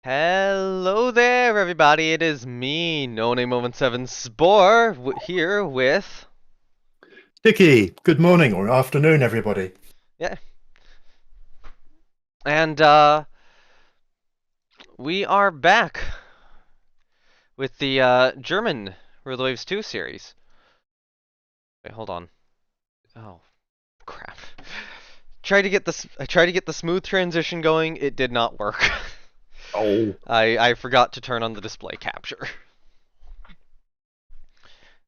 Hello there, everybody. It is me, No Name Moment 7 Spore, here with. Dicky, good morning or afternoon, everybody. Yeah, and we are back with the German Rule the Waves 2 series. Wait, hold on. Oh, crap. I tried to get the smooth transition going. It did not work. Oh, I forgot to turn on the display capture.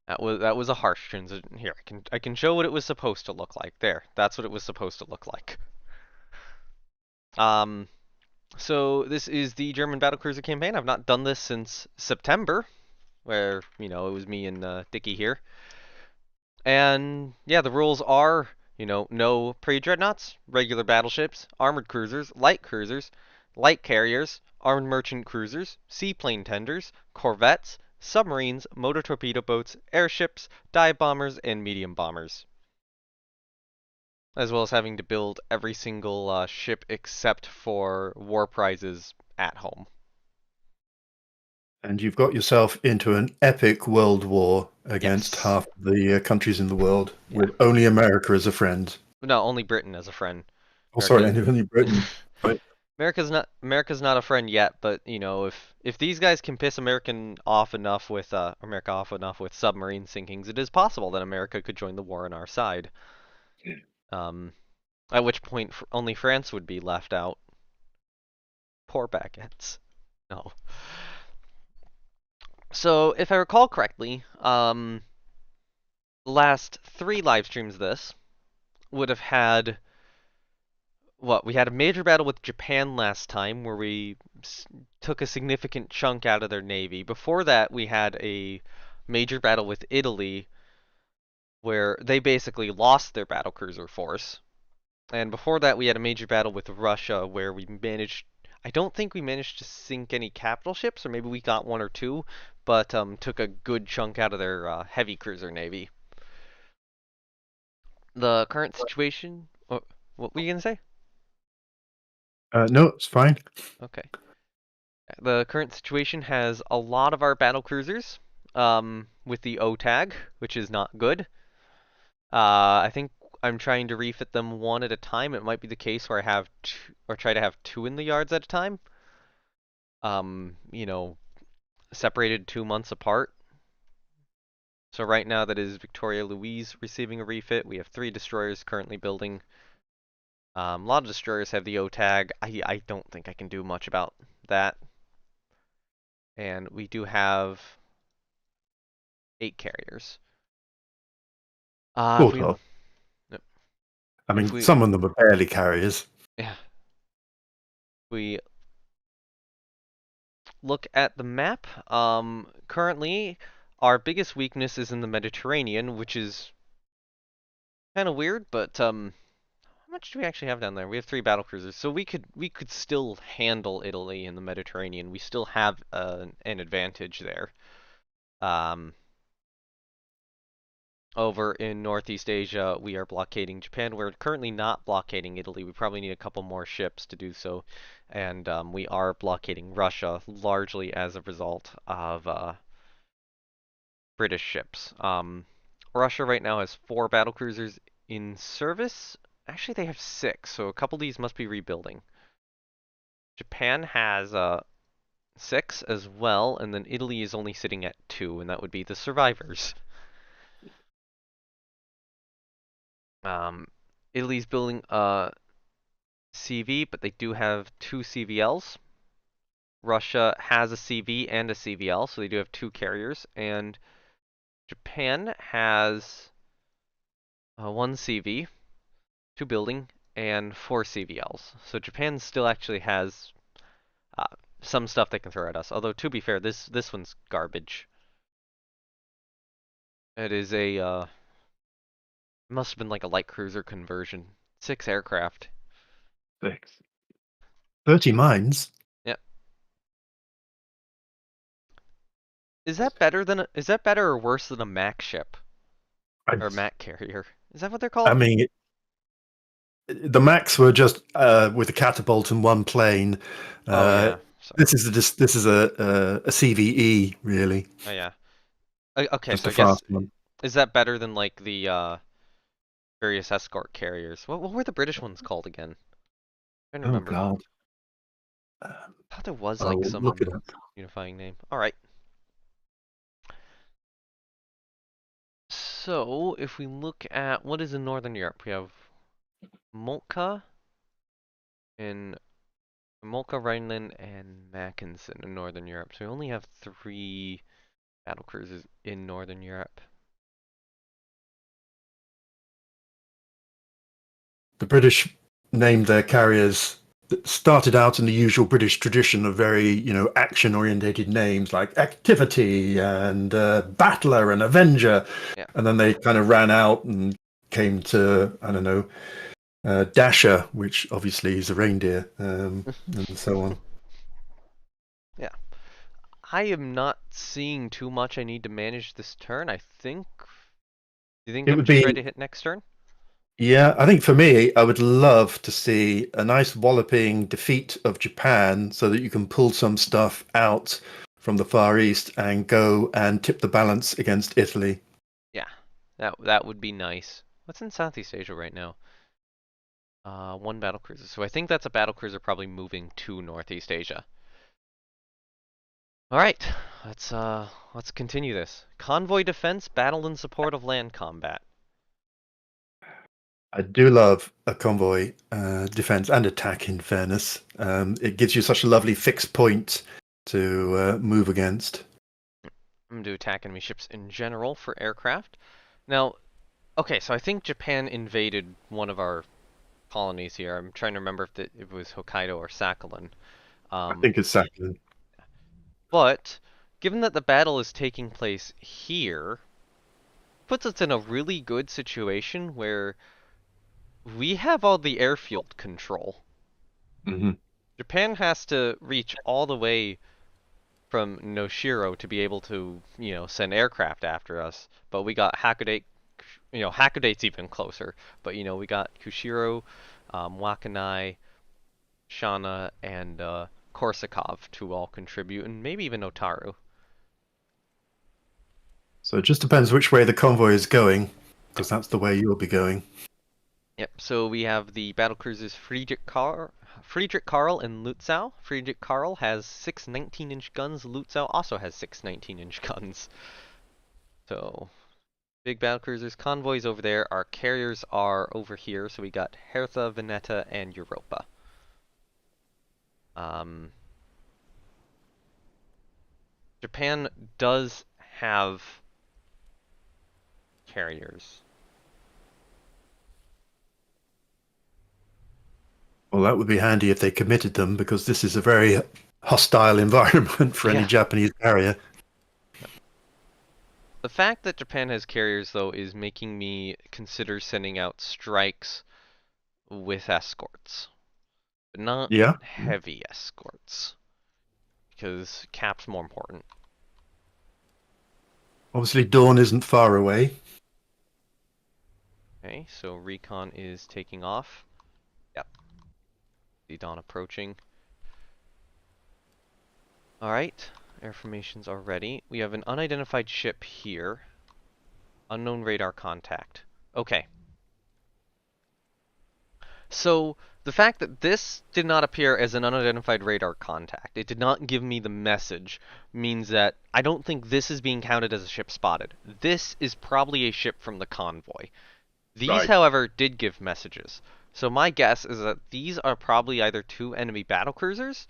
That was a harsh transition. Here, I can show what it was supposed to look like. There, that's what it was supposed to look like. Um, So this is the German battlecruiser campaign. I've not done this since September, where it was me and Dickie here. And yeah, the rules are no pre-dreadnoughts, regular battleships, armored cruisers, light carriers, armed merchant cruisers, seaplane tenders, corvettes, submarines, motor torpedo boats, airships, dive bombers, and medium bombers, as well as having to build every single ship except for war prizes at home. and you've got yourself into an epic world war against Yes. half the countries in the world, Yeah. with only America as a friend. No, only Britain as a friend. Oh, sorry, America only Britain. Right. America's not a friend yet, but if these guys can piss America off enough with submarine sinkings, it is possible that America could join the war on our side. Um, at which point only France would be left out. Poor baguettes. No. So if I recall correctly, last three live streams of this would have had we had a major battle with Japan last time where we took a significant chunk out of their navy. Before that, we had a major battle with Italy where they basically lost their battlecruiser force. And before that, we had a major battle with Russia where I don't think we managed to sink any capital ships, or maybe we got one or two, but took a good chunk out of their heavy cruiser navy. The current situation. What were you gonna say? No, it's fine. Okay. The current situation has a lot of our battle cruisers with the O tag, which is not good. I think I'm trying to refit them one at a time. It might be the case where I have two, or try to have two in the yards at a time. Um, you know, separated 2 months apart. So right now that is Victoria Louise receiving a refit. We have 3 destroyers currently building. A lot of destroyers have the O tag. I don't think I can do much about that. And we do have 8 carriers. If Sort we of. I if mean, we some of them are barely carriers. yeah, we look at the map, currently our biggest weakness is in the Mediterranean, which is kind of weird, but how much do we actually have down there? We have 3 battlecruisers, so we could still handle Italy in the Mediterranean. We still have an advantage there. Um, Over in Northeast Asia, we are blockading Japan. We're currently not blockading Italy. We probably need a couple more ships to do so. And we are blockading Russia, largely as a result of British ships. Russia right now has 4 battlecruisers in service. Actually, they have 6, so a couple of these must be rebuilding. Japan has 6 as well, and then Italy is only sitting at 2, and that would be the survivors. Um, Italy's building a CV, but they do have 2 CVLs. Russia has a CV and a CVL, so they do have 2 carriers. And Japan has 1 CV, 2 building, and 4 CVLs. So Japan still actually has uh, some stuff they can throw at us. Although to be fair, this one's garbage. It is must have been like a light cruiser conversion. 6 aircraft. 30 mines. Yeah. Is that better or worse than a Mac ship I, or Mac carrier? Is that what they're I called? mean, the Macs were just with a catapult and one plane. Oh Uh, yeah. sorry. This is a CVE really, Oh yeah. Okay, just so a I guess fast one. is that better than like the various escort carriers? What were the British ones called again? I'm trying to Oh remember. God, um, I thought there was like I'll look some it up. unifying name. All right. So if we look at what is in Northern Europe, we have Moltke in Moltke, Rhineland, and Mackensen in Northern Europe. So we only have 3 battlecruisers in Northern Europe. The British named their carriers that started out in the usual British tradition of very, action orientated names like Activity and Battler and Avenger. Yeah. And then they kind of ran out and came to, I don't know, Dasher, which obviously is a reindeer, and so on. Yeah. I am not seeing too much I need to manage this turn. I think. Do you think It I'm would just ready be, to hit next turn? yeah, I think for me, I would love to see a nice walloping defeat of Japan so that you can pull some stuff out from the Far East and go and tip the balance against Italy. Yeah. That would be nice. What's in Southeast Asia right now? 1 battlecruiser. So I think that's a battlecruiser probably moving to Northeast Asia. All right, let's continue this. Convoy defense, battle in support of land combat. I do love a convoy defense and attack, in fairness. It gives you such a lovely fixed point to move against. I'm gonna do attack enemy ships in general for aircraft. Now, okay, so I think Japan invaded one of our colonies here. I'm trying to remember if it was Hokkaido or Sakhalin. I Um, think it's Sakhalin. but given that the battle is taking place here, puts us in a really good situation where we have all the airfield control. Hmm. Japan has to reach all the way from Noshiro to be able to, send aircraft after us. But we got Hakodate, Hakodate's even closer. But, we got Kushiro, Wakanai, Shana, and Korsakov to all contribute, and maybe even Otaru. So it just depends which way the convoy is going, because that's the way you'll be going. Yep, so we have the battlecruisers Friedrich Karl and Lutzow. Friedrich Karl has 6 19-inch guns. Lutzow also has 6 19-inch guns. So big battlecruisers, convoys over there. Our carriers are over here. So we got Hertha, Veneta, and Europa. Um, Japan does have carriers. Well, that would be handy if they committed them, because this is a very hostile environment for any Yeah. Japanese carrier. The fact that Japan has carriers, though, is making me consider sending out strikes with escorts, but not Yeah. heavy escorts, because cap's more important. Obviously, Dawn isn't far away. Okay, so recon is taking off. Yep, see Dawn approaching. Alright, air formations are ready. We have an unidentified ship here. Unknown radar contact. Okay. So, the fact that this did not appear as an unidentified radar contact, it did not give me the message, means that I don't think this is being counted as a ship spotted. This is probably a ship from the convoy. These, Right. however, did give messages. So my guess is that these are probably either 2 enemy battlecruisers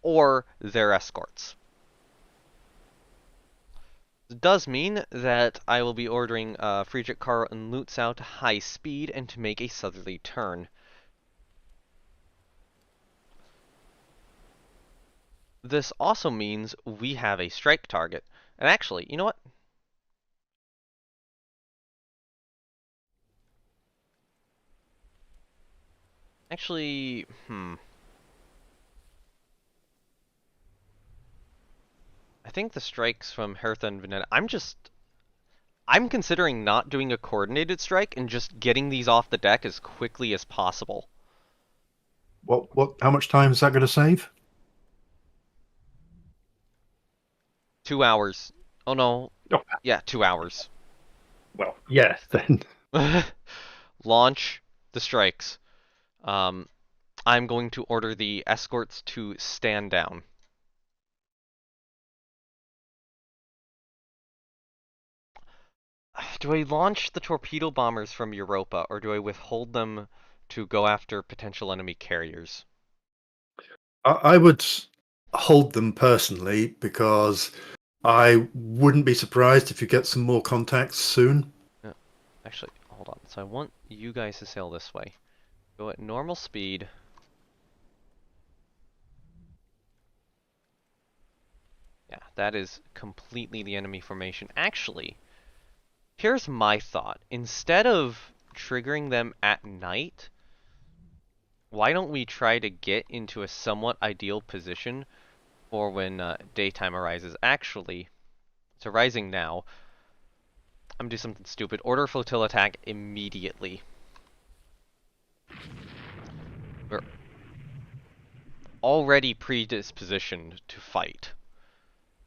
or their escorts. It does mean that I will be ordering Friedrich Karl and Lutzow to high speed and to make a southerly turn. This also means we have a strike target. And actually, you know what? Actually, I think the strikes from Hertha and Veneta. I'm considering not doing a coordinated strike and just getting these off the deck as quickly as possible. How much time is that going to save? 2 hours. Oh no. Oh, Yeah, 2 hours. well, yes, then. Launch the strikes. Um, I'm going to order the escorts to stand down. Do I launch the torpedo bombers from Europa, or do I withhold them to go after potential enemy carriers? I would hold them personally because I wouldn't be surprised if you get some more contacts soon. No, actually, hold on. So I want you guys to sail this way. Go at normal speed. Yeah, that is completely the enemy formation. Actually, here's my thought. Instead of triggering them at night, why don't we try to get into a somewhat ideal position for when daytime arises? Actually, it's arising now. I'm gonna do something stupid. Order flotilla attack immediately. We're already predispositioned to fight.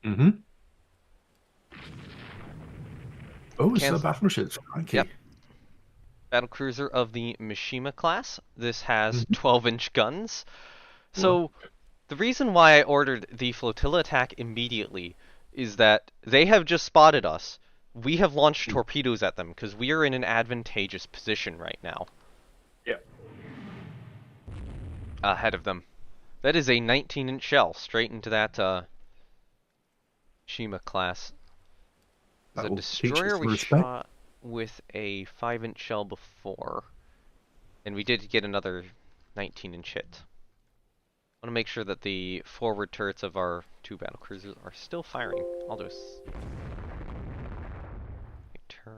Mm-hmm. Oh, it's a Cancel. battleship. Yep. Crikey. Battlecruiser of the Mishima class. This has Mhm. 12-inch guns. Well, So the reason why I ordered the flotilla attack immediately is that they have just spotted us. We have launched torpedoes at them because we are in an advantageous position right now yeah, ahead of them. That is a 19-inch shell straight into that Shima class. As that a will teach us destroyer, we some respect. shot with a 5-inch shell before, and we did get another 19-inch hit. I want to make sure that the forward turrets of our two battlecruisers are still firing. I'll do a turn.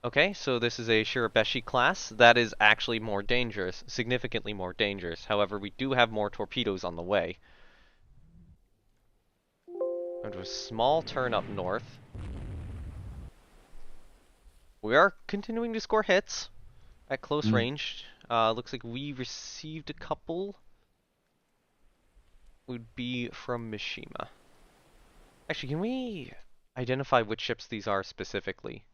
Okay, so this is a Shirabeshi class. That is actually more dangerous, significantly more dangerous. However, we do have more torpedoes on the way. I'm going to do a small turn up north. We are continuing to score hits at close Mm. range. Looks like we received a couple. Would be from Mishima. Actually, can we identify which ships these are specifically?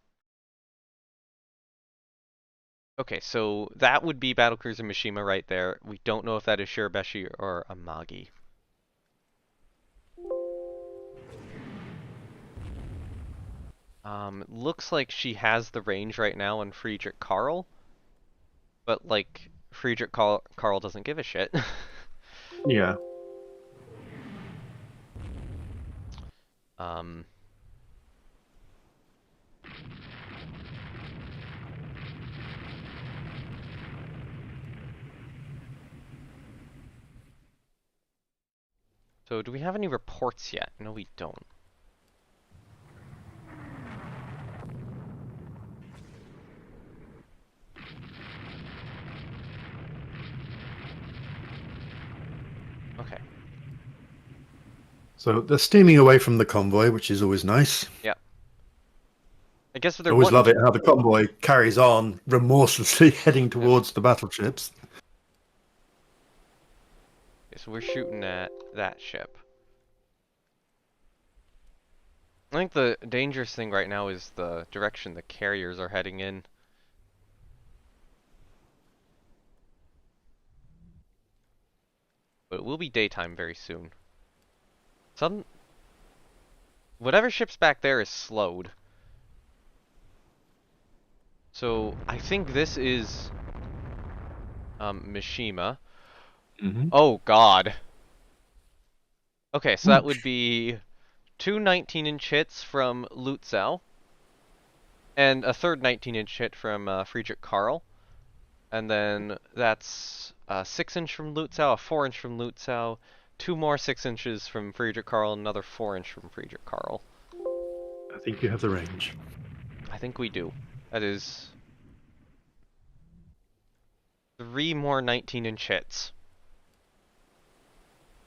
Okay, so that would be Battlecruiser Mishima right there. We don't know if that is Shirabeshi or Amagi. Looks like she has the range right now on Friedrich Karl, but like Friedrich Karl doesn't give a shit. Yeah. um, so do we have any reports yet? No, we don't. Okay. So they're steaming away from the convoy, which is always nice. Yeah. I guess what I they're always wanting love to. it how the convoy carries on remorselessly heading Yeah. towards the battleships. Okay, so we're shooting at that ship. I think the dangerous thing right now is the direction the carriers are heading in. But it will be daytime very soon. Some whatever ship's back there is slowed. So I think this is Mishima. Mm-hmm. Oh God. Okay, so that would Ouch. be two 19-inch hits from Lutzow, and a third 19-inch hit from Friedrich Karl. And then that's a 6-inch from Lutzow, a 4-inch from Lutzow, two more 6 inches from Friedrich Karl, and another 4-inch from Friedrich Karl. I think you have the range. I think we do. That is three more 19-inch hits.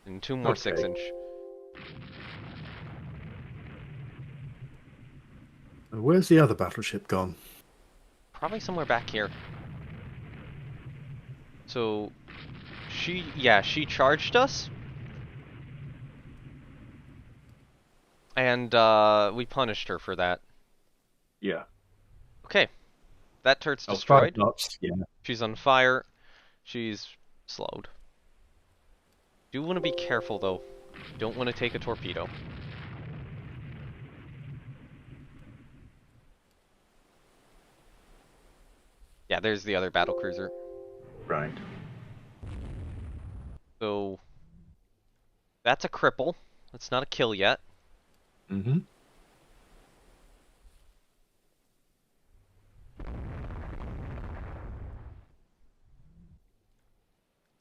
And two more Okay. 6-inch. Where's the other battleship gone? Probably somewhere back here. So, she charged us. And we punished her for that. Yeah. Okay, that turret's Oh, 5 destroyed. knots. Yeah. She's on fire. She's slowed. Do want to be careful though. Don't want to take a torpedo. Yeah, there's the other battlecruiser. Right. So that's a cripple. That's not a kill yet. Mm-hmm.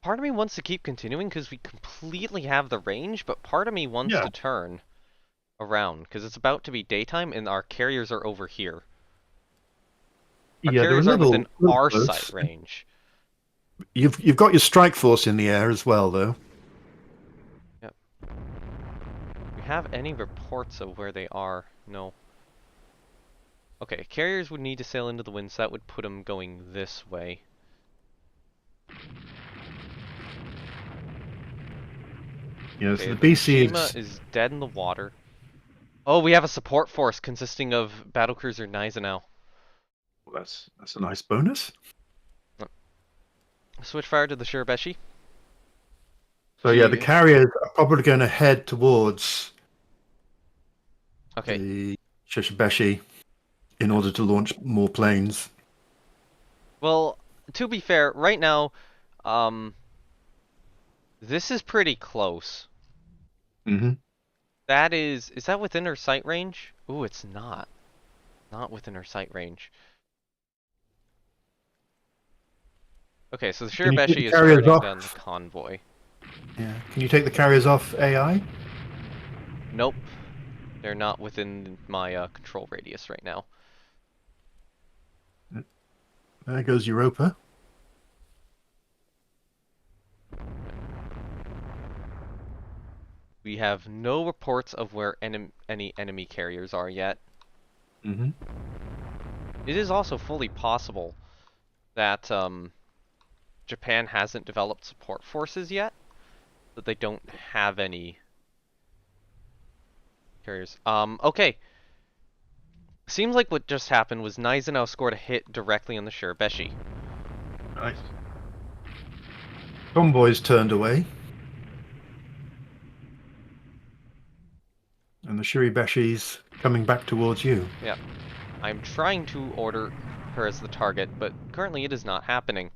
Part of me wants to keep continuing because we completely have the range, but part of me wants Yeah. to turn around because it's about to be daytime and our carriers are over here. Our Yeah, they're a carriers are within little our sight close. range. You've got your strike force in the air as well, though. Yep. We have any reports of where they are? No. Okay, carriers would need to sail into the wind, so that would put them going this way. Yeah, so Okay, the the BC Mishima is dead in the water. Oh, we have a support force consisting of battlecruiser Gneisenau. that's a nice bonus. Switch fire to the Shirabeshi. So yeah, the She... carriers are probably going to head towards Okay, the Shishibeshi in order to launch more planes. well, to be fair, right now, um, this is pretty close. Mm-hmm. Is that within her sight range? Ooh, it's not. Not within her sight range. Okay, so the Can you take the Shirabeshi is carriers turning down the off? convoy. Yeah. Can you take the carriers off AI? Nope, they're not within my control radius right now. There goes Europa. We have no reports of where any enemy carriers are yet. Mm-hmm. It is also fully possible that Japan hasn't developed support forces yet, that they don't have any carriers. Okay. Seems like what just happened was Gneisenau scored a hit directly on the Shirabeshi. Nice. Convoys turned away, and the Shiribeshi's coming back towards you. Yeah. I'm trying to order her as the target, but currently it is not happening.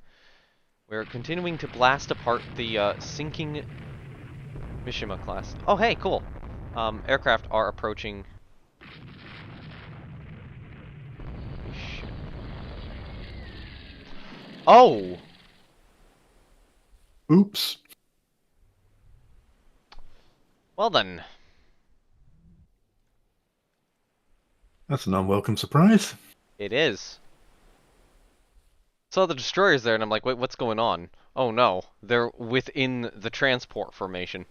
We're continuing to blast apart the sinking Mishima class. Oh, hey, cool. Aircraft are approaching. Oh! Oops. Well then. That's an unwelcome surprise. It is. Saw the destroyers there, and I'm like, wait, what's going on? Oh no, they're within the transport formation.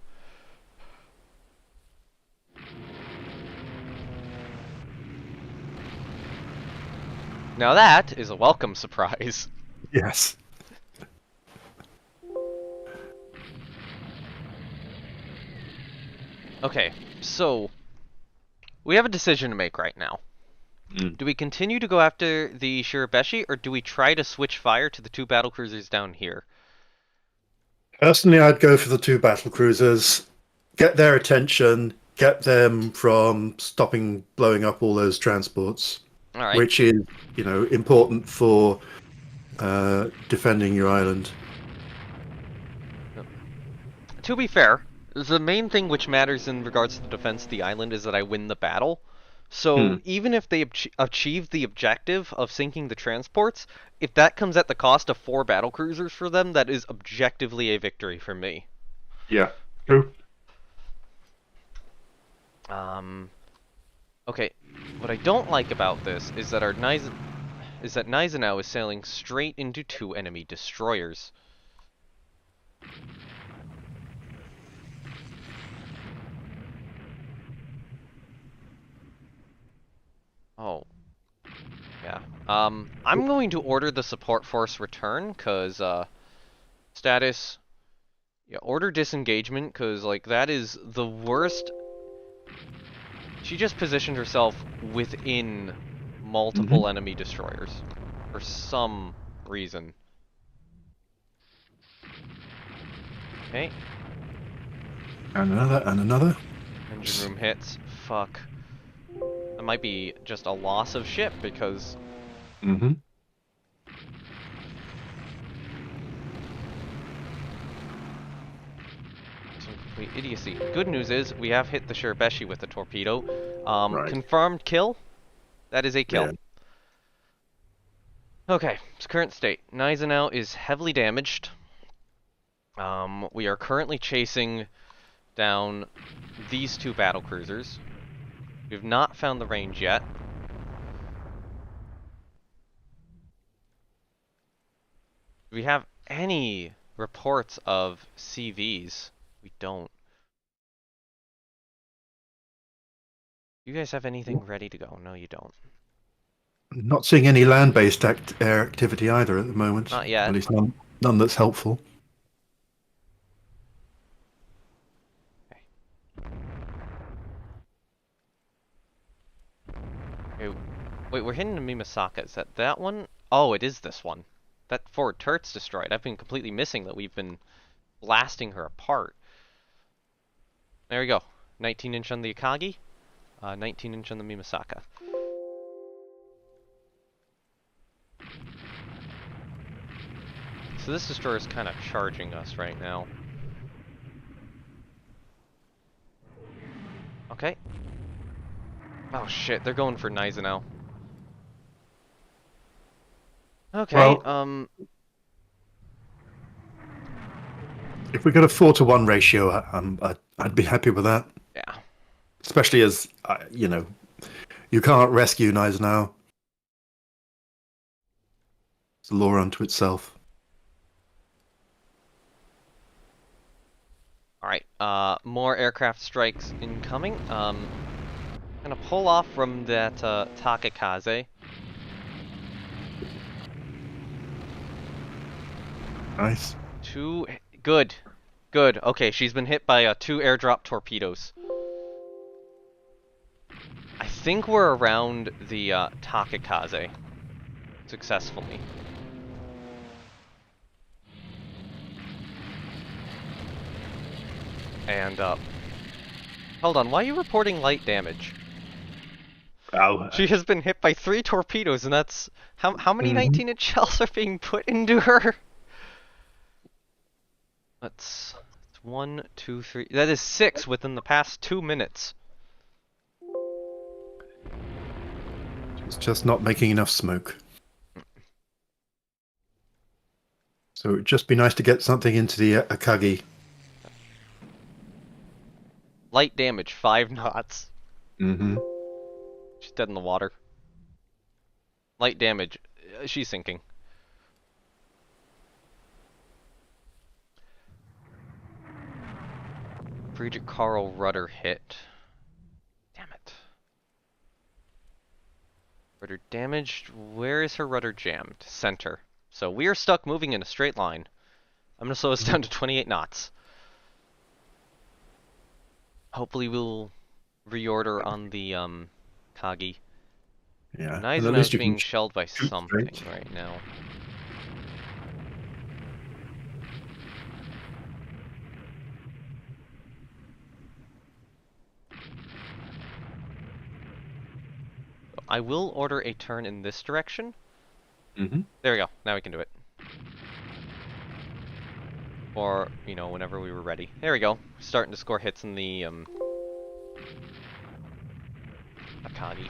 Now that is a welcome surprise. Yes. Okay, so we have a decision to make right now. Mm. Do we continue to go after the Shirabeshi, or do we try to switch fire to the two battlecruisers down here? Personally, I'd go for the 2 battle cruisers, get their attention, get them from stopping blowing up all those transports, Alright. which is, important for defending your island. To be fair, the main thing which matters in regards to the defense of the island is that I win the battle. Hmm. So even if they achieve the objective of sinking the transports, if that comes at the cost of 4 battlecruisers for them, that is objectively a victory for me. Yeah, true. Okay. What I don't like about this is that Gneisenau is sailing straight into 2 enemy destroyers. Oh. Yeah. I'm going to order the support force return, cause status. Yeah, order disengagement, cause like that is the worst She just positioned herself within Hmm. multiple enemy destroyers for some reason. Okay, And another, and another. engine room hits. Fuck. That might be just a loss of ship because Hmm. some complete idiocy. Good news is we have hit the Shirabeshi with the torpedo. Right. Confirmed kill. That is a kill. Yeah. Okay, its current state. Gneisenau is heavily damaged. We are currently chasing down these two battlecruisers. We've not found the range yet. Do we have any reports of CVs? We don't. You guys have anything ready to go? No, you don't. Not seeing any land-based air activity either at the moment. Not At yet. least none that's helpful. Okay. Okay. Wait, we're hitting the Mimasaka. Is that one? Oh, it is this one. That forward turret's destroyed. I've been completely missing that we've been blasting her apart. There we go. 19-inch on the Akagi, 19-inch on the Mimasaka. So this destroyer is kind of charging us right now. Okay. Oh shit, they're going for Gneisenau. Okay, Well, if we got a 4-to-1 ratio, I'd be happy with that. yeah. Especially as you can't rescue Gneisenau. It's a law unto itself. Alright, more aircraft strikes incoming. Gonna pull off from that, Takakaze. Nice. Two, good. Good, okay, she's been hit by, two airdrop torpedoes. I think we're around the, Takakaze. Successfully. And, hold on, why are you reporting light damage? Oh. She has been hit by 3 torpedoes, and that's... How many Mhm. 19-inch shells are being put into her? That's 1, 2, 3... That is 6 within the past 2 minutes. It's just not making enough smoke. So it'd just be nice to get something into the Akagi. Light damage, 5 knots. Hmm. She's dead in the water. Light damage, she's sinking. Friedrich Karl rudder hit. Damn it. Rudder damaged. Where is her rudder jammed? Center. So we are stuck moving in a straight line. I'm gonna slow us down to 28 knots. Hopefully we'll reorder on the Kagi. Yeah, and at Gneisenau is least you can being shelled by shoot something straight. right now. I will order a turn in this direction. Hmm. There we go. Now we can do it. Or, whenever we were ready. There we go. Starting to score hits in the Akagi.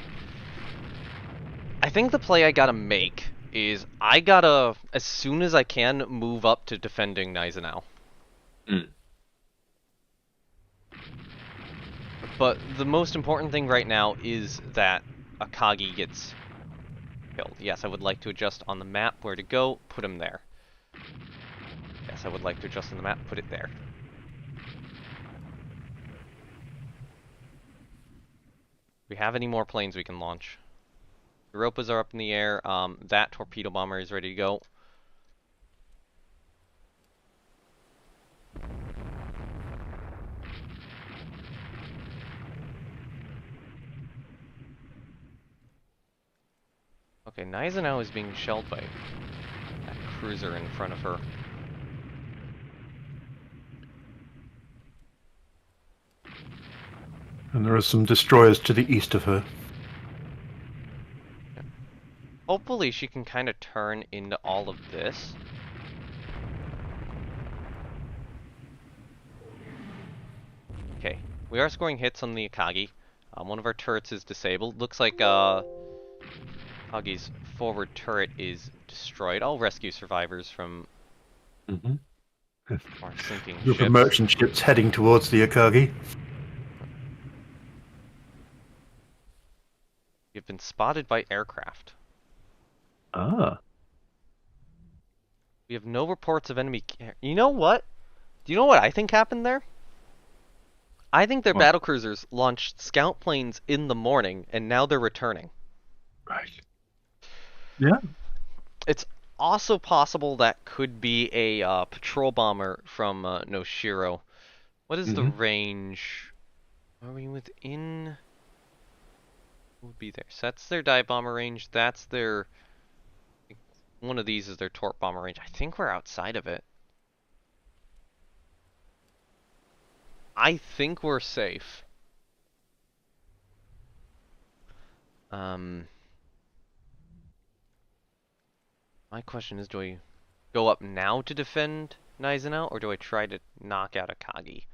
I think the play I gotta make is I gotta, as soon as I can, move up to defending Gneisenau. Mm. But the most important thing right now is that Akagi gets killed. Yes, I would like to adjust on the map where to go, put him there. Yes, I would like to adjust on the map, put it there. Do we have any more planes we can launch? Europas are up in the air. That torpedo bomber is ready to go. Okay, Gneisenau is being shelled by that cruiser in front of her. And there are some destroyers to the east of her. Hopefully she can kind of turn into all of this. Okay, we are scoring hits on the Akagi. One of our turrets is disabled. Looks like Akagi's forward turret is destroyed. I'll rescue survivors from Mm-hmm. our sinking Group of ships. merchant ships heading towards the Akagi. We've been spotted by aircraft. Ah. We have no reports of enemy. You know what? Do you know what I think happened there? I think their What? battlecruisers launched scout planes in the morning, and now they're returning. Right. Yeah. It's also possible that could be a patrol bomber from Noshiro. What is the Mm-hmm. range? Are we within? Would be there. So that's their dive bomber range. That's their. One of these is their torp bomber range. I think we're outside of it. I think we're safe. Um, my question is, do I go up now to defend Gneisenau, or do I try to knock out Akagi?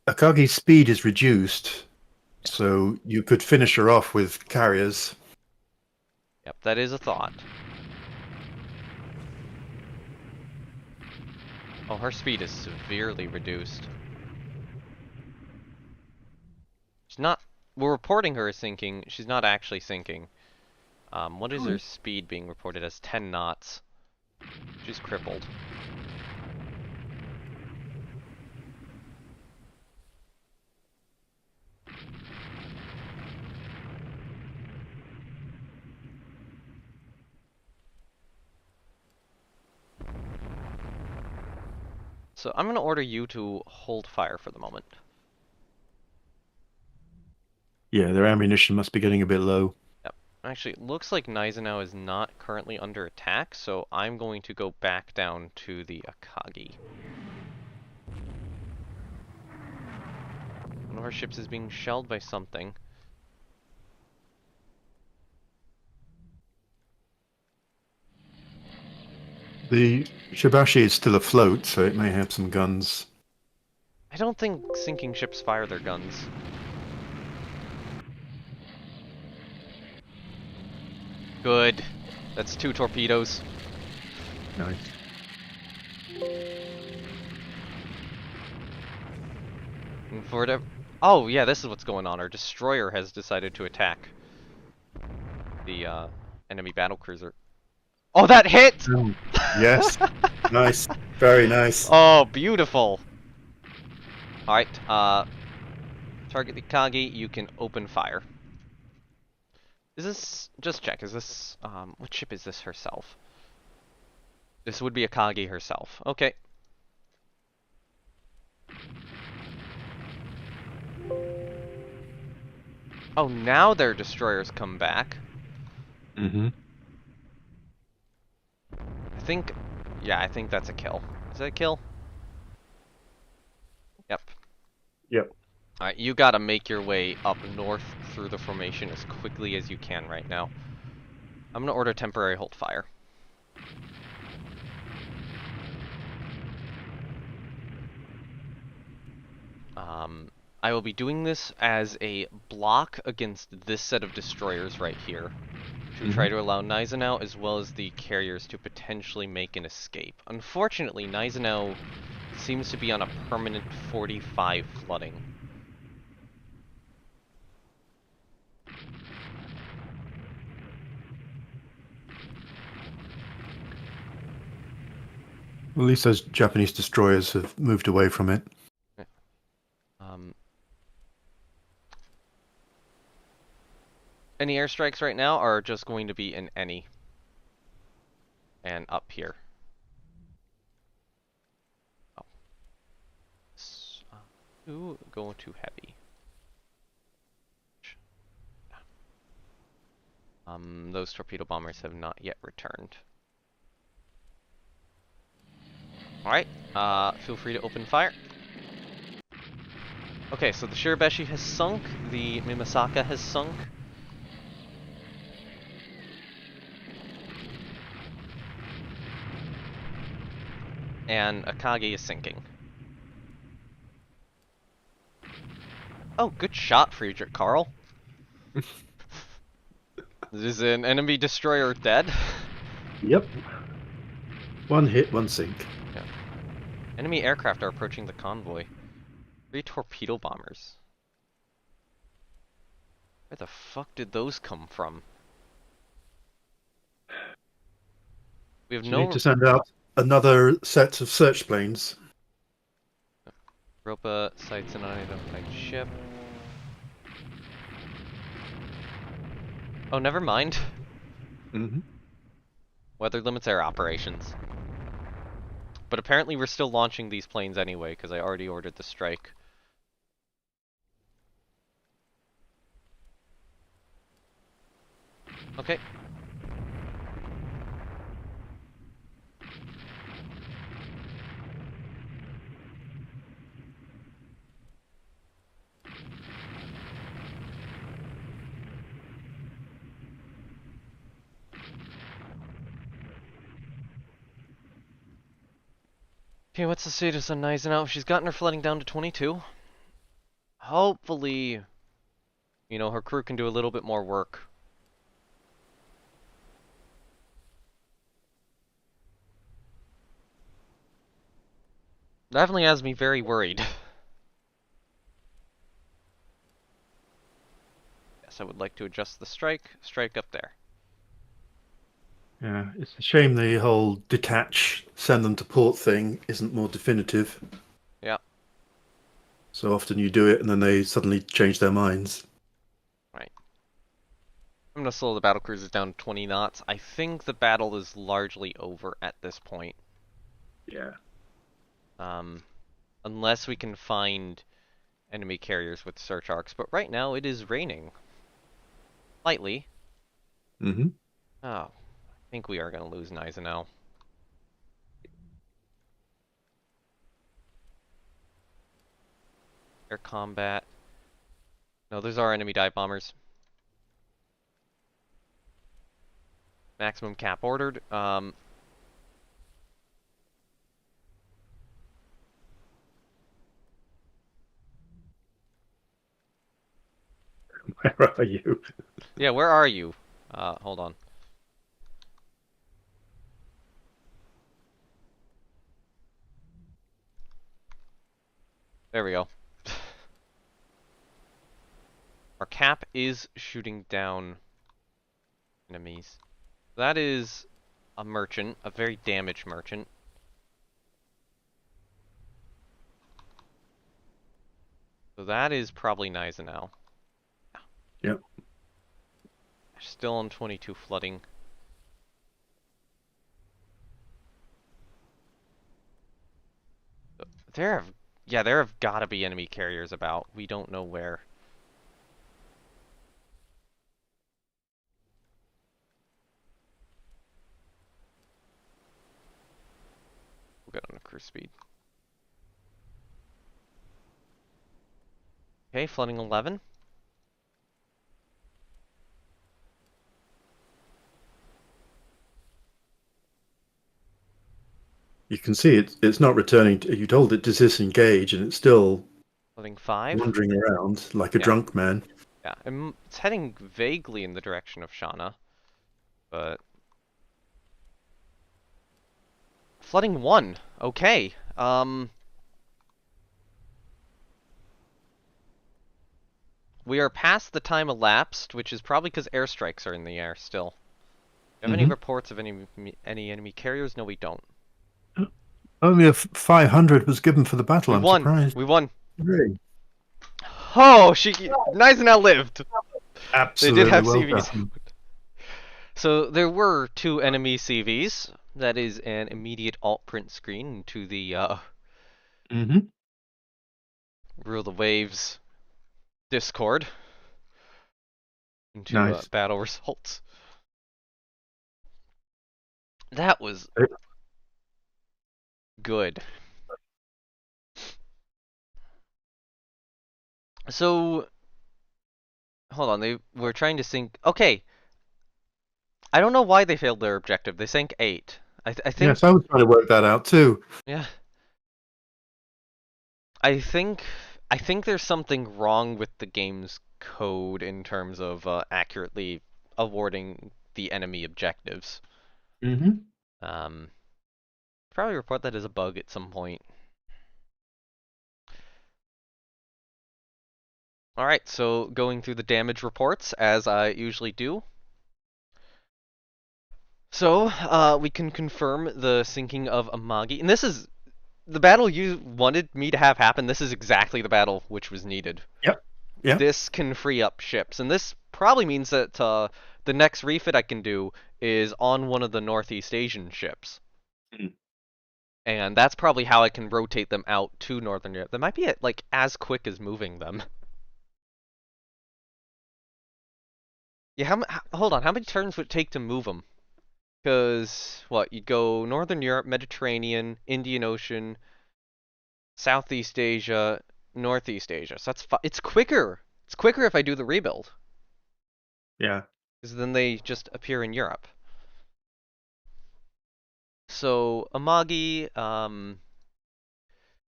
Akagi's speed is reduced, Yeah. so you could finish her off with carriers. Yep, that is a thought. Oh, her speed is severely reduced. She's not. We're reporting her as sinking. She's not actually sinking. What is her speed being reported as? 10 knots. She's crippled. So I'm going to order you to hold fire for the moment. Yeah, their ammunition must be getting a bit low. Yep. Actually, it looks like Gneisenau is not currently under attack, so I'm going to go back down to the Akagi. One of our ships is being shelled by something. The Shibashi is still afloat, so it may have some guns. I don't think sinking ships fire their guns. Good. That's 2 torpedoes. Nice. And for whatever... Oh, yeah, this is what's going on. Our destroyer has decided to attack the enemy battlecruiser. Oh, that hit! Oh, yes. Nice. Very nice. Oh, beautiful. Alright, target the Kagi, you can open fire. Is this... Just check, is this... what ship is this herself? This would be a Kagi herself. Okay. Oh, now their destroyers come back. Mm-hmm. I think... Yeah, I think that's a kill. Is that a kill? Yep. Yep. Alright, you gotta make your way up north through the formation as quickly as you can right now. I'm gonna order temporary hold fire. I will be doing this as a block against this set of destroyers right here, to try to allow Gneisenau as well as the carriers to potentially make an escape. Unfortunately, Gneisenau seems to be on a permanent 45 flooding. At least those Japanese destroyers have moved away from it. Um, any airstrikes right now are just going to be in any. And up here. Oh. Ooh, going too heavy. Those torpedo bombers have not yet returned. Alright, feel free to open fire. Okay, so the Shirabeshi has sunk, the Mimasaka has sunk. And Akagi is sinking. Oh, good shot, Friedrich Karl. Is an enemy destroyer dead? Yep. One hit, one sink. Yeah. Enemy aircraft are approaching the convoy. 3 torpedo bombers. Where the fuck did those come from? We have So you need no to send out another set of search planes. Europa sights an unidentified ship. Oh, never mind. Mm-hmm. Weather limits air operations. But apparently we're still launching these planes anyway, because I already ordered the strike. Okay. Okay, what's the status on Gneisenau? She's gotten her flooding down to 22. Hopefully, you know, her crew can do a little bit more work. Definitely has me very worried. Yes, I would like to adjust the strike up there. Yeah, it's a shame the whole detach, send them to port thing isn't more definitive. Yeah. So often you do it and then they suddenly change their minds. Right. I'm gonna slow the battlecruisers down to 20 knots. I think the battle is largely over at this point. Yeah. Unless we can find enemy carriers with search arcs, but right now it is raining. Lightly. Mm-hmm. Oh, I think we are gonna lose Gneisenau. Air combat. No, those are enemy dive bombers. Maximum cap ordered. Where are you? Yeah, where are you? Hold on. There we go. Our cap is shooting down enemies. That is a merchant, a very damaged merchant. So that is probably Gneisenau. Yep. Still on 22 flooding. There have gotta be enemy carriers about. We don't know where. We'll get on a cruise speed. Okay, flooding 11. You can see it's not returning. You told it to disengage and it's still Flooding 5. wandering around like a Yeah, drunk man. yeah. It's heading vaguely in the direction of Shauna, but flooding 1. Okay. We are past the time elapsed, which is probably because airstrikes are in the air still. Do you have any Mm-hmm. reports of any enemy carriers? No, we don't. Only a 500 was given for the battle. We I'm won. surprised. We won. Really? Oh, Gneisenau lived. They did Absolutely have well CVs. done. So there were 2 enemy CVs. That is an immediate alt print screen to the Mm-hmm. Rule the Waves Discord into Nice. battle results. That was good. So, hold on, they were trying to sink. Okay, I don't know why they failed their objective. They sank 8. I think, Yes, I was trying to work that out too. yeah, I think, I think there's something wrong with the game's code in terms of accurately awarding the enemy objectives. Hmm. Um, Probably report that as a bug at some point. All right, so going through the damage reports as I usually do. So we can confirm the sinking of Amagi, and this is the battle you wanted me to have happen. This is exactly the battle which was needed. Yep. Yep. This can free up ships, and this probably means that the next refit I can do is on one of the Northeast Asian ships. Mm. And that's probably how I can rotate them out to Northern Europe. That might be like as quick as moving them. Yeah, hold on, how many turns would it take to move them? Because what, you'd go Northern Europe, Mediterranean, Indian Ocean, Southeast Asia, Northeast Asia. So it's quicker. It's quicker if I do the rebuild, Yeah. because then they just appear in Europe. So Amagi,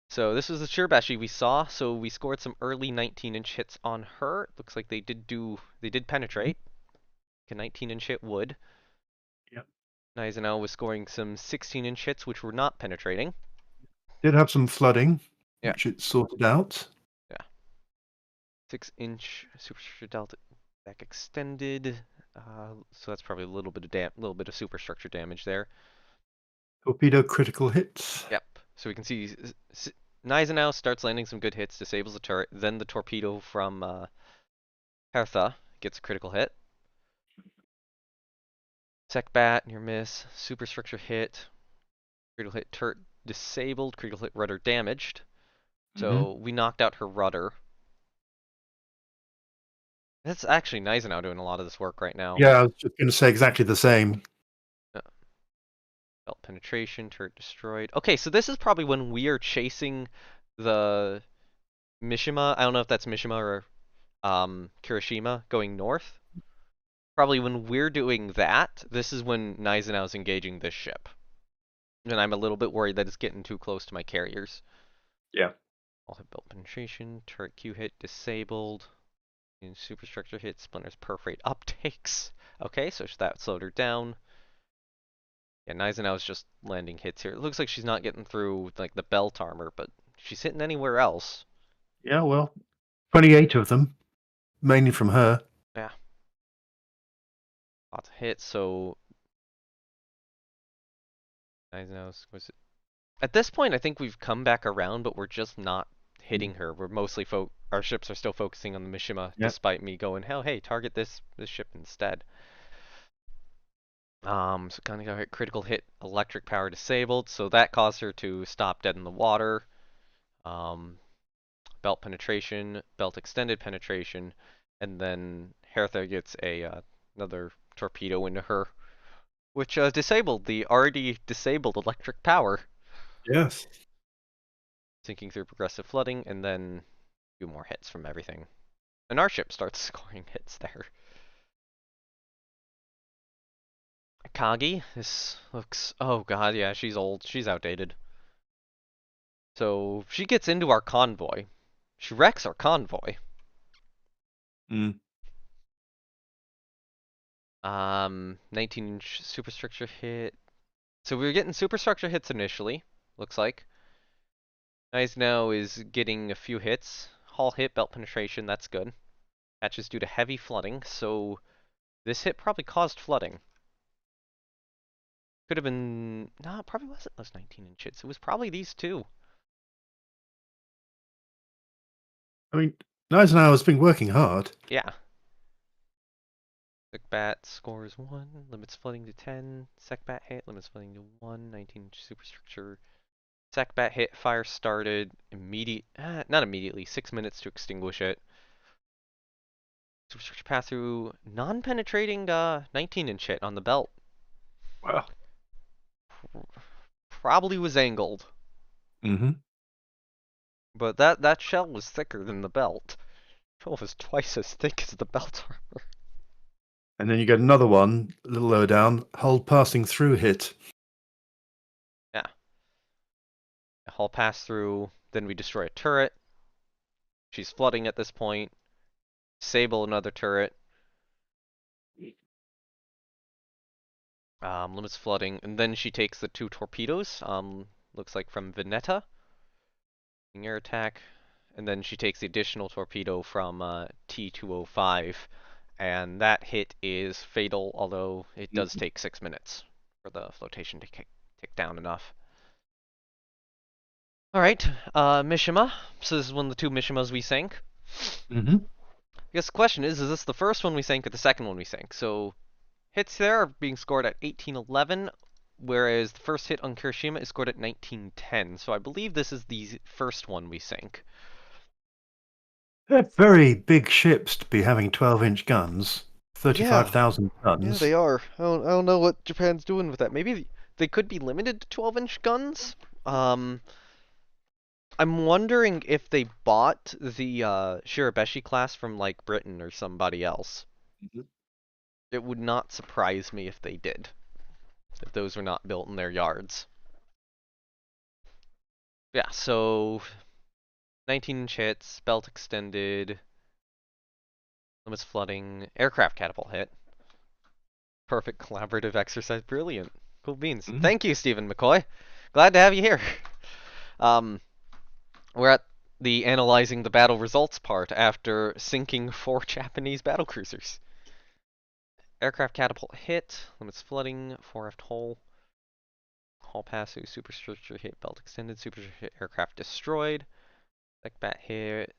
so this was the Shirbashi we saw. So we scored some early 19-inch hits on her. Looks like they did penetrate. A 19-inch hit would. Yep. Naizenau was scoring some 16-inch hits, which were not penetrating. Did have some flooding, Yeah, which it sorted out. yeah. 6-inch superstructure delta deck extended. So that's probably a little bit of superstructure damage there. Torpedo critical hits. Yep. So we can see Naizenau starts landing some good hits, disables the turret. Then the torpedo from Hertha gets a critical hit. Sekbat, near miss. Superstructure hit. Critical hit turret disabled. Critical hit rudder damaged. Hmm. So we knocked out her rudder. That's actually Naizenau doing a lot of this work right now. Yeah, I was just going to say exactly the same. Belt penetration, turret destroyed. Okay, so this is probably when we are chasing the Mishima. I don't know if that's Mishima or Kirishima going north. Probably when we're doing that, this is when Naizenau is engaging this ship. And I'm a little bit worried that it's getting too close to my carriers. Yeah. I'll have belt penetration, turret Q hit disabled, and superstructure hit, splinters perforate uptakes. Okay, so that slowed her down. Yeah, Naizenau is just landing hits here. It looks like she's not getting through like the belt armor, but she's hitting anywhere else. Yeah, well, 28 of them, mainly from her. Yeah, lots of hits. So Naizenau was it? At this point, I think we've come back around, but we're just not Mm. hitting her. We're mostly our ships are still focusing on the Mishima, Yeah. despite me going, hell, hey, target this ship instead. So kind of got hit, critical hit, electric power disabled, so that caused her to stop dead in the water. Um, Belt penetration, belt extended penetration, and then Hertha gets another torpedo into her, which disabled the already disabled electric power, Yes. sinking through progressive flooding, and then a few more hits from everything. And our ship starts scoring hits there. Akagi, this looks, oh god, yeah, she's old, she's outdated. So she gets into our convoy. She wrecks our convoy. Mm. 19-inch superstructure hit. So we were getting superstructure hits initially, looks like. Now is getting a few hits. Hull hit, belt penetration, that's good. Hatches due to heavy flooding, so this hit probably caused flooding. Could have been, no, it probably wasn't those 19-inch hits. It was probably these two. I mean, Eisenhower has been working hard. Yeah. Sekbat scores 1, limits flooding to 10. Sekbat hit, limits flooding to 1. 19-inch superstructure Secbat hit, fire started, not immediately, 6 minutes to extinguish it. Superstructure pass through, non-penetrating 19-inch hit on the belt. Wow. Probably was angled, Mm-hmm. but that shell was thicker than the belt. Shell was twice as thick as the belt armor. And then you get another one, a little lower down, hull passing through hit. Yeah. Hull pass through, then we destroy a turret. She's flooding at this point. Sable another turret. Limits flooding, and then she takes the 2 torpedoes. Looks like from Veneta. Air attack, and then she takes the additional torpedo from T-205, and that hit is fatal, although it does take 6 minutes for the flotation to tick down enough. Alright, Mishima. So this is one of the 2 Mishimas we sank. Mm-hmm. I guess the question is this the first one we sank or the second one we sank? So hits there are being scored at 1811, whereas the first hit on Kirishima is scored at 1910. So I believe this is the first one we sank. They're very big ships to be having 12-inch guns, Yeah, 35,000 yeah, tons. they are. I don't know what Japan's doing with that. Maybe they could be limited to 12-inch guns. Um, I'm wondering if they bought the Shirabeshi class from like Britain or somebody else. Mhm. It would not surprise me if they did, if those were not built in their yards. Yeah, so 19-inch hits, belt extended, limits flooding, aircraft catapult hit. Perfect collaborative exercise, brilliant. Cool beans. Mhm. Thank you, Stephen McCoy. Glad to have you here. Um, we're at the analyzing the battle results part after sinking 4 Japanese battlecruisers. Aircraft catapult hit, limits flooding, 4 aft hull. Hull pass through, superstructure hit, belt extended, superstructure hit, aircraft destroyed. Deck bat hit,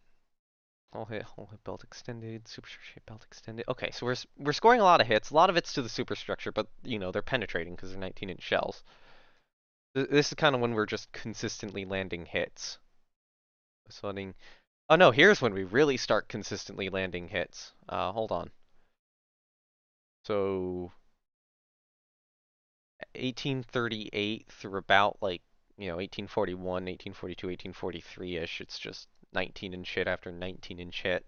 hull hit, belt extended, superstructure hit, belt extended. Okay, so we're scoring a lot of hits. A lot of it's to the superstructure, but you know they're penetrating because they're 19-inch shells. This is kind of when we're just consistently landing hits. Flooding. Oh no, here's when we really start consistently landing hits. Hold on. So 1838 through about like, 1841, 1842, 1843-ish. It's just 19 and shit after 19 and shit.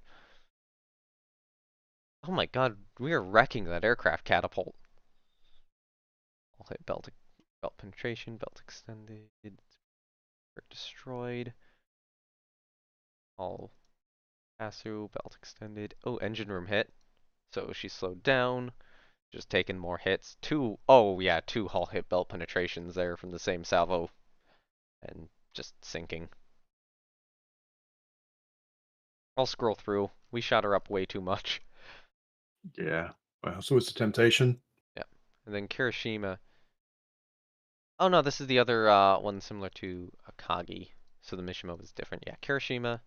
Oh my god, we are wrecking that aircraft catapult. I'll hit belt penetration, belt extended, destroyed. I'll pass through, belt extended. Oh, engine room hit. So she slowed down. Just taking more hits. Oh yeah, 2 hull hit belt penetrations there from the same salvo. And just sinking. I'll scroll through. We shot her up way too much. Yeah. Well, it's always a temptation. Yeah. And then Kirishima. Oh no, this is the other one similar to Akagi. So the Mishima was different. Yeah, Kirishima.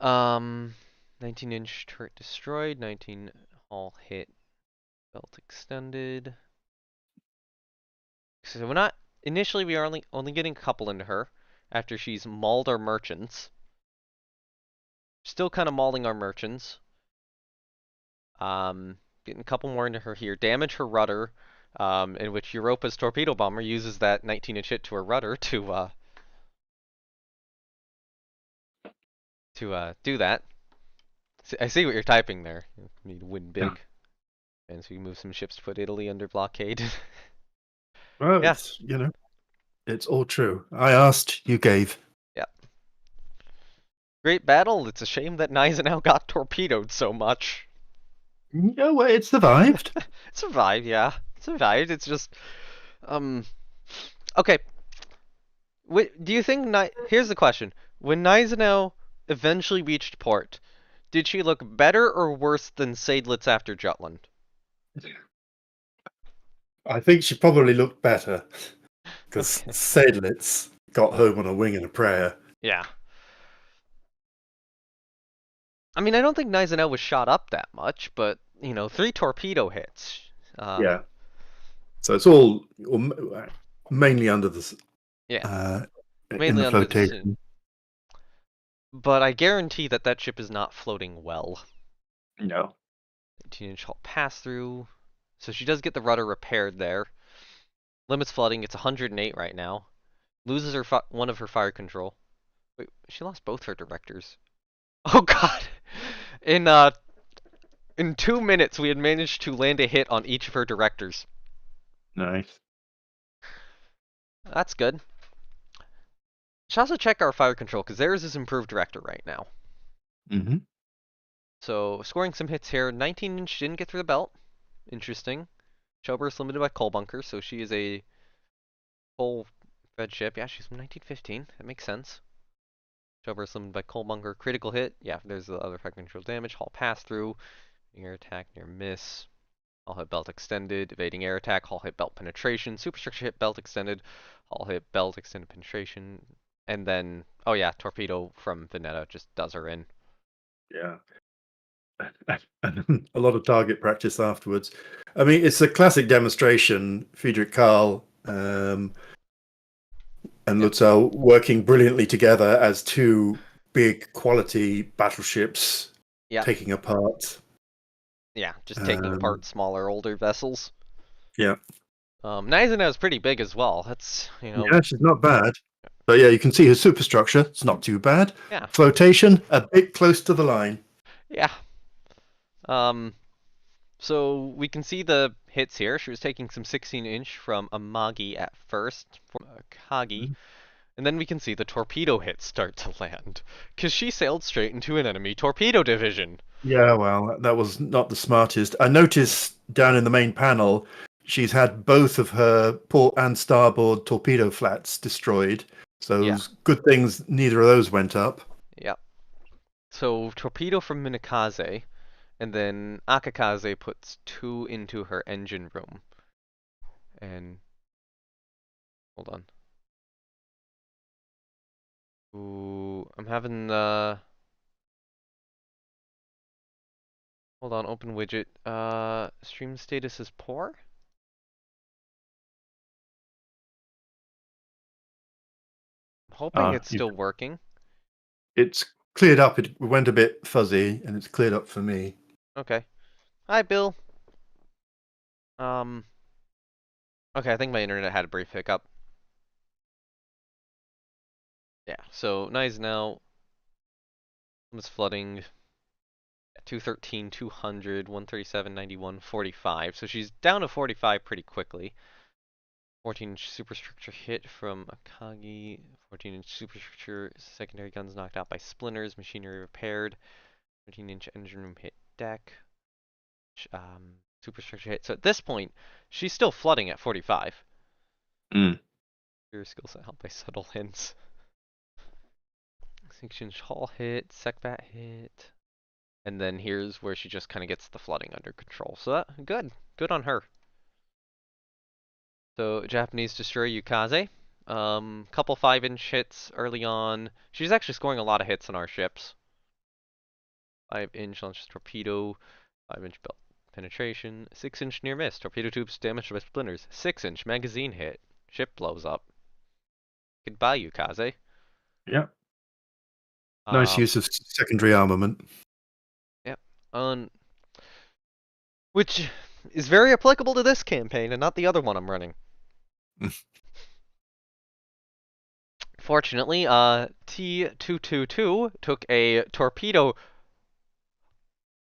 19-inch turret destroyed. 19 hull hit. Belt extended. So we're not. Initially, we are only getting a couple into her after she's mauled our merchants. Still kind of mauling our merchants. Getting a couple more into her here. Damage her rudder, in which Europa's torpedo bomber uses that 19-inch hit to her rudder to do that. I see what you're typing there. You need to win Yeah. big, and so you move some ships to put Italy under blockade. Well, Yeah, it's all true. I asked, you gave. yeah. Great battle. It's a shame that Gneisenau got torpedoed so much. No way, it survived. Survived, yeah. Survived. It's just, um, okay. Do you think here's the question: when Gneisenau eventually reached port, did she look better or worse than Seydlitz after Jutland? I think she probably looked better because Okay. Seydlitz got home on a wing and a prayer. Yeah. I mean, I don't think Gneisenau was shot up that much, but 3 torpedo hits. Yeah. So it's all mainly under the Yeah, uh, in mainly the on the. flotation. But I guarantee that that ship is not floating well. No. 18-inch hull pass through. So she does get the rudder repaired there. Limits flooding. It's 108 right now. Loses her one of her fire control. Wait, she lost both her directors. Oh god! In uh, in 2 minutes, we had managed to land a hit on each of her directors. Nice. That's good. Should also check our fire control because theirs is improved director right now. Hmm. So scoring some hits here. 19-inch didn't get through the belt. Interesting. Showburst limited by coal bunkers, so she is a full fed ship. Yeah, she's from 1915. That makes sense. Showburst limited by coal bunker. Critical hit. Yeah, there's the other fire control damage. Hull pass through. Air attack, near miss. Hull hit belt extended. Evading air attack. Hull hit belt penetration. Superstructure hit belt extended. Hull hit belt extended penetration. And then, oh yeah, torpedo from Veneta just does her in. Yeah. And a lot of target practice afterwards. I mean, it's a classic demonstration. Friedrich Karl and Yep. Lutzow working brilliantly together as two big quality battleships Yep. taking apart. Yeah, just taking Um, apart smaller, older vessels. yeah, Nizuna is pretty big as well. That's. yeah, she's not bad. But yeah, you can see her superstructure. It's not too bad. Yeah, Flotation, a bit close to the line. yeah. Um, so we can see the hits here. She was taking some 16-inch from Amagi at first, from Kagi, and then we can see the torpedo hits start to land, because she sailed straight into an enemy torpedo division. Yeah, well, that was not the smartest. I noticed down in the main panel, she's had both of her port and starboard torpedo flats destroyed. So Yeah, it's good things neither of those went up. yeah. So torpedo from Minakaze, and then Akakaze puts two into her engine room. And hold on. Ooh, I'm having the. Hold on, open widget. Stream status is poor? I'm hoping Ah, it's still working. it's cleared up. It went a bit fuzzy, and it's cleared up for me. Okay. Hi, Bill. Um, okay, I think my internet had a brief hiccup. Yeah, so nice now. It's flooding. 213, 200, 137, 91, 45. So she's down to 45 pretty quickly. 14-inch superstructure hit from Akagi. 14-inch superstructure, secondary guns knocked out by splinters, machinery repaired. 13-inch engine room hit deck. Superstructure hit. So at this point, she's still flooding at 45. Mm. Your skill set helped by subtle hints. 6-inch hull hit, secbat hit. And then here's where she just kind of gets the flooding under control. So that, good. Good on her. So Japanese destroyer Yukaze. Couple 5-inch hits early on. She's actually scoring a lot of hits on our ships. 5-inch launches torpedo. 5-inch belt penetration. 6-inch near miss. Torpedo tubes damaged by splinters. 6-inch magazine hit. Ship blows up. Goodbye, Yukaze. Yeah, nice Um, use of secondary armament. yep. Which is very applicable to this campaign and not the other one I'm running. Fortunately, T222 took a torpedo.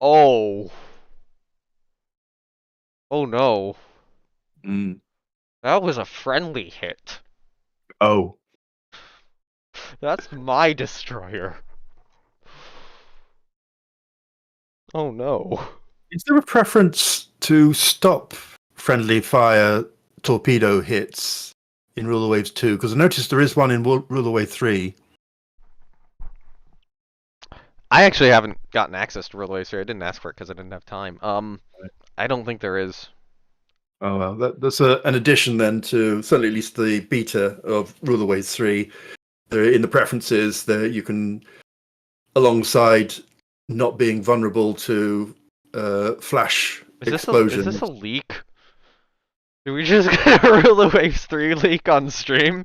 Oh. Oh no. Mm. That was a friendly hit. Oh, That's my destroyer. Oh no. is there a preference to stop friendly fire torpedo hits in Ruler Waves 2? Because I noticed there is one in Ruler Wave 3. I actually haven't gotten access to Railways here. I didn't ask for it because I didn't have time. I don't think there is. Oh well, that's an addition then to certainly at least the beta of Ruler Waves 3. There, in the preferences, there you can, alongside not being vulnerable to flash Is this a explosions. leak? Did we just get a Ruler Waves 3 leak on stream?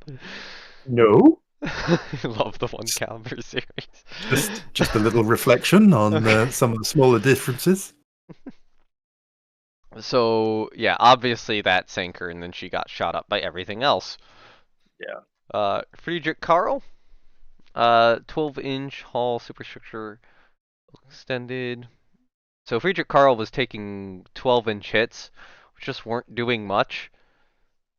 No, I love the one caliber series. just a little reflection on Okay. some of the smaller differences. So yeah, obviously that sank her, and then she got shot up by everything else. Yeah. Friedrich Karl, 12-inch hull superstructure extended. So Friedrich Karl was taking 12-inch hits, which just weren't doing much.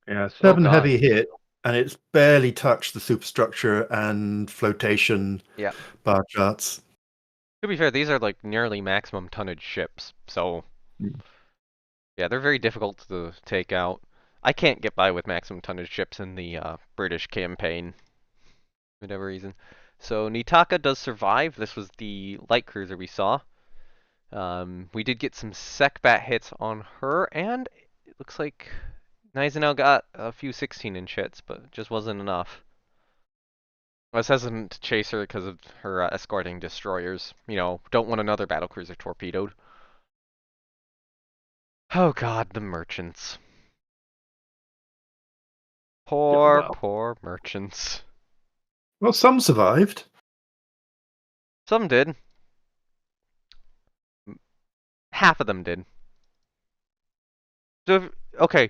Yeah, Oh seven God. heavy hit, and it's barely touched the superstructure and flotation Yeah. bar charts. To be fair, these are like nearly maximum tonnage ships, so yeah, they're very difficult to take out. I can't get by with maximum tonnage ships in the British campaign for whatever reason. So Nitaka does survive. This was the light cruiser we saw. We did get some secbat hits on her, and it looks like Gneisenau got a few 16-inch hits, but it just wasn't enough. I was hesitant to chase her because of her escorting destroyers. You know, don't want another battlecruiser torpedoed. Oh God, the merchants. Yeah, Poor, poor merchants. well, some survived. Some did. Half of them did. So, okay,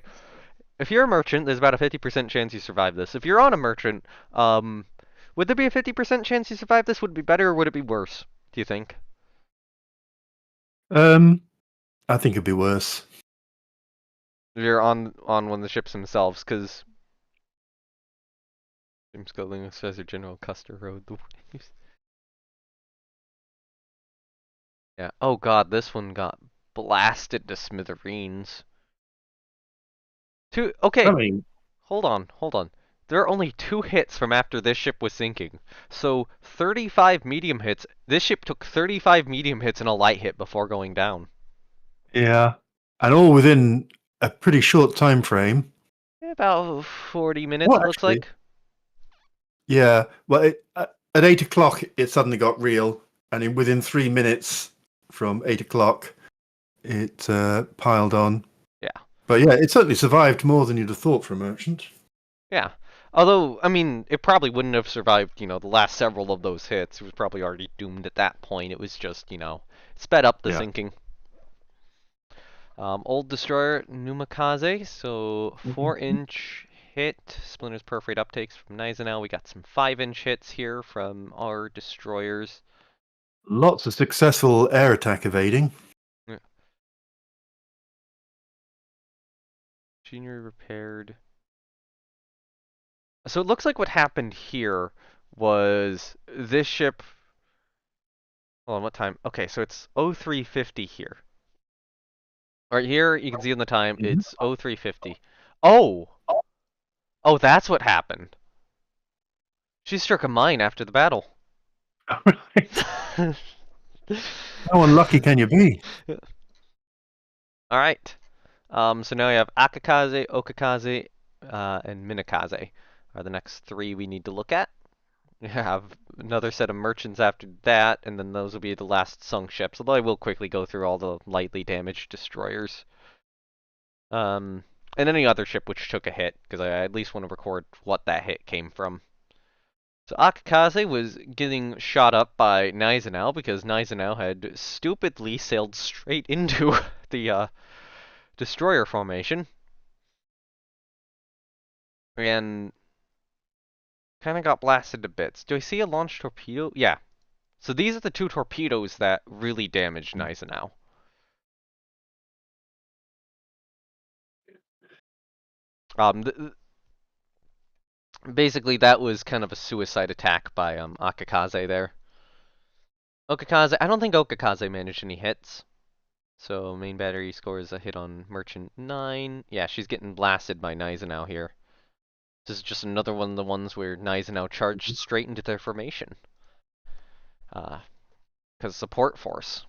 if you're a merchant, there's about a 50% chance you survive this. If you're on a merchant, would there be a 50% chance you survive this? Would it be better or would it be worse, do you think? Um, I think it'd be worse. If you're on one of the ships themselves, because James Golding says General Custer rode the waves. Yeah. Oh God, this one got blasted to smithereens. Two. I Okay, mean, hold on. There are only two hits from after this ship was sinking. So 35 medium hits. This ship took 35 medium hits and a light hit before going down. yeah, and all within a pretty short time frame. About 40 minutes, Well, it looks actually, like. yeah. Well, at 8 o'clock, it suddenly got real, and within 3 minutes from 8 o'clock, it piled on. Yeah. But yeah, it certainly survived more than you'd have thought for a merchant. Yeah. Although, I mean, it probably wouldn't have survived, you know, the last several of those hits. It was probably already doomed at that point. It was just, you know, sped up the Yeah. sinking. Old destroyer Numikaze, so 4-inch hit. Splinters perforate uptakes from Gneisenau. We got some 5-inch hits here from our destroyers. Lots of successful air attack evading. Yeah. Machinery repaired. So it looks like what happened here was this ship. Hold on, what time? Okay, so it's 0350 here. Right here, you can see on the time, Mhm. it's 0350. Oh! Oh, that's what happened. She struck a mine after the battle. Right. How unlucky can you be? Alright. So now we have Akakaze, Okakaze, and Minakaze are the next three we need to look at. We have another set of merchants after that, and then those will be the last sunk ships, although I will quickly go through all the lightly damaged destroyers. Um, and any other ship which took a hit, because I at least want to record what that hit came from. So Akakaze was getting shot up by Gneisenau because Gneisenau had stupidly sailed straight into the destroyer formation and kind of got blasted to bits. Do I see a launch torpedo? Yeah. So these are the two torpedoes that really damaged Gneisenau. Th Basically, that was kind of a suicide attack by Akakaze there. Okakaze, I don't think Okakaze managed any hits. So main battery scores a hit on Merchant 9. Yeah, she's getting blasted by Gneisenau here. This is just another one of the ones where Gneisenau charged straight into their formation. Because support force.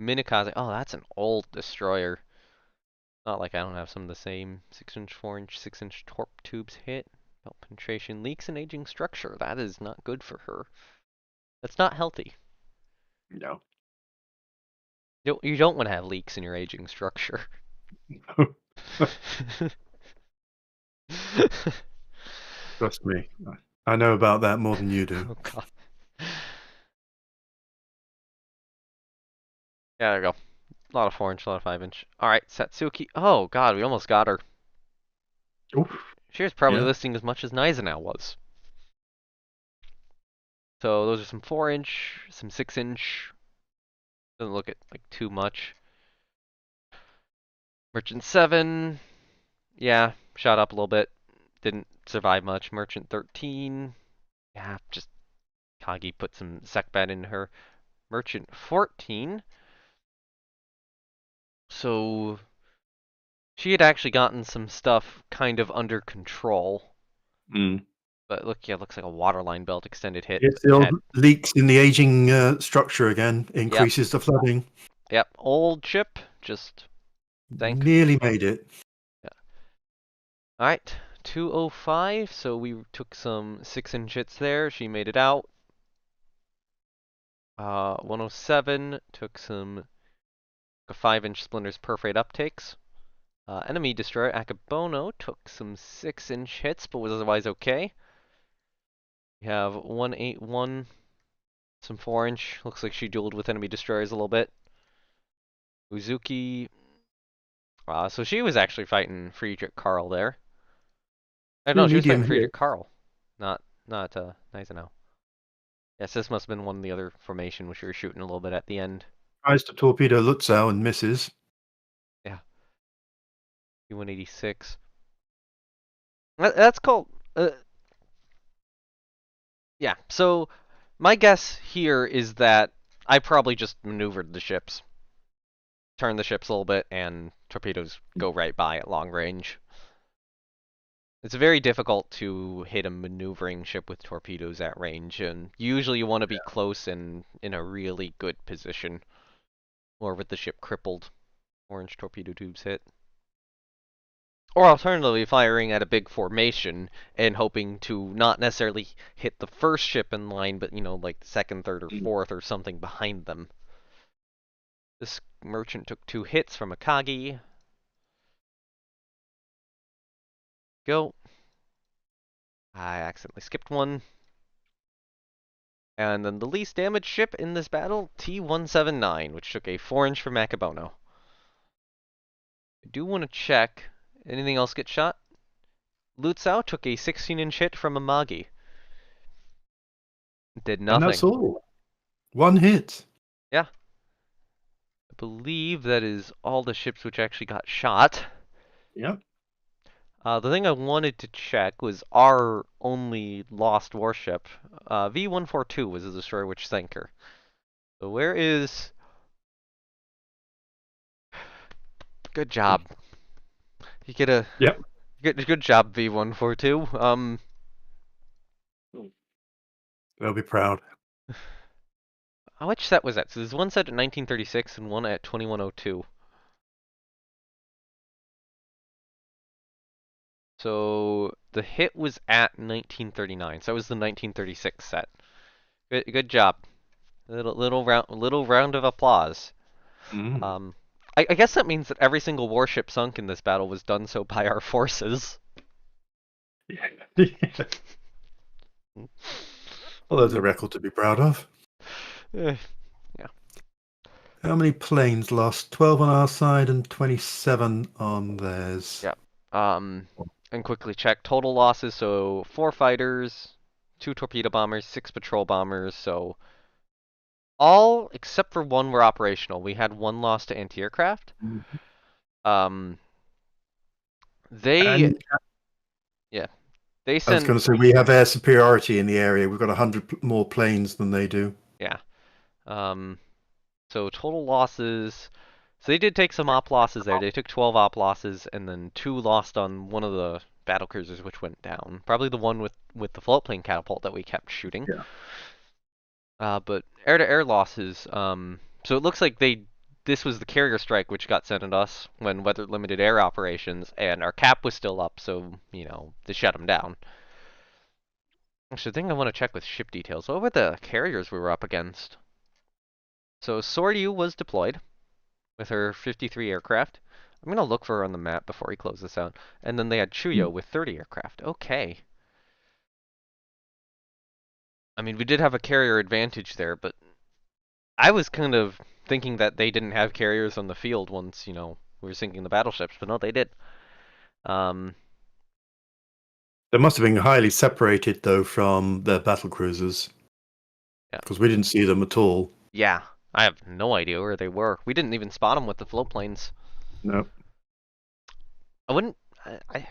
Minikaze, oh, that's an old destroyer. Not like I don't have some of the same 6-inch, 4-inch, 6-inch torp tubes hit. Belt penetration, leaks, and aging structure. That is not good for her. That's not healthy. No. You don't want to have leaks in your aging structure. Trust me, I know about that more than you do. Oh god. Yeah, there you go. A lot of 4-inch, a lot of 5-inch. Alright, Satsuki. Oh god, we almost got her. Oof. She was probably Yeah. listing as much as Nizanao was. So those are some 4-inch, some 6-inch. Doesn't look like too much. Merchant 7. Yeah, shot up a little bit. Didn't survive much. Merchant 13. Yeah, just Kagi put some sec bet in her. Merchant 14. So she had actually gotten some stuff kind of under control. Mm. But look, yeah, looks like a waterline belt extended hit. It's the Which old had, leaks in the aging structure again, yep, increases the flooding. yep, old ship, just sank. Nearly made it. Yeah. Alright, 205, so we took some 6-inch hits there. She made it out. 107 took some 5-inch splinters perforate uptakes. Enemy destroyer Akabono took some 6-inch hits, but was otherwise okay. We have 181, some 4-inch. Looks like she dueled with enemy destroyers a little bit. Uzuki. So she was actually fighting Friedrich Karl there. No, Two she was fighting medium Friedrich hits. Karl, not Gneisenau. Yes, this must have been one of the other formation which we were shooting a little bit at the end. Tries to torpedo Lutzow and misses. Yeah, U-186. That's called. Yeah. So my guess here is that I probably just maneuvered the ships, turned the ships a little bit, and torpedoes go right by at long range. It's very difficult to hit a maneuvering ship with torpedoes at range, and usually you want to be close and in a really good position, or with the ship crippled. Orange torpedo tubes hit. Or alternatively, firing at a big formation and hoping to not necessarily hit the first ship in line, but, like the second, third, or fourth, or something behind them. This merchant took 2 hits from Akagi. Go. I accidentally skipped one. And then the least damaged ship in this battle, T-179, which took a 4-inch from Akabono. I do want to check. Anything else get shot? Lutzow took a 16-inch hit from Amagi. Did And that's nothing. all. One hit. Yeah. I believe that is all the ships which actually got shot. Yep. The thing I wanted to check was our only lost warship. V-142 was the destroyer which sank her. So where is... Good job. You get a... Yep. Good job, V-142. They'll be proud. Which set was that? So there's one set at 1936 and one at 2102. So the hit was at 1939. So that was the 1936 set. Good job. Little round of applause. Mm. Um, I guess that means that every single warship sunk in this battle was done so by our forces. Yeah. Well, there's a record to be proud of. Yeah. How many planes lost? 12 on our side and 27 on theirs. Yep. And quickly check total losses. So 4 fighters, 2 torpedo bombers, 6 patrol bombers. So all except for 1 were operational. We had 1 loss to anti-aircraft. Mhm. Um, they And yeah they I was sent going to say, we have air superiority in the area. We've got 100 more planes than they do. yeah. Um, so total losses. So they did take some op losses there. They took 12 op losses and then 2 lost on one of the battle cruisers which went down. Probably the one with the float plane catapult that we kept shooting. Yeah. But air-to-air losses. So it looks like this was the carrier strike which got sent at us when weather limited air operations, and our cap was still up, so they shut them down. Actually, the thing I want to check with ship details. What were the carriers we were up against? So Soryu was deployed with her 53 aircraft. I'm gonna look for her on the map before we close this out. And then they had Chuyo with 30 aircraft. Okay. I mean, we did have a carrier advantage there, but I was kind of thinking that they didn't have carriers on the field once, we were sinking the battleships, but no, they did. Um, They must have been highly separated though from their battle cruisers yeah. because we didn't see them at all. Yeah, I have no idea where they were. We didn't even spot them with the float planes. No. I wouldn't. Would you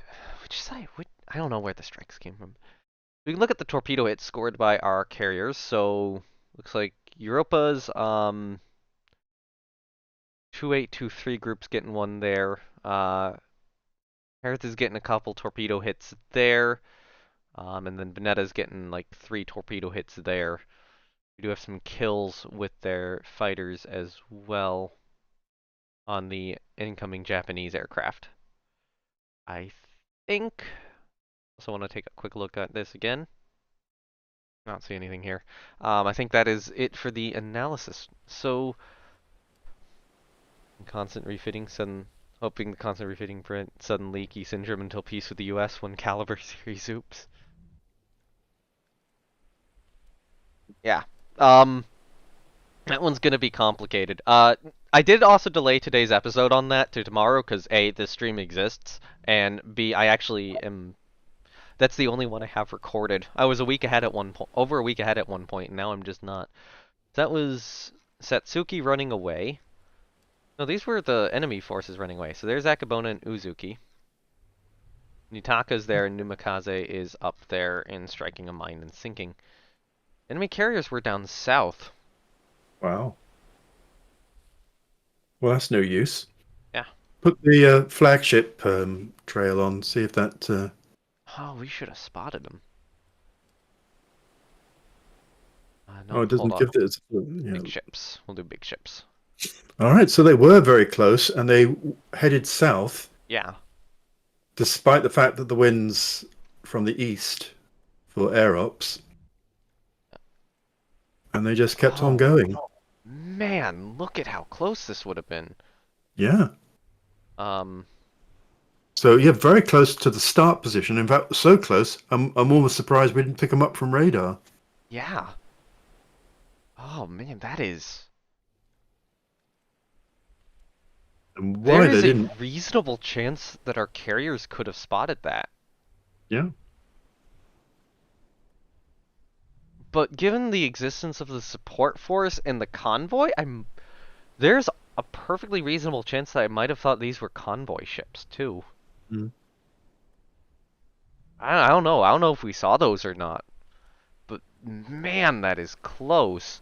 say? I don't know where the strikes came from. We can look at the torpedo hits scored by our carriers. So looks like Europa's 2823 group's getting one there. Harris is getting a couple torpedo hits there. And then Venetta's getting like 3 torpedo hits there. We do have some kills with their fighters as well on the incoming Japanese aircraft. I think. Also want to take a quick look at this again. Not see anything here. I think that is it for the analysis. So, constant refitting, hoping the constant refitting prevent sudden leaky syndrome until peace with the U.S. when caliber series oops. Yeah. Um, that one's gonna be complicated. I did also delay today's episode on that to tomorrow because A, this stream exists, and B, I actually am. That's the only one I have recorded. I was a week ahead at one point, over a week ahead at one point, and now I'm just not. That was Satsuki running away. No, these were the enemy forces running away. So there's Akabona and Uzuki. Nitaka's there, and Numikaze is up there and striking a mine and sinking. Enemy carriers were down south. Wow. Well, that's no use. Yeah. Put the flagship trail on. See if that. Oh, we should have spotted them. Oh, Nope, it hold doesn't on. give this. Big ships. We'll do big ships. All right, so they were very close, and they headed south, Yeah. despite the fact that the winds from the east for air ops, and they just kept on Oh, going. man, look at how close this would have been. Yeah. Um, So yeah, very close to the start position. In fact, so close, I'm almost surprised we didn't pick them up from radar. yeah. Oh, man, that is... And There why they is a didn't? reasonable chance that our carriers could have spotted that. Yeah. But given the existence of the support force and the convoy, there's a perfectly reasonable chance that I might have thought these were convoy ships too. Mm. I don't know. I don't know if we saw those or not. But man, that is close.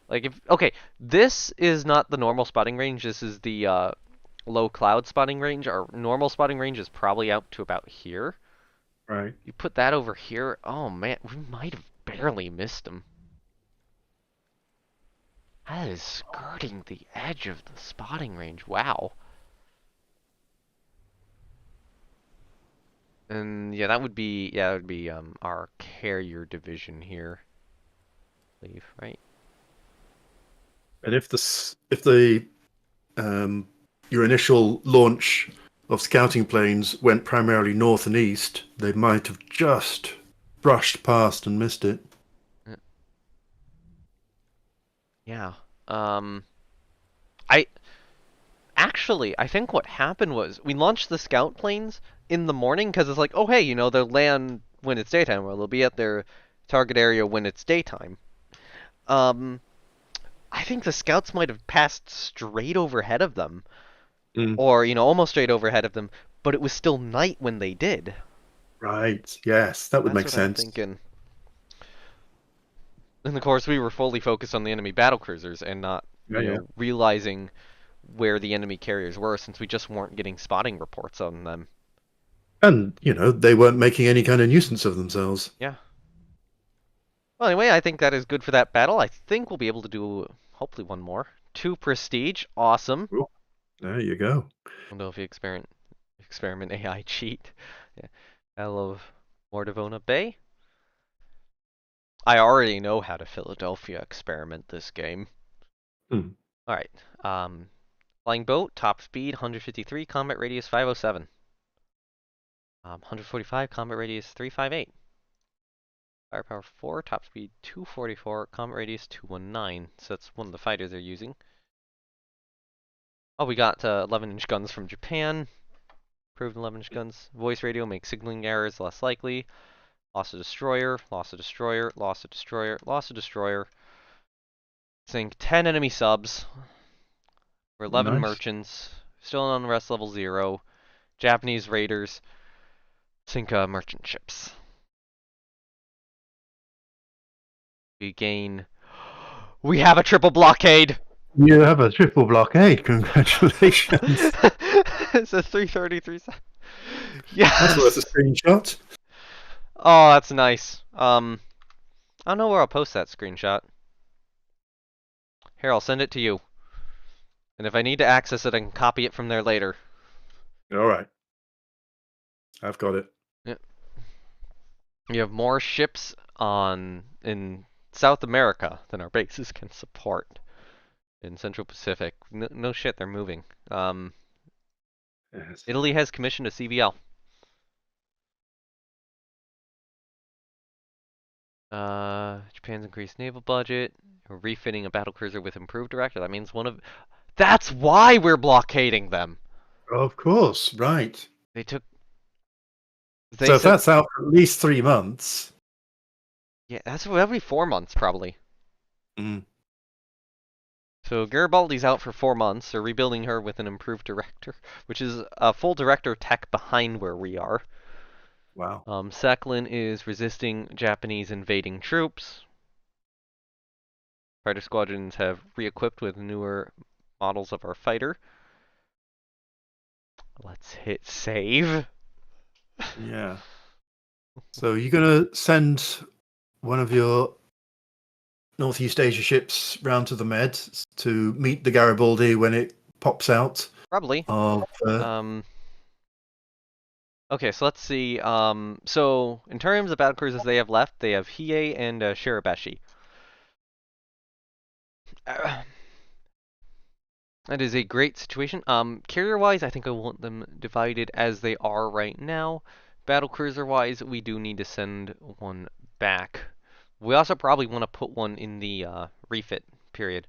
Like if okay, this is not the normal spotting range. This is the low cloud spotting range. Our normal spotting range is probably out to about here. Right. You put that over here. Oh man, we might have barely missed them. That is skirting the edge of the spotting range. Wow. And yeah, that would be our carrier division here. I believe, right? And if the your initial launch of scouting planes went primarily north and east, they might have just brushed past and missed it. Yeah. Um I I think what happened was we launched the scout planes in the morning because it's like, oh hey, they'll land when it's daytime, or they'll be at their target area when it's daytime. Um, I think the scouts might have passed straight overhead of them, Mm. or almost straight overhead of them, but it was still night when they did. Right. Yes, that would That's make what I'm sense. thinking. And of course, we were fully focused on the enemy battlecruisers and not, Yeah, yeah. realizing where the enemy carriers were since we just weren't getting spotting reports on them. And, they weren't making any kind of nuisance of themselves. Yeah. Well, anyway, I think that is good for that battle. I think we'll be able to do hopefully one more. 2 prestige, awesome. Cool. There you go. I don't know if you experiment AI cheat. Yeah. I love Mordovona Bay. I already know how to Philadelphia experiment this game. Hmm. Alright. Flying boat, top speed 153, combat radius 507. 145, combat radius 358. Firepower 4, top speed 244, combat radius 219. So that's one of the fighters they're using. Oh, we got 11-inch guns from Japan. Improved 11-inch guns. Voice radio makes signaling errors less likely. Lost a destroyer, lost a destroyer, lost a destroyer, lost a destroyer. Sink 10 enemy subs. We're 11 Nice. merchants. Still on unrest level 0. Japanese raiders. Sink merchant ships. We gain. We have a triple blockade! You have a triple blockade. Congratulations. It says 333. That's worth a Yes! screenshot. Oh, that's nice. I don't know where I'll post that screenshot. Here, I'll send it to you. And if I need to access it, I can copy it from there later. All right. I've got it. Yeah. You have more ships in South America than our bases can support. In Central Pacific. No shit, they're moving. Yes. Italy has commissioned a CBL. Japan's increased naval budget. We're refitting a battlecruiser with improved director. That means one of. That's why we're blockading them. Of course. Right. They took. They So if said. that's out for at least 3 months. Yeah, that'll be 4 months probably. Mm. So Garibaldi's out for 4 months. They're rebuilding her with an improved director, which is a full director tech behind where we are. Wow. Sakhalin is resisting Japanese invading troops. Fighter squadrons have re-equipped with newer models of our fighter. Let's hit save. Yeah. So you're going to send one of your Northeast Asia ships round to the Med to meet the Garibaldi when it pops out Probably. of. Okay, so let's see. So in terms of battlecruisers they have left, they have Hiei and Shirabeshi. That is a great situation. Carrier-wise, I think I want them divided as they are right now. Battlecruiser-wise, we do need to send one back. We also probably want to put one in the refit period.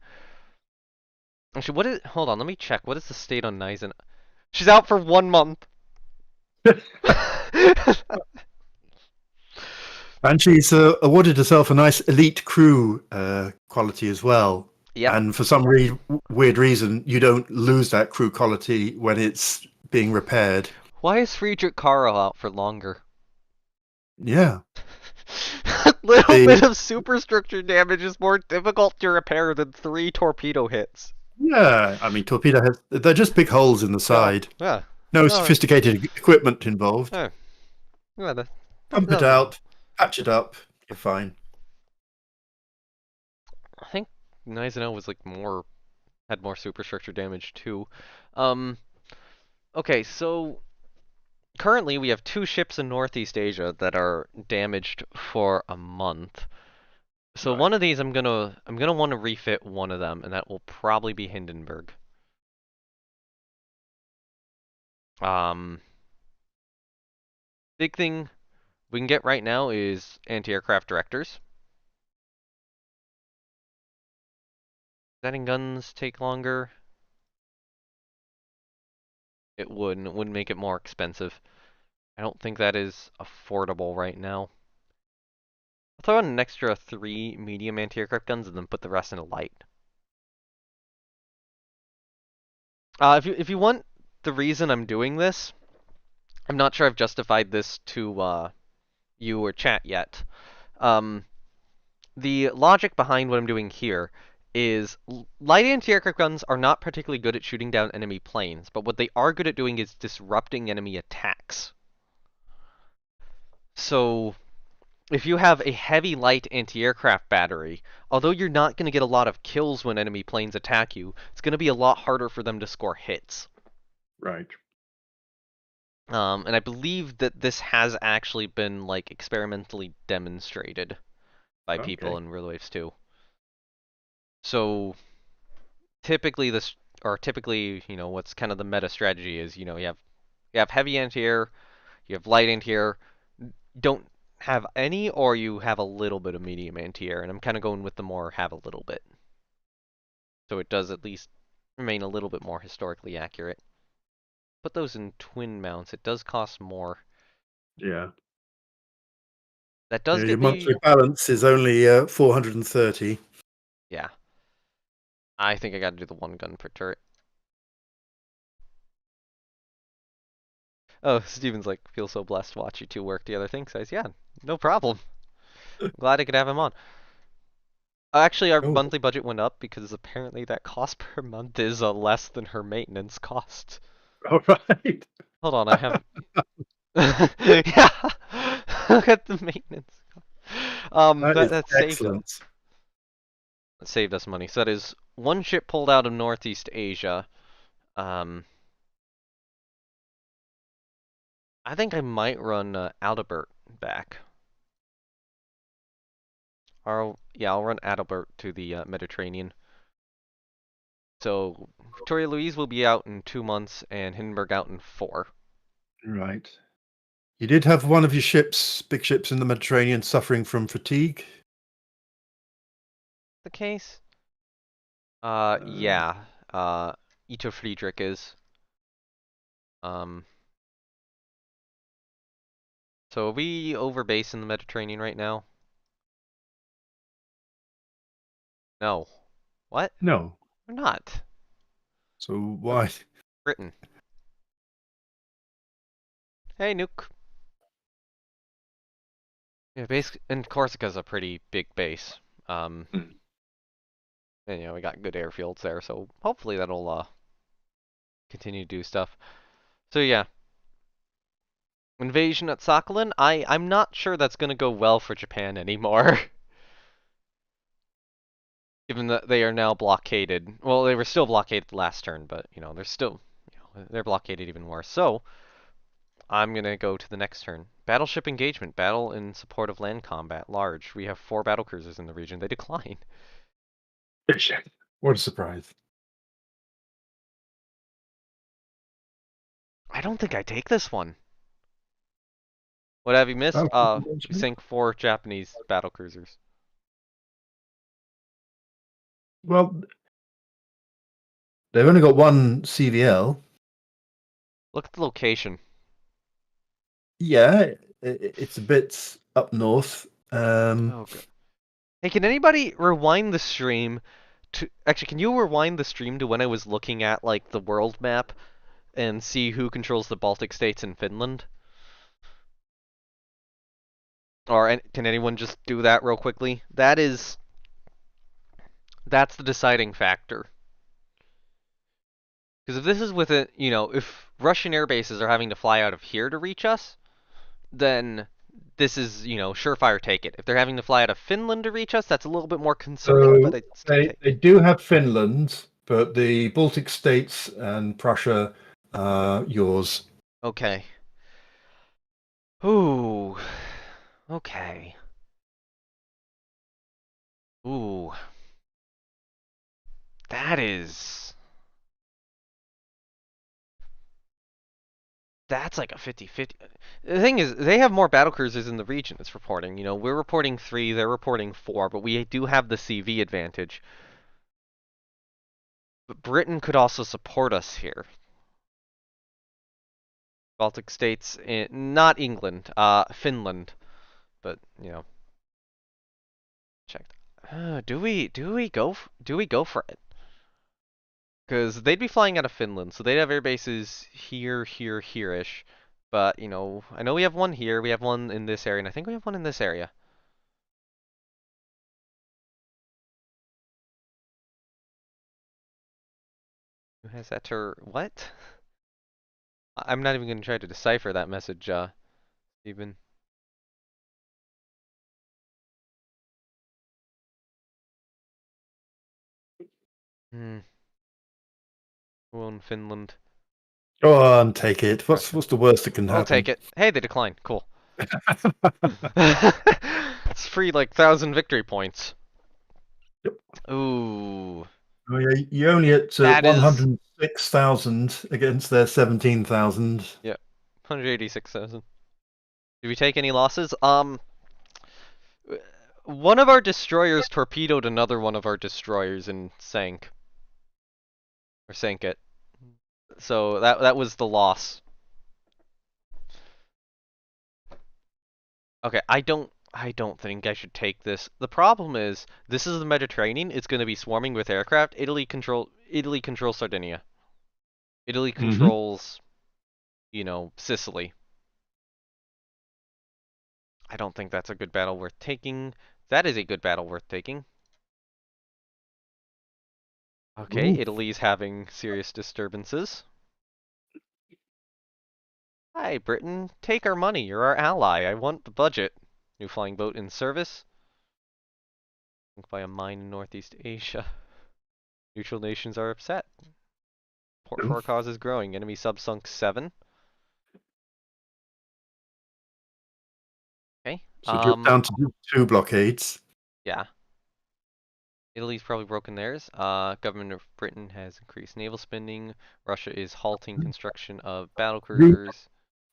Actually, what is? Hold on, let me check. What is the state on Nizen? She's out for 1 month. And she's awarded herself a nice elite crew quality as well. Yep. And for some weird reason, you don't lose that crew quality when it's being repaired. Why is Friedrich Karl out for longer? Yeah. Little The, bit of superstructure damage is more difficult to repair than 3 torpedo hits. yeah, I mean, torpedo heads, they're just big holes in the Yeah. side. Yeah. No No. sophisticated equipment involved. Yeah. Yeah. Pump it out, patch it up, you're fine. I think Nizen was like had more superstructure damage too. Okay, so currently we have 2 ships in Northeast Asia that are damaged for a month. So Right. one of these I'm gonna want to refit one of them, and that will probably be Hindenburg. Big thing we can get right now is anti-aircraft directors. Setting guns take longer. It wouldn't make it more expensive. I don't think that is affordable right now. I'll throw in an extra 3 medium anti-aircraft guns and then put the rest in a light. If you want the reason I'm doing this, I'm not sure I've justified this to you or chat yet. The logic behind what I'm doing here is light anti-aircraft guns are not particularly good at shooting down enemy planes, but what they are good at doing is disrupting enemy attacks. So if you have a heavy light anti-aircraft battery, although you're not going to get a lot of kills when enemy planes attack you, it's going to be a lot harder for them to score hits. Right. And I believe that this has actually been like experimentally demonstrated by people Okay. in Real Waves 2. So typically what's kind of the meta strategy is, you have heavy anti-air, you have light anti-air. Don't have any, or you have a little bit of medium anti-air, and I'm kind of going with the more have a little bit. So it does at least remain a little bit more historically accurate. Put those in twin mounts. It does cost more. Yeah. That does Your get me... monthly balance is only 430. Yeah. I think I gotta do the one gun per turret. Oh, Steven's like, feel so blessed to watch you two work together. Thanks, guys. Yeah, no problem. I'm glad I could have him on. Actually, our Oh, monthly budget went up because apparently that cost per month is less than her maintenance cost. all right. Hold on, I have... Yeah! Look at the maintenance. That is That excellent. saved us money. So that is one ship pulled out of Northeast Asia. Um, I think I might run Adalbert back. Yeah, I'll run Adalbert to the Mediterranean. So Victoria Louise will be out in 2 months and Hindenburg out in 4. Right. You did have one of your ships, big ships in the Mediterranean, suffering from fatigue. The case? Uh, Yeah. Ito Friedrich is. Um, so are we over base in the Mediterranean right now? No. What? no. We're not. So why? Britain. Hey, Nuke. Yeah, basically, and Corsica's a pretty big base. Hmm. And we got good airfields there, so hopefully that'll continue to do stuff. So yeah, invasion at Sakhalin. I'm not sure that's gonna go well for Japan anymore, given that they are now blockaded. Well, they were still blockaded last turn, but they're still, they're blockaded even worse. So I'm gonna go to the next turn. Battleship engagement, battle in support of land combat, large. We have 4 battlecruisers in the region. They decline. What a surprise. I don't think I take this one. What have you missed? Oh, We sank 4 Japanese battlecruisers. well, they've only got one CVL. Look at the location. Yeah, it's a bit up north. Oh god. Hey, can anybody rewind the stream to actually can you rewind the stream to when I was looking at like the world map and see who controls the Baltic states and Finland? Or can anyone just do that real quickly? That's the deciding factor. Because if this is with a, if Russian air bases are having to fly out of here to reach us, then this is, surefire take it. If they're having to fly out of Finland to reach us, that's a little bit more concerning, but So I'd still they take they it. do have Finland, but the Baltic states and Prussia are yours. Okay. Ooh. Okay. Ooh. That is... That's like a 50-50. The thing is, they have more battlecruisers in the region, it's reporting. We're reporting 3, they're reporting 4, but we do have the CV advantage. But Britain could also support us here. Baltic states, not England, Finland. But, check. Do we go for it? Because they'd be flying out of Finland, so they'd have air bases here, here, here-ish. But, I know we have one here, we have one in this area, and I think we have one in this area. Who has that what? I'm not even going to try to decipher that message, Steven. Hmm. Who own Finland? Go on, take it. What's Russia. what's the worst that can I'll take happen? it. Hey, they decline. Cool. It's free, like, 1,000 victory points. Yep. Ooh. Oh, yeah, you only at That is... 106,000 against their 17,000. Yeah. 186,000. Did we take any losses? One of our destroyers torpedoed another one of our destroyers and sank it. So that was the loss. Okay, I don't think I should take this. The problem is this is the Mediterranean. It's going to be swarming with aircraft. Italy controls Sardinia. Italy Hmm. controls, Sicily. I don't think that's a good battle worth taking. That is a good battle worth taking. Okay, Ooh. Italy's having serious disturbances. Hi, Britain. Take our money. You're our ally. I want the budget. New flying boat in service. Sunk by a mine in Northeast Asia. Neutral nations are upset. Port for Ooh. our cause is growing. Enemy sub sunk 7. Okay. So just down to two blockades. Yeah. Italy's probably broken theirs. Government of Britain has increased naval spending. Russia is halting construction of Ru- battlecruisers.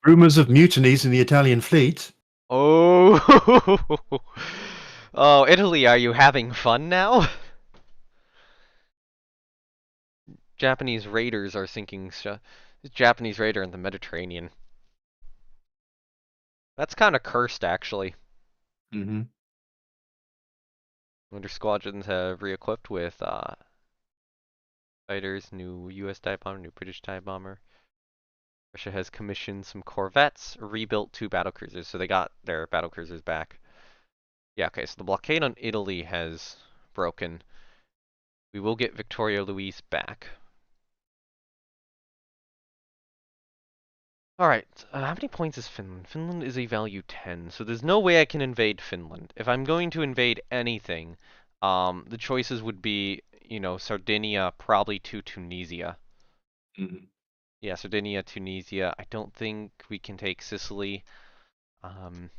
Rumors of mutinies in the Italian fleet. Oh, oh, Italy, are you having fun now? Japanese raiders are sinking. Japanese raider in the Mediterranean. That's kind of cursed, actually. Hmm. Winter squadrons have re-equipped with fighters, new U.S. dive bomber, new British dive bomber. Russia has commissioned some corvettes, rebuilt 2 battlecruisers, so they got their battlecruisers back. Yeah, okay, so the blockade on Italy has broken. We will get Victoria Luis back. Alright, how many points is Finland? Finland is a value 10, so there's no way I can invade Finland. If I'm going to invade anything, the choices would be, Sardinia, probably to Tunisia. Hmm. Yeah, Sardinia, Tunisia. I don't think we can take Sicily. Um,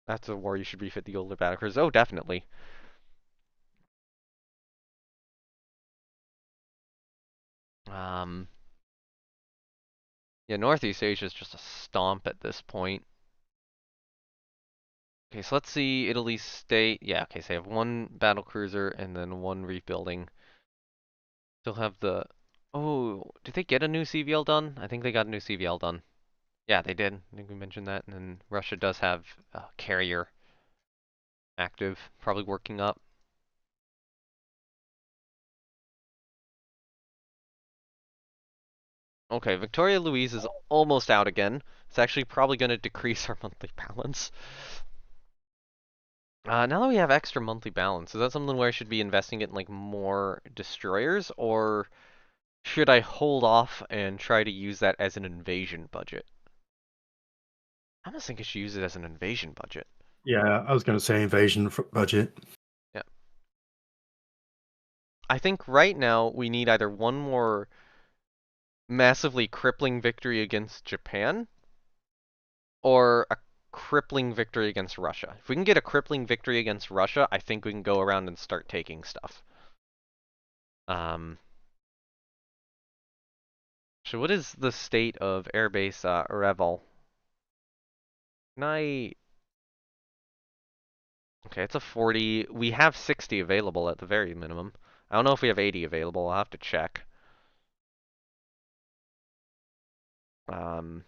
that's a war you should refit the older battlecruisers. Oh, definitely. Um, yeah, Northeast Asia is just a stomp at this point. Okay, so let's see Italy's state. Yeah, okay, so they have 1 battlecruiser and then 1 rebuilding. Still have the. Oh, did they get a new CVL done? I think they got a new CVL done. Yeah, they did. I think we mentioned that. And then Russia does have carrier active, probably working up. Okay, Victoria Louise is almost out again. It's actually probably going to decrease our monthly balance. Now that we have extra monthly balance, is that something where I should be investing it in like more destroyers, or should I hold off and try to use that as an invasion budget? I almost think I should use it as an invasion budget. Yeah, I was going to say invasion budget. Yeah. I think right now we need either one more massively crippling victory against Japan or a crippling victory against Russia. If we can get a crippling victory against Russia, I think we can go around and start taking stuff. Um, so what is the state of Airbase Revel? Can I... Okay, it's a 40. We have 60 available at the very minimum. I don't know if we have 80 available. I'll have to check. Um,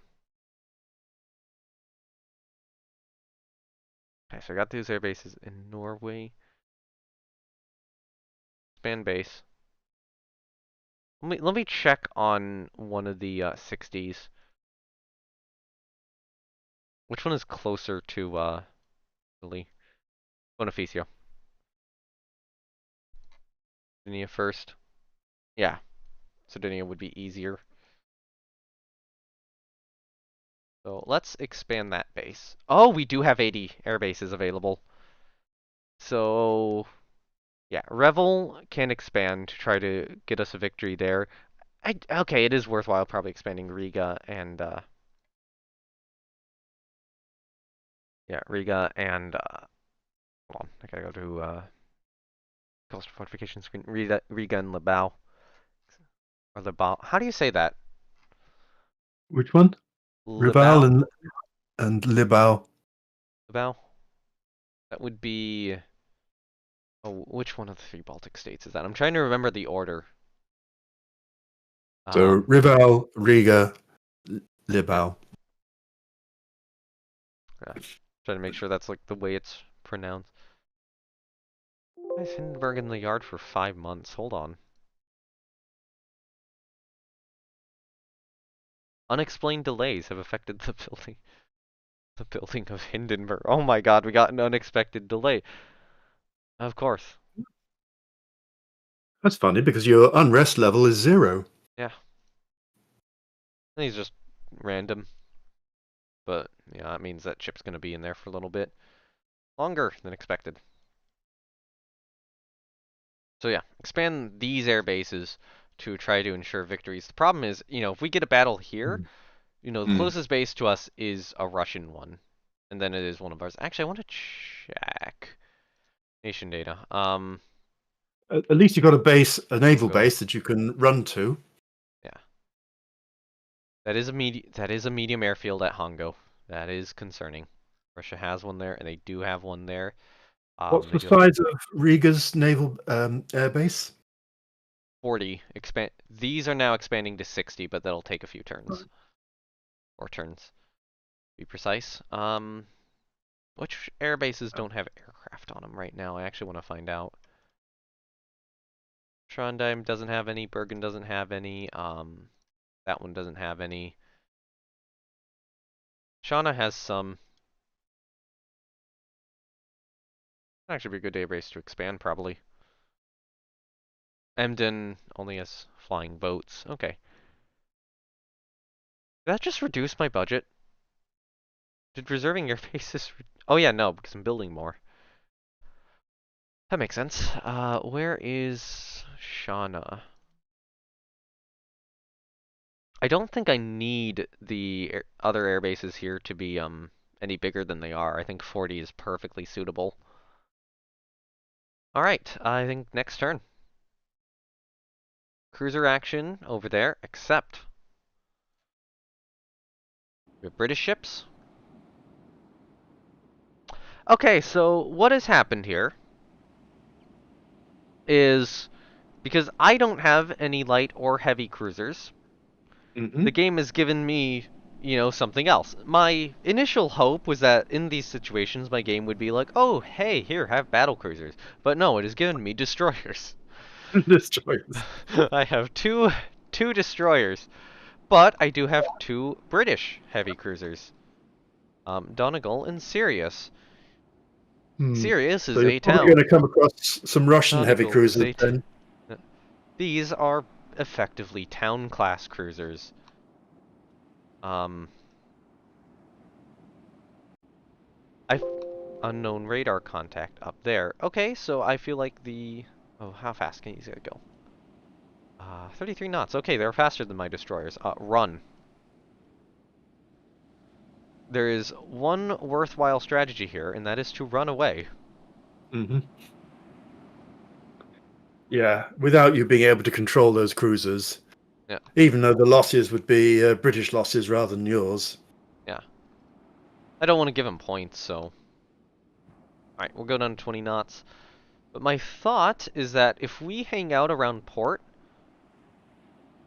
okay, so I got these air bases in Norway. Expand base. Let me check on one of the 60s. Which one is closer to Italy? Bonifacio. Sardinia first. Yeah, Sardinia would be easier. So let's expand that base. Oh, we do have 80 air bases available. So yeah, Revel can expand to try to get us a victory there. Okay, it is worthwhile probably expanding Riga and yeah, Riga and hold on, I gotta go to coastal fortification screen. Riga and Libau or Libau. How do you say that? Which one? Rival Libau? and Libau. Libau? That would be... Oh, which one of the three Baltic states is that? I'm trying to remember the order. So Um, Rival, Riga, Libau. yeah. Trying to make sure that's like the way it's pronounced. Why is Hindenburg in the yard for 5 months? Hold on. Unexplained delays have affected the building of Hindenburg. Oh my god, we got an unexpected delay. Of course. That's funny because your unrest level is 0. Yeah. These just random. But yeah, that means that chip's gonna be in there for a little bit longer than expected. So yeah, expand these air bases to try to ensure victories. The problem is, if we get a battle here, Mm. the Mm. closest base to us is a Russian one. And then it is one of ours. Actually, I want to check nation data. At least you've got a base, a naval Congo. base that you can run to. Yeah. That is a medium airfield at Hongo. That is concerning. Russia has one there, and they do have one there. What's They the do have size of Riga's naval air base? 40 expand. These are now expanding to 60, but that'll take a few turns. Or turns, to be precise. Which air bases don't have aircraft on them right now? I actually want to find out. Trondheim doesn't have any. Bergen doesn't have any. That one doesn't have any. Shauna has some. Actually, be a good day base to expand, probably. Emden only has flying boats. Okay. Did that just reduce my budget? Did reserving air bases... Oh yeah, no, because I'm building more. That makes sense. Where is Shauna? I don't think I need the other air bases here to be any bigger than they are. I think 40 is perfectly suitable. All right, I think next turn. Cruiser action over there, except we have British ships. Okay, so what has happened here is because I don't have any light or heavy cruisers, Hmm. the game has given me, something else. My initial hope was that in these situations, my game would be like, oh, hey, here, have battle cruisers. But no, it has given me destroyers. Destroyers. I have two destroyers, but I do have two British heavy cruisers, Donegal and Sirius. Hmm. Sirius So is you're a probably going town. to come across some Russian heavy Donegal is cruisers a. then. These are effectively town class cruisers. Um, I've unknown radar contact up there. Okay, so I feel like the... Oh, how fast can you go? 33 knots. Okay, they're faster than my destroyers. Run. There is one worthwhile strategy here, and that is to run away. Hmm. Yeah, without you being able to control those cruisers, Yeah, even though the losses would be British losses rather than yours. yeah. I don't want to give him points, so... Alright, we'll go down to 20 knots. But my thought is that if we hang out around port,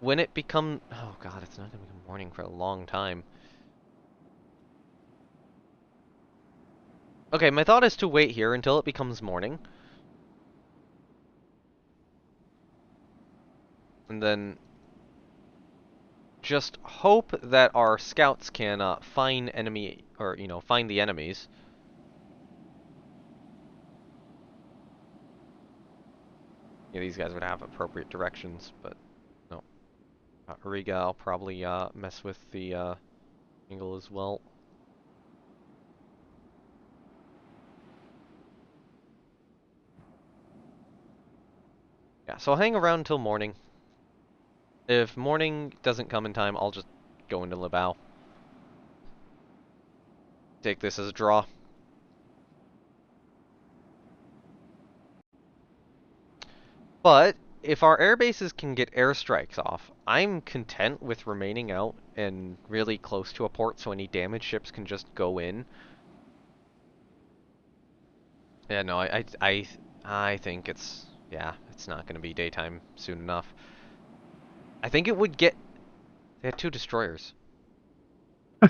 when it become... Oh god, it's not going to become morning for a long time. Okay, my thought is to wait here until it becomes morning. And then just hope that our scouts can find enemy, or, find the enemies. Yeah, these guys would have appropriate directions, but no. Riga, I'll probably mess with the angle as well. Yeah, so I'll hang around until morning. If morning doesn't come in time, I'll just go into Libau. Take this as a draw. But if our air bases can get airstrikes off, I'm content with remaining out and really close to a port so any damaged ships can just go in. Yeah, no, I think it's not going to be daytime soon enough. I think it would get. They had two destroyers. I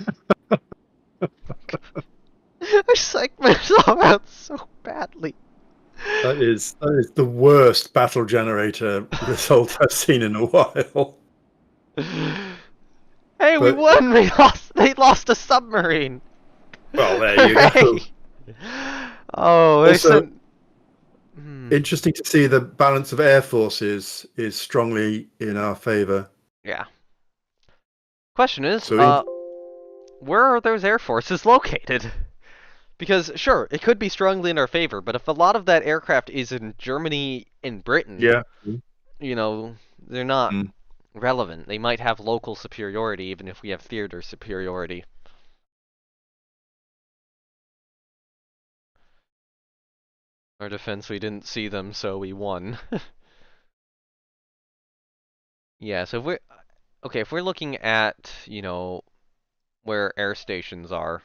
psyched myself out so badly. That is the worst battle generator result I've seen in a while. Hey, we But won! We lost. They lost a submarine. well, there you Hooray! go. Oh, they Also, sent. Hmm. interesting to see the balance of air forces is strongly in our favor. Yeah. Question is, So in, where are those air forces located? Because sure, it could be strongly in our favor, but if a lot of that aircraft is in Germany and Britain, yeah. they're not Mm. relevant. They might have local superiority, even if we have theater superiority. Our defense, we didn't see them, so we won. Yeah, so if we're looking at, where air stations are,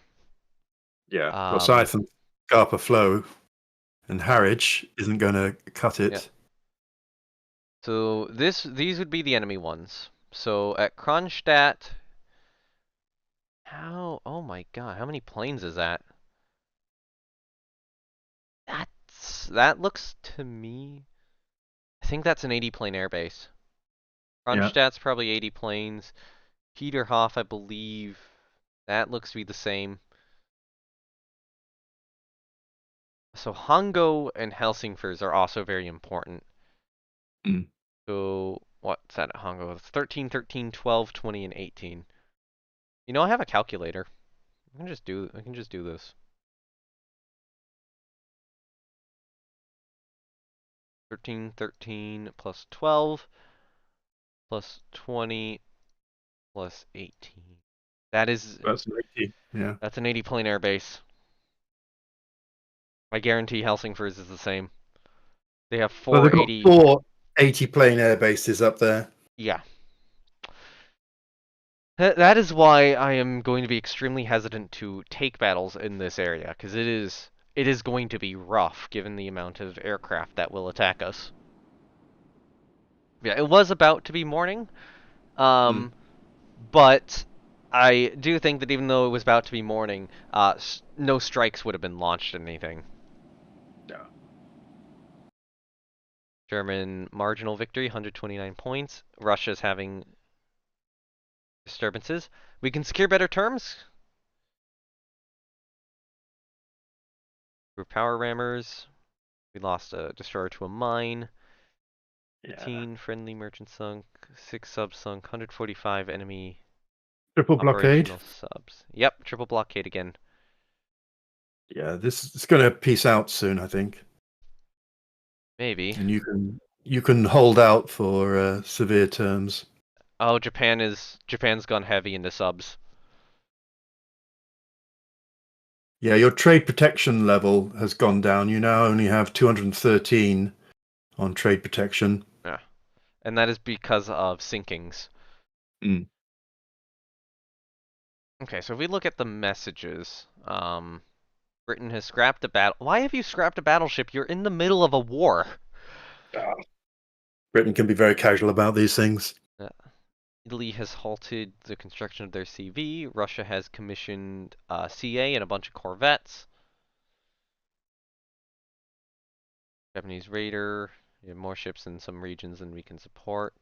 Yeah. um, Forsyth and Scarpa Flow and Harwich isn't going to cut yeah. it. So these would be the enemy ones. So at Kronstadt, oh my God, how many planes is that? That looks to me, I think that's an 80 plane airbase. Yeah. Kronstadt's probably 80 planes. Peterhof, I believe, that looks to be the same. So Hango and Helsingfors are also very important. Mm. So what's that at Hango? It's 13, 13, 12, 20, and 18. I have a calculator. I can just do this. 13, 13 plus 12 plus 20 plus 18. That is That's 80. Yeah. that's an 80 plane airbase. I guarantee Helsingfors is the same. They have Well, they've four got 80. four 80 plane air bases up there. Yeah. That is why I am going to be extremely hesitant to take battles in this area, because it is going to be rough given the amount of aircraft that will attack us. Yeah, it was about to be morning, Mm. um, but I do think that even though it was about to be morning, no strikes would have been launched at anything. Yeah. German marginal victory, 129 points. Russia's having disturbances. We can secure better terms. Through power rammers. We lost a destroyer to a mine. Yeah. 15 friendly merchant sunk. 6 subs sunk. 145 enemy Triple blockade. operational subs. Yep, triple blockade again. Yeah, this is going to peace out soon, I think. Maybe. And you can hold out for severe terms. Oh, Japan's gone heavy into subs. Yeah, your trade protection level has gone down. You now only have 213 on trade protection. Yeah. And that is because of sinkings. Mm. Okay, so if we look at the messages, Britain has scrapped a battle. Why have you scrapped a battleship? You're in the middle of a war. Ah, Britain can be very casual about these things. Uh, Italy has halted the construction of their CV. Russia has commissioned CA and a bunch of corvettes. Japanese raider. We have more ships in some regions than we can support.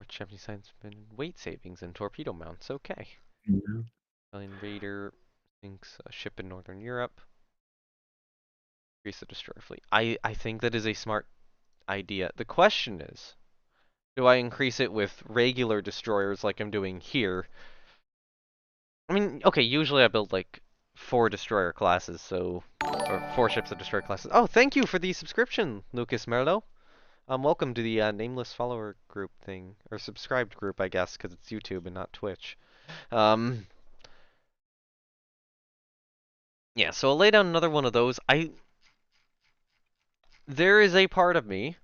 Japanese science been weight savings and torpedo mounts. Okay. Yeah. Italian raider sinks a ship in northern Europe. Increase the destroyer fleet. I think that is a smart idea. The question is, do I increase it with regular destroyers like I'm doing here? I mean, okay, usually I build like 4 destroyer classes, or 4 ships of destroyer classes. Oh, thank you for the subscription, Lucas Merlo. Welcome to the nameless follower group thing, or subscribed group, I guess, because it's YouTube and not Twitch. Um, yeah, so I'll lay down another one of those. There is a part of me.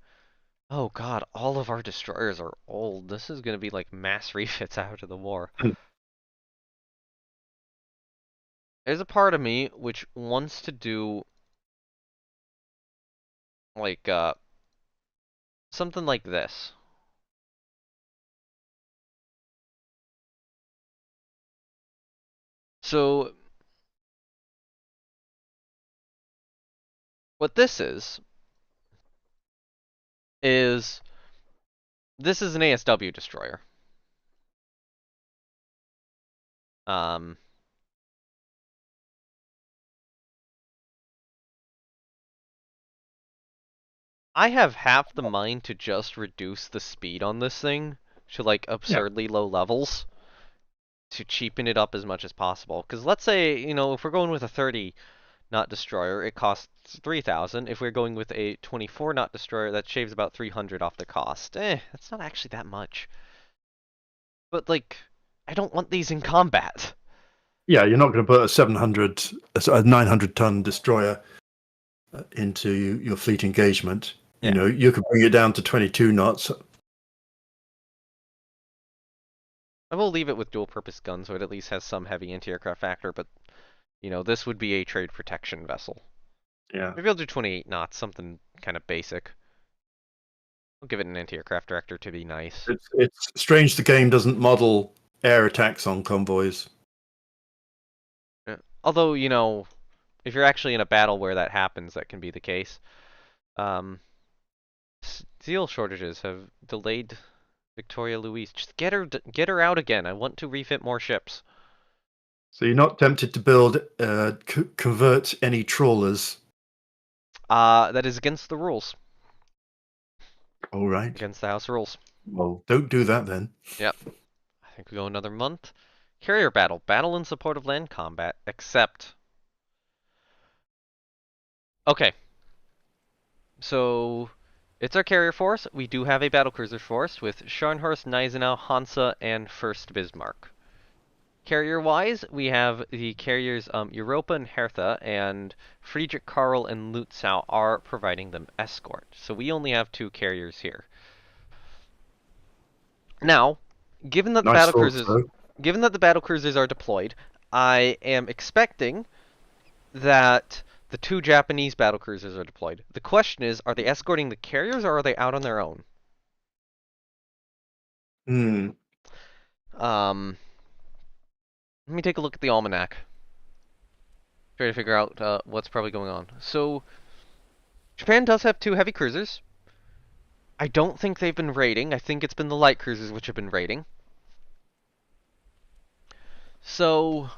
Oh God, all of our destroyers are old. This is gonna be like mass refits after the war. There's a part of me which wants to do like something like this. So what is this is an ASW destroyer. Um, I have half the mind to just reduce the speed on this thing to like Yeah. absurdly low levels to cheapen it up as much as possible. Because let's say, if we're going with a 30 knot destroyer, it costs 3,000. If we're going with a 24 knot destroyer, that shaves about 300 off the cost. That's not actually that much. But like, I don't want these in combat. Yeah, you're not going to put a 900-ton destroyer into your fleet engagement. Yeah. You could bring it down to 22 knots. I will leave it with dual purpose guns so it at least has some heavy anti-aircraft factor, but this would be a trade protection vessel. Yeah. Maybe I'll do 28 knots, something kind of basic. I'll give it an anti-aircraft director to be nice. It's strange the game doesn't model air attacks on convoys. Yeah. Although, if you're actually in a battle where that happens, that can be the case. Steel shortages have delayed Victoria Louise. Just get her out again. I want to refit more ships. So you're not tempted to build, convert any trawlers. That is against the rules. All right. Against the house rules. Well, don't do that then. Yep. I think we go another month. Carrier battle. Battle in support of land combat. Except. Okay. So, it's our carrier force. We do have a battlecruiser force with Scharnhorst, Gneisenau, Hansa, and First Bismarck. Carrier-wise, we have the carriers Europa and Hertha, and Friedrich Karl and Lutzow are providing them escort. So we only have 2 carriers here. Now, given that the Nice thoughts, battlecruisers, though. given that the battlecruisers are deployed, I am expecting that the 2 Japanese battlecruisers are deployed. The question is, are they escorting the carriers or are they out on their own? Hmm. Let me take a look at the almanac. Try to figure out what's probably going on. So, Japan does have 2 heavy cruisers. I don't think they've been raiding. I think it's been the light cruisers which have been raiding. So,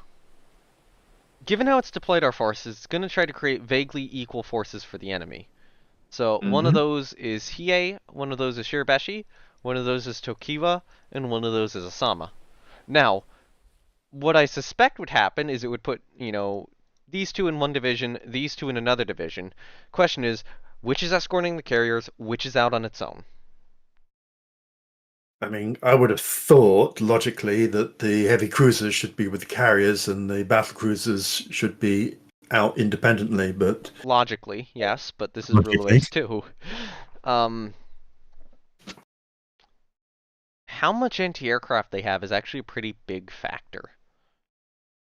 given how it's deployed our forces, it's going to try to create vaguely equal forces for the enemy. So, one of Mm-hmm. those is Hiei, one of those is Shirabeshi, one of those is Tokiwa, and one of those is Asama. Now, what I suspect would happen is it would put, these 2 in one division, these 2 in another division. Question is, which is escorting the carriers, which is out on its own? I mean, I would have thought logically that the heavy cruisers should be with the carriers and the battle cruisers should be out independently, but Logically, yes, but this is what do you rule think? base too. Um, how much anti-aircraft they have is actually a pretty big factor.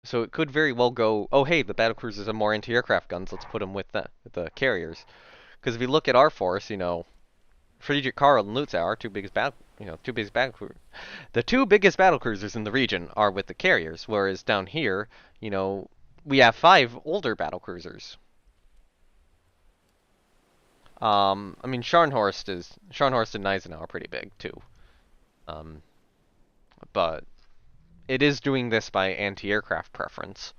So it could very well go, oh hey, the battlecruisers have more anti-aircraft guns, let's put them with the carriers. Because if you look at our force, Friedrich Karl and Lutzow are 2 biggest battle, 2 biggest battle the 2 biggest battlecruisers in the region are with the carriers, whereas down here, we have 5 older battlecruisers. I mean, Scharnhorst and Gneisenau are pretty big too. Um, but it is doing this by anti-aircraft preference.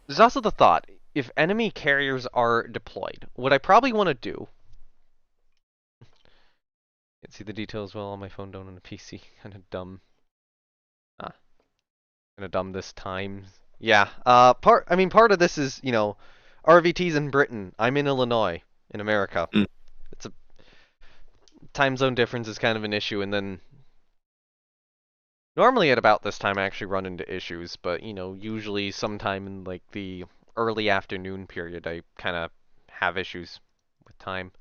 There's also the thought, if enemy carriers are deployed, what I probably want to do. Can't see the details well on my phone, don't on the PC. Kind of dumb. Ah, kind of dumb this time. Yeah. Part of this is, RVT's in Britain. I'm in Illinois, in America. Mm. It's a time zone difference is kind of an issue, and then normally at about this time I actually run into issues, but usually sometime in like the early afternoon period I kind of have issues with time.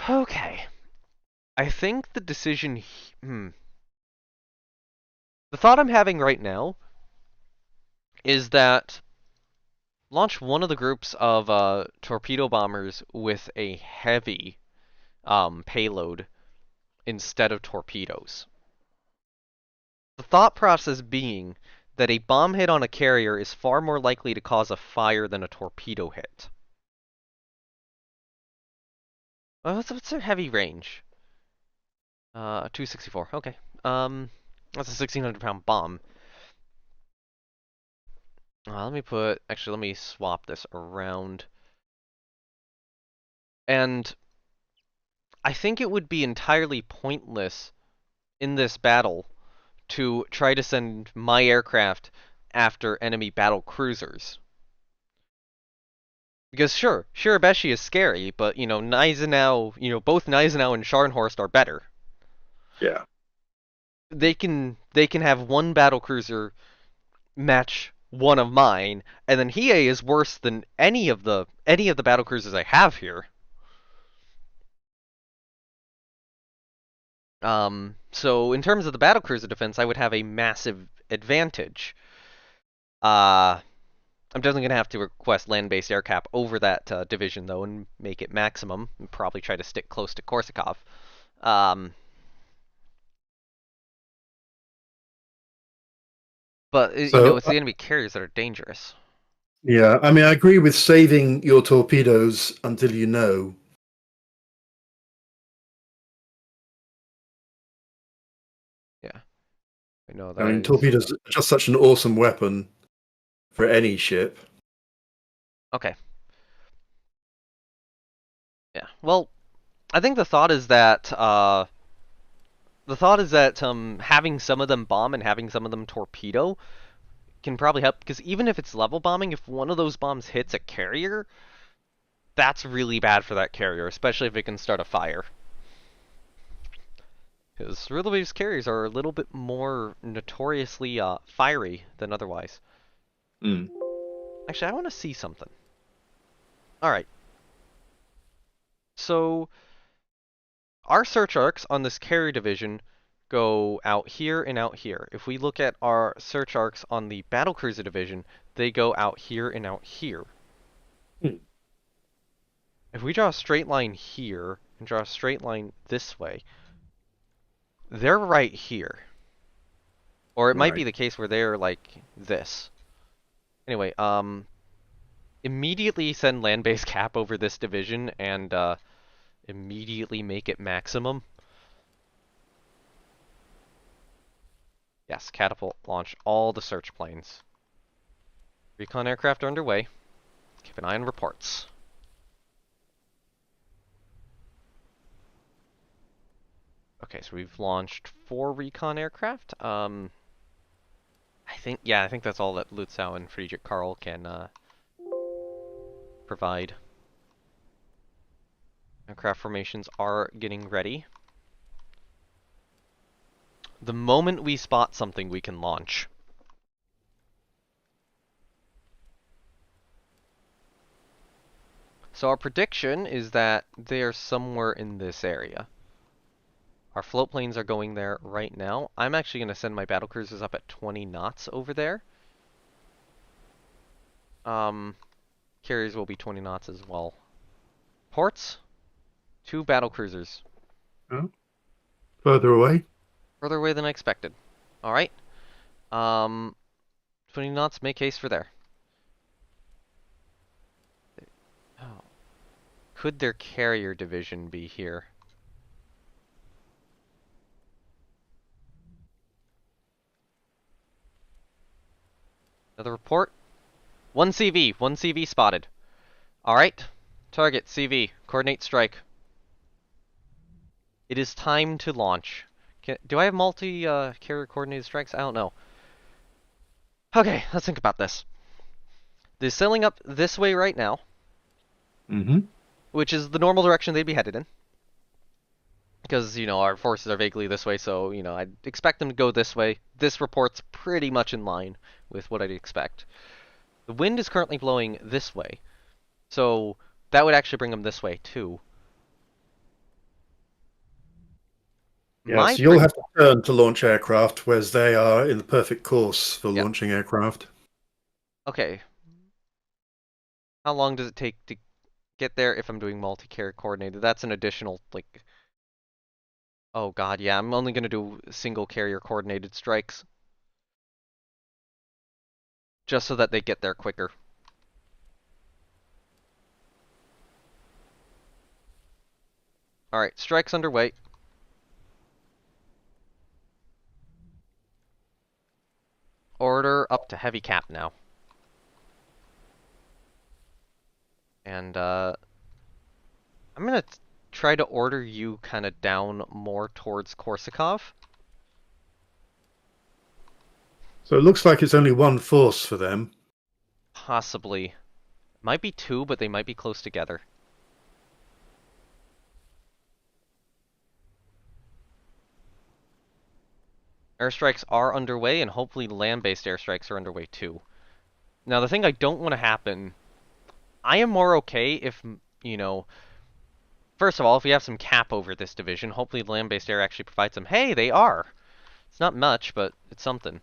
Okay. I think the decision The thought I'm having right now is that launch one of the groups of torpedo bombers with a heavy payload instead of torpedoes. The thought process being that a bomb hit on a carrier is far more likely to cause a fire than a torpedo hit. What's their heavy range? 264. Okay. That's a 1,600-pound bomb. Let me swap this around. And I think it would be entirely pointless in this battle to try to send my aircraft after enemy battle cruisers. Because sure, Shirabeshi is scary, but Gneisenau, both Gneisenau and Scharnhorst are better. Yeah. They can have one battle cruiser match one of mine, and then Hiei is worse than any of the battle cruisers I have here. So in terms of the battle cruiser defense, I would have a massive advantage. Uh, I'm definitely gonna have to request land-based air cap over that division though, and make it maximum, and probably try to stick close to Korsakov. Um, but So it's the enemy carriers that are dangerous. yeah, I mean, I agree with saving your torpedoes until you know. Yeah, I know I that mean, is torpedoes are just such an awesome weapon for any ship. okay. Yeah. Well, I think the thought is that having some of them bomb and having some of them torpedo can probably help, because even if it's level bombing, if one of those bombs hits a carrier, that's really bad for that carrier, especially if it can start a fire. Because riddle-based carriers are a little bit more notoriously fiery than otherwise. Mm. Actually, I want to see something. All right. So our search arcs on this carrier division go out here and out here. If we look at our search arcs on the battlecruiser division, they go out here and out here. Mm. If we draw a straight line here and draw a straight line this way, they're right here. Or it might be Right. the case where they're like this. Anyway, immediately send land-based cap over this division and immediately make it maximum. Yes, catapult launch all the search planes. Recon aircraft are underway. Keep an eye on reports. Okay, so we've launched 4 recon aircraft. I think that's all that Lutzow and Friedrich Karl can provide. Aircraft formations are getting ready. The moment we spot something, we can launch. So our prediction is that they're somewhere in this area. Our float planes are going there right now. I'm actually going to send my battlecruisers up at 20 knots over there. Carriers will be 20 knots as well. Ports, 2 battlecruisers. Oh, further away. Further away than I expected. Alright. 20 knots, make haste for there. Oh. Could their carrier division be here? Another report? 1 CV, 1 CV spotted. Alright. Target, CV, coordinate strike. It is time to launch. Do I have multi-carrier coordinated strikes? I don't know. Okay, let's think about this. They're sailing up this way right now, Mm-hmm. which is the normal direction they'd be headed in. Because, our forces are vaguely this way, so, I'd expect them to go this way. This report's pretty much in line with what I'd expect. The wind is currently blowing this way, so that would actually bring them this way, too. Yeah, My so you'll pre have to turn to launch aircraft, whereas they are in the perfect course for Yep. launching aircraft. Okay. How long does it take to get there if I'm doing multi-carrier coordinated? That's an additional, like, oh god, yeah, I'm only gonna do single carrier coordinated strikes. Just so that they get there quicker. Alright, strikes underway. Order up to heavy cap now. And, I'm gonna try to order you kind of down more towards Korsakov. So it looks like it's only one force for them. Possibly. Might be two, but they might be close together. Airstrikes are underway, and hopefully land-based airstrikes are underway too. Now, the thing I don't want to happen, I am more okay if, you know, first of all, if we have some cap over this division, hopefully land-based air actually provides some. Hey, they are! It's not much, but it's something.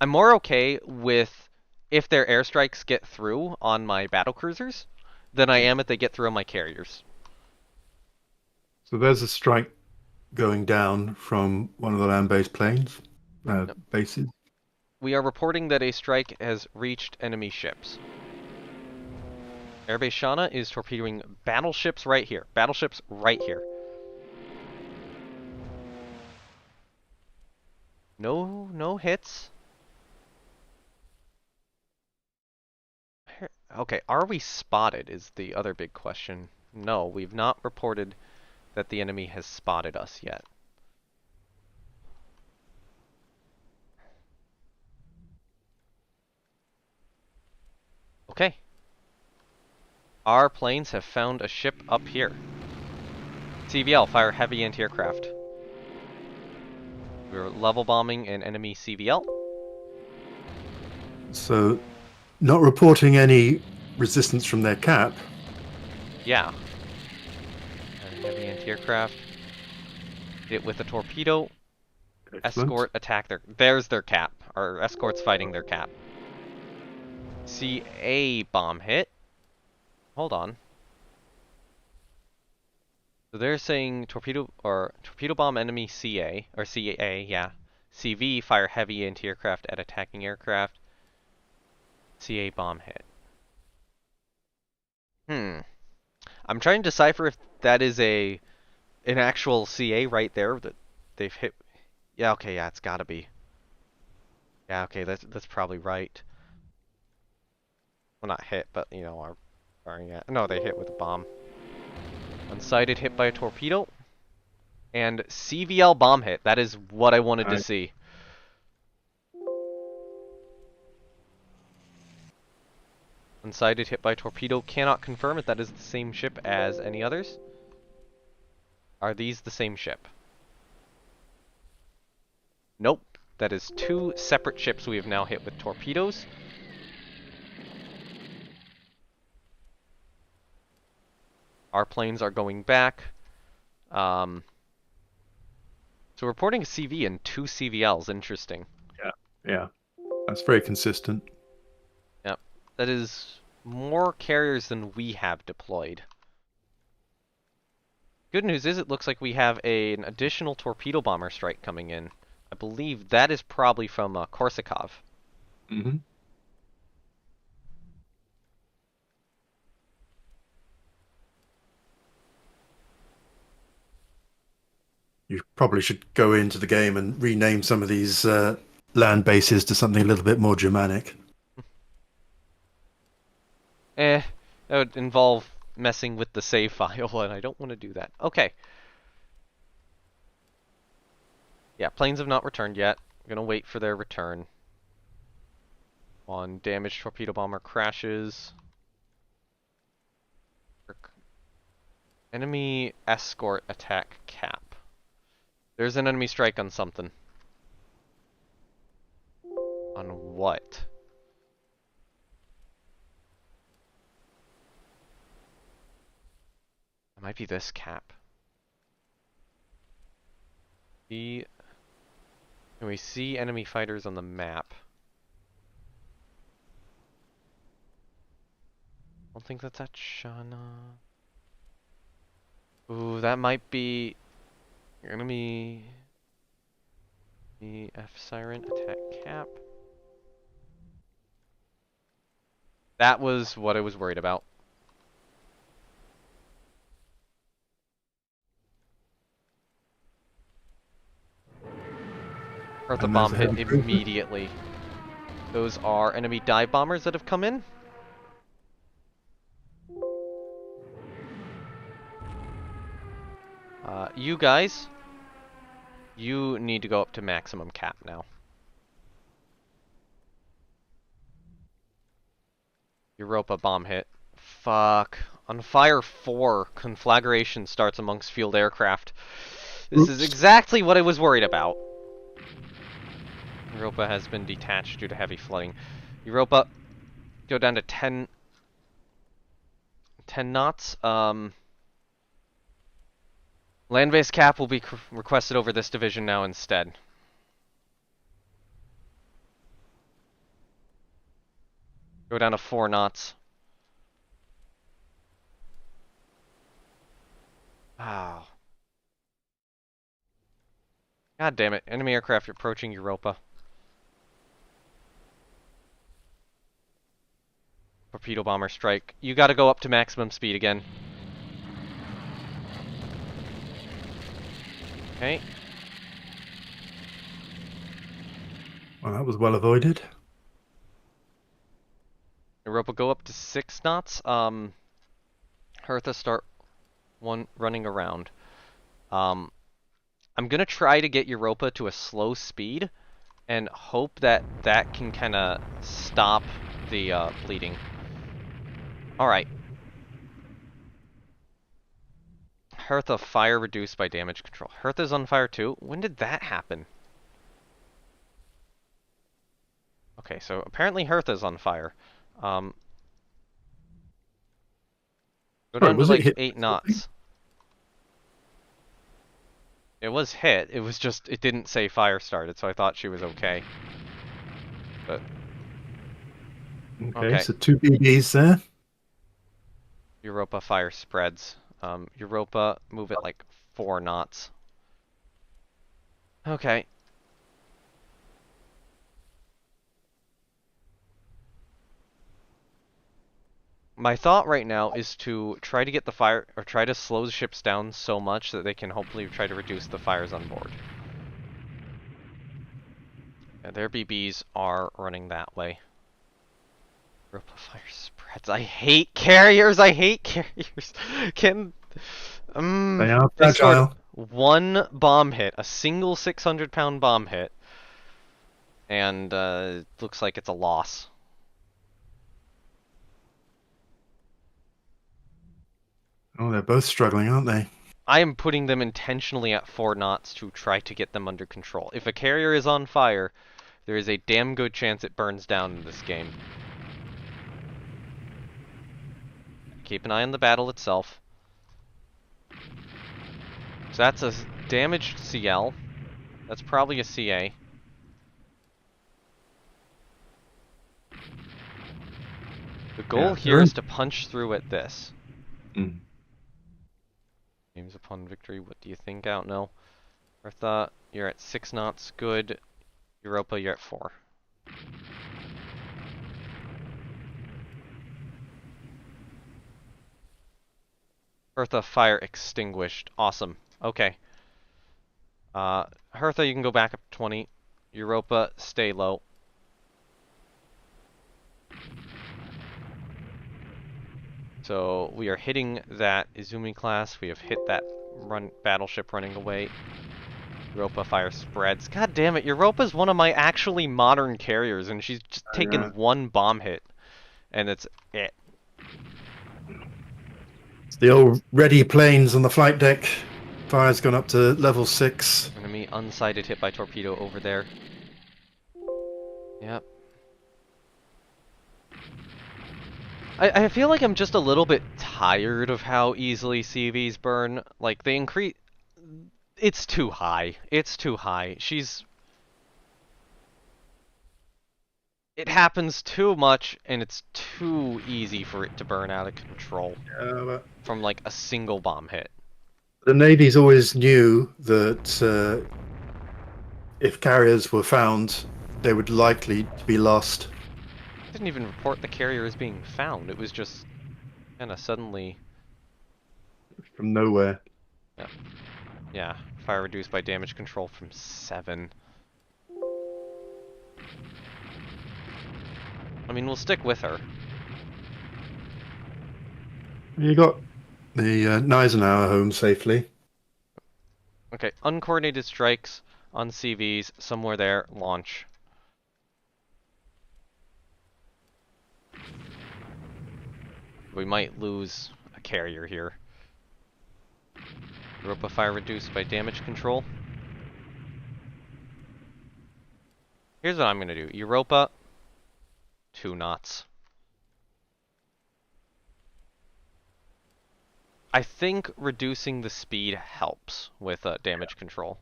I'm more okay with if their airstrikes get through on my battlecruisers than I am if they get through on my carriers. So there's a strike going down from one of the land-based planes, Yep. bases. We are reporting that a strike has reached enemy ships. Airbase Shauna is torpedoing battleships right here. Battleships right here. No hits. Okay, are we spotted is the other big question. No, we've not reported that the enemy has spotted us yet. Okay. Our planes have found a ship up here. CVL, fire heavy anti-aircraft. We're level bombing an enemy CVL. So not reporting any resistance from their cap. Yeah. Heavy anti-aircraft. Hit it with a torpedo. Excellent. Escort attack their... There's their cap. Our escort's fighting their cap. CA bomb hit. Hold on. So they're saying torpedo bomb enemy CA or CA, yeah. CV fire heavy anti-aircraft at attacking aircraft. CA bomb hit. I'm trying to decipher if that is an actual CA right there that they've hit. Yeah, okay, yeah, it's gotta be. Yeah, okay, that's probably right. Well, not hit, but you know, firing at. No, they hit with a bomb. Unsighted hit by a torpedo. And CVL bomb hit. That is what I wanted to see. Unsighted hit by torpedo. Cannot confirm if that is the same ship as any others. Are these the same ship? Nope. That is two separate ships we have now hit with torpedoes. Our planes are going back. So reporting a CV and two CVLs. Interesting. Yeah, yeah, that's very consistent. Yep. That is more carriers than we have deployed. Good news is it looks like we have an additional torpedo bomber strike coming in. I believe that is probably from Korsakov. Mm-hmm. You probably should go into the game and rename some of these land bases to something a little bit more Germanic. That would involve messing with the save file, and I don't want to do that. Okay. Yeah, planes have not returned yet. I'm gonna wait for their return. One damaged torpedo bomber crashes. Enemy escort attack cap. There's an enemy strike on something. On what? It might be this cap. Can we see enemy fighters on the map? I don't think that's at Shana. Ooh, that might be enemy. F Siren, attack cap. That was what I was worried about. Eartha And there's bomb a hit heavy cruiser. immediately. Those are enemy dive bombers that have come in. You guys, you need to go up to maximum cap now. Europa bomb hit. Fuck. On fire 4, conflagration starts amongst field aircraft. This is Oops. exactly what I was worried about. Europa has been detached due to heavy flooding. Europa, go down to 10 knots. Land-based cap will be requested over this division now instead. Go down to 4 knots. Wow. God damn it. Enemy aircraft approaching Europa. Torpedo bomber strike. You gotta go up to maximum speed again. Okay. Well, that was well avoided. Europa, go up to 6 knots. Hertha, start running around. I'm gonna try to get Europa to a slow speed and hope that that can kind of stop the bleeding. Alright. Hertha, fire reduced by damage control. Hertha's on fire too? When did that happen? Okay, so apparently Hertha's on fire. Go Sorry, down to was it like hit? 8 knots. It was hit, it was just, it didn't say fire started, so I thought she was okay. But, Okay, okay. so 2 BBs there. Europa fire spreads. Europa, move it like 4 knots. Okay. My thought right now is to try to get the fire, or try to slow the ships down so much that they can hopefully try to reduce the fires on board. Yeah, their BBs are running that way. Europa fire spreads. I hate carriers! I hate carriers! They are They scored fragile. 1 bomb hit, a single 600-pound bomb hit, and looks like it's a loss. Oh, they're both struggling, aren't they? I am putting them intentionally at 4 knots to try to get them under control. If a carrier is on fire, there is a damn good chance it burns down in this game. Keep an eye on the battle itself. So that's a damaged CL. That's probably a CA. The goal Yeah, here they're is in. to punch through at this. Mm. Games upon victory, what do you think? Out no. Eartha, you're at 6 knots, good. Europa, you're at 4. Eartha, fire extinguished. Awesome. Okay. Hertha, you can go back up to 20. Europa, stay low. So we are hitting that Izumi class. We have hit that battleship running away. Europa fire spreads. God damn it, Europa's one of my actually modern carriers, and she's just Yeah. taken 1 bomb hit, and it's it. It's the old ready planes on the flight deck. Fire's gone up to level 6. Enemy unsighted hit by torpedo over there. Yep. I feel like I'm just a little bit tired of how easily CVs burn. Like, they increase... It's too high. It's too high. It happens too much, and it's too easy for it to burn out of control But from like a single bomb hit. the Navy's always knew that if carriers were found, they would likely to be lost. Didn't even report the carrier as being found. It was just kind of suddenly. From nowhere. Yeah, yeah. Fire reduced by damage control from 7. I mean, we'll stick with her. You got the Eisenhower home safely. Okay, uncoordinated strikes on CVs somewhere there. Launch. We might lose a carrier here. Europa fire reduced by damage control. Here's what I'm gonna do. Europa, 2 knots. I think reducing the speed helps with damage control.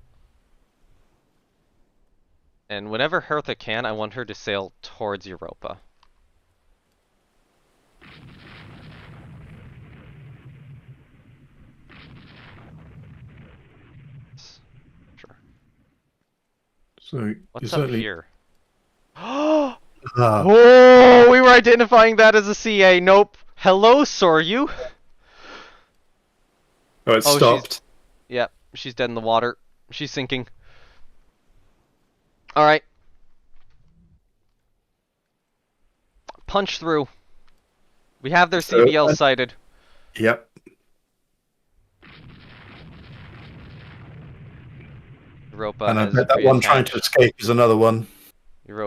And whenever Hertha can, I want her to sail towards Europa. Sure. So you What's up certainly. here? Oh, Ah, we were identifying that as a CA. Nope. Hello, Soryu. oh, it Oh, stopped. yep, she's dead in the water. She's sinking. All right. Punch through. We have their So, CVL sighted. yep. Europa And I has bet that one trying to reattached. escape is another one.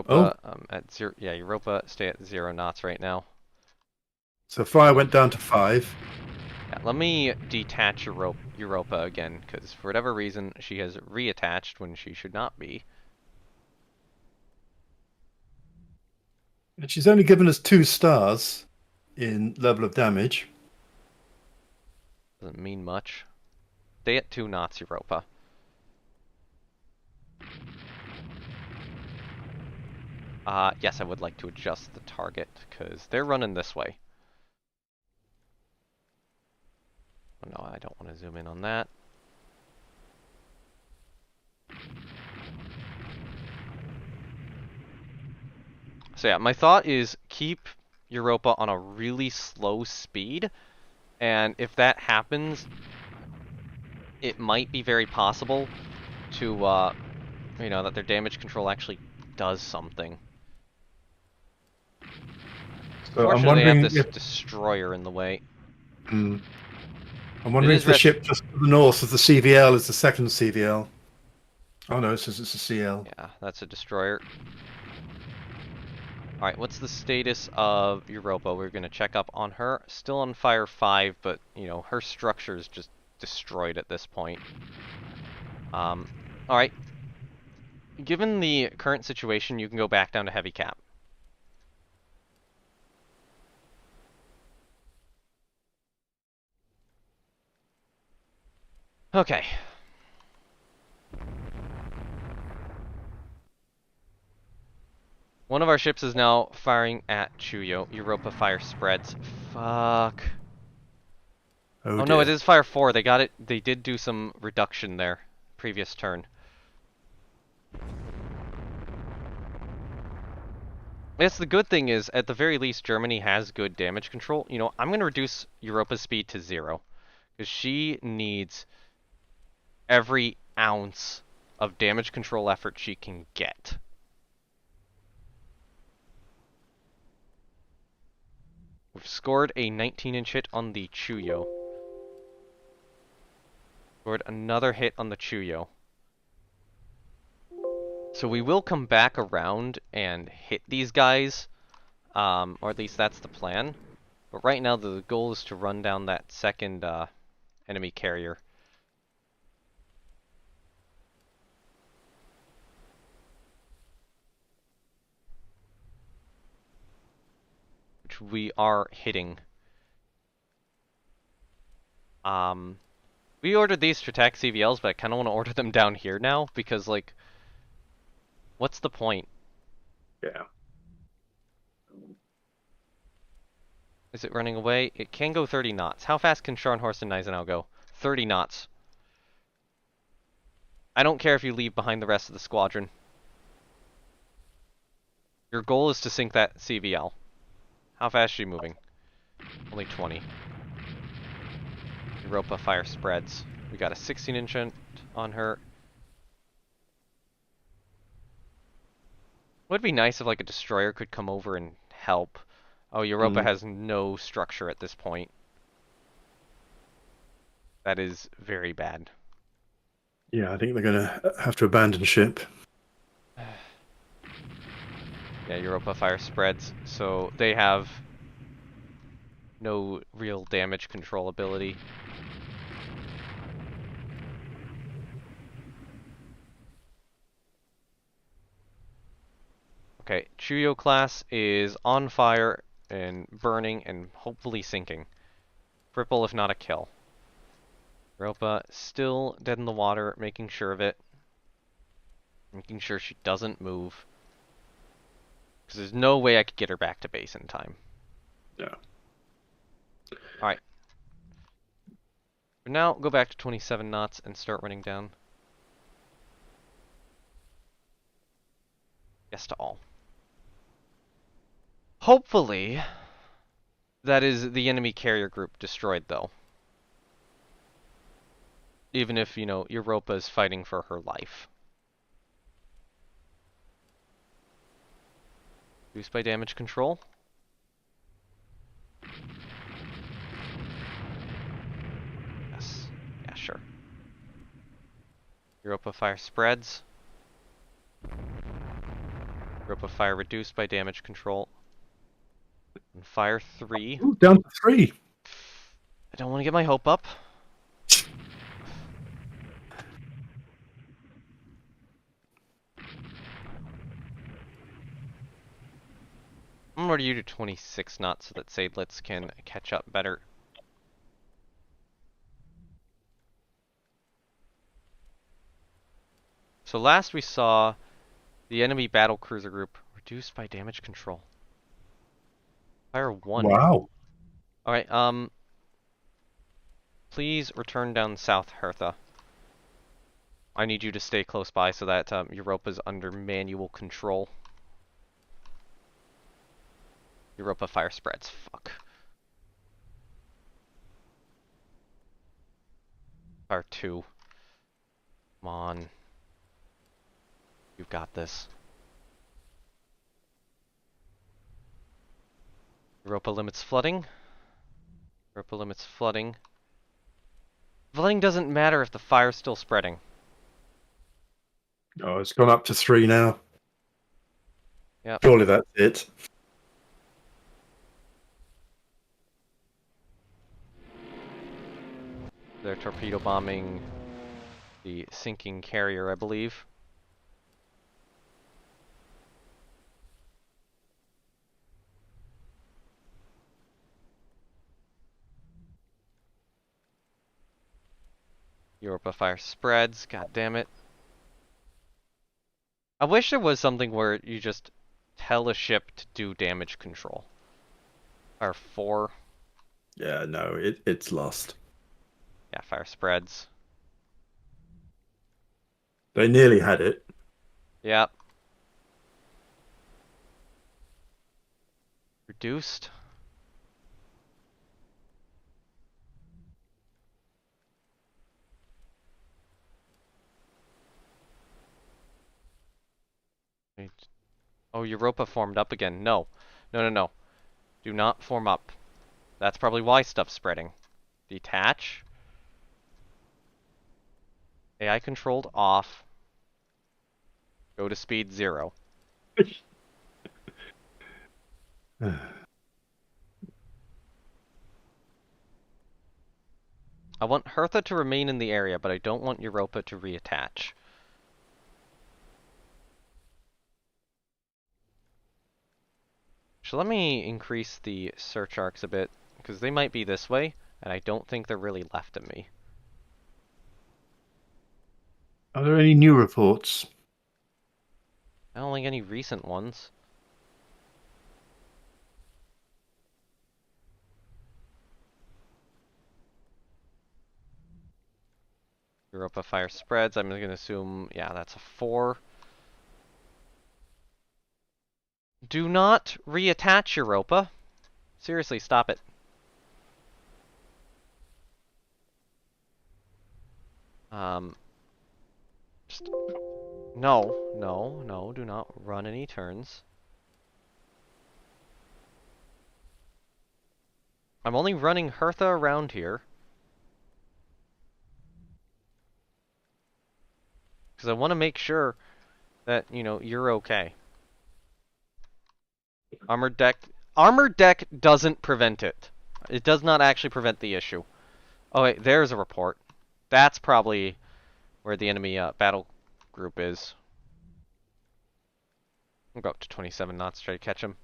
Oh, Europa at 0. Yeah, Europa stay at 0 knots right now. so fire went down to 5. Yeah, let me detach Europa again, because for whatever reason she has reattached when she should not be. And she's only given us 2 stars in level of damage. Doesn't mean much. Stay at 2 knots, Europa. Yes, I would like to adjust the target, because they're running this way. Oh no, I don't want to zoom in on that. So yeah, my thought is keep Europa on a really slow speed, and if that happens, it might be very possible to, that their damage control actually does something. So I'm Fortunately, they have wondering this if destroyer in the way. hmm, I'm It wondering is if the res- ship just to the north of the CVL is the second CVL. Oh no, it says it's a CL. Yeah, that's a destroyer. Alright, what's the status of Europa? We're gonna check up on her. Still on fire 5, but, her structure is just destroyed at this point. Alright. Given the current situation, you can go back down to heavy cap. Okay. One of our ships is now firing at Chuyo. Europa fire spreads. Fuck. Oh Oh no, it dear. is fire 4. They got it. They did do some reduction there. Previous turn. Yes, the good thing is, at the very least, Germany has good damage control. I'm going to reduce Europa's speed to 0. Because she needs every ounce of damage control effort she can get. We've scored a 19-inch hit on the Chuyo. Scored another hit on the Chuyo. So we will come back around and hit these guys. Or at least that's the plan. But right now the goal is to run down that second enemy carrier. Which we are hitting. We We ordered these to attack CVLs, but I kind of want to order them down here now because, like, what's the point? Yeah. Is it running away? It can go 30 knots. How fast can Scharnhorst and Gneisenau go? 30 knots. I don't care if you leave behind the rest of the squadron. Your goal is to sink that CVL. How fast is she moving? Only 20. Europa fire spreads. We got a 16-inch on her. Would be nice if like a destroyer could come over and help. Oh, Europa has no structure at this point. That is very bad. Yeah, I think they're going to have to abandon ship. Yeah, Europa fire spreads, so they have no real damage control ability. Okay, Chuyo class is on fire and burning and hopefully sinking. Cripple if not a kill. Europa still dead in the water, making sure of it. Making sure she doesn't move. Because there's no way I could get her back to base in time. Yeah. Alright. For now, go back to 27 knots and start running down. Yes to all. Hopefully, that is the enemy carrier group destroyed, though. Even if, you know, Europa is fighting for her life. Reduced by damage control. Yes. Yeah, sure. Europa fire spreads. Europa fire reduced by damage control. And fire 3. Ooh, down to 3. I don't want to get my hope up. I'm gonna order you to 26 knots so that Sadelets can catch up better. So last we saw the enemy battlecruiser group reduced by damage control. Fire 1. Wow. Alright, please return down south, Hertha. I need you to stay close by so that Europa's under manual control. Europa fire spreads. Fuck. Fire 2. Come on. You've got this. Europa limits flooding. Europa limits flooding. Flooding doesn't matter if the fire's still spreading. Oh, it's gone up to 3 now. Yep. Surely that's it. They're torpedo bombing the sinking carrier, I believe. Europa fire spreads, god damn it. I wish there was something where you just tell a ship to do damage control. Fire 4. Yeah, no, it's lost. Yeah, fire spreads. They nearly had it. Yep. Reduced. Wait. Oh, Europa formed up again. No. No, no, no. Do not form up. That's probably why stuff's spreading. Detach. AI controlled off. Go to speed 0. I want Hertha to remain in the area, but I don't want Europa to reattach. So let me increase the search arcs a bit, because they might be this way, and I don't think they're really left of me. Are there any new reports? I don't think any recent ones. Europa fire spreads. I'm gonna assume, yeah, that's a 4. Do not reattach Europa. Seriously, stop it. Um, just, no, do not run any turns. I'm only running Hertha around here. Because I want to make sure that, you're okay. Armored deck. Armored deck doesn't prevent it. It does not actually prevent the issue. Oh wait, there's a report. That's probably where the enemy battle group is. I'll go up to 27 knots, try to catch him.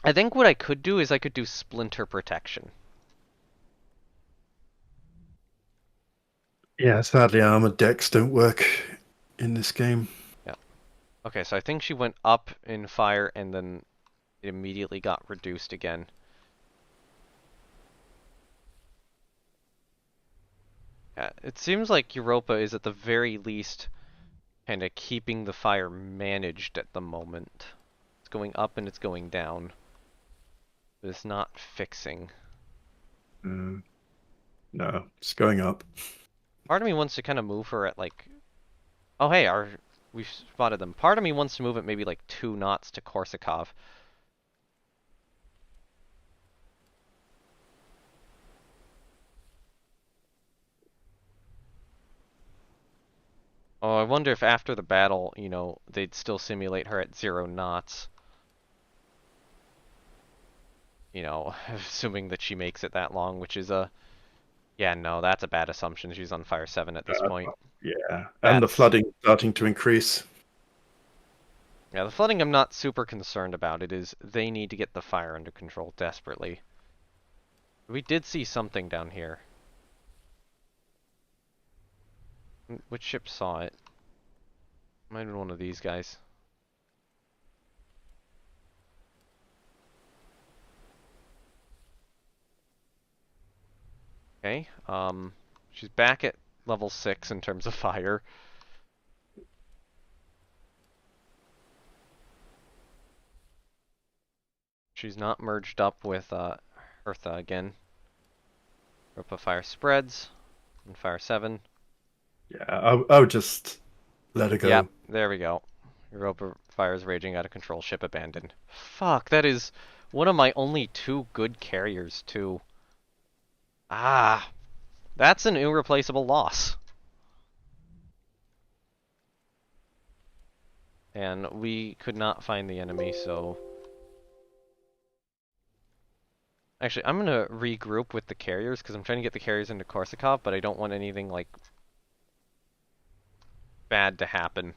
I think what I could do is I could do splinter protection. Yeah, sadly, armored decks don't work in this game. Yeah. Okay, so I think she went up in fire and then it immediately got reduced again. Yeah, it seems like Europa is at the very least kind of keeping the fire managed at the moment. It's going up and it's going down. But it's not fixing. Mm, no, it's going up. Part of me wants to kind of move her at like... Oh hey, we've spotted them. Part of me wants to move it maybe like 2 knots to Korsakov. Oh, I wonder if after the battle, they'd still simulate her at 0 knots. Assuming that she makes it that long, which is a... Yeah, no, that's a bad assumption. She's on fire 7 at this point. Yeah, and the That's... flooding starting to increase. Yeah, the flooding I'm not super concerned about. It is they need to get the fire under control desperately. We did see something down here. Which ship saw it? Might have been one of these guys. Okay, she's back at level 6 in terms of fire. She's not merged up with Hertha again. Europa fire spreads on fire 7. Yeah, I would just let her Yep, go. there we go. Europa fires raging out of control, ship abandoned. Fuck, that is one of my only 2 good carriers too. Ah, that's an irreplaceable loss. And we could not find the enemy, so... Actually, I'm gonna regroup with the carriers, because I'm trying to get the carriers into Korsakov, but I don't want anything, like, bad to happen.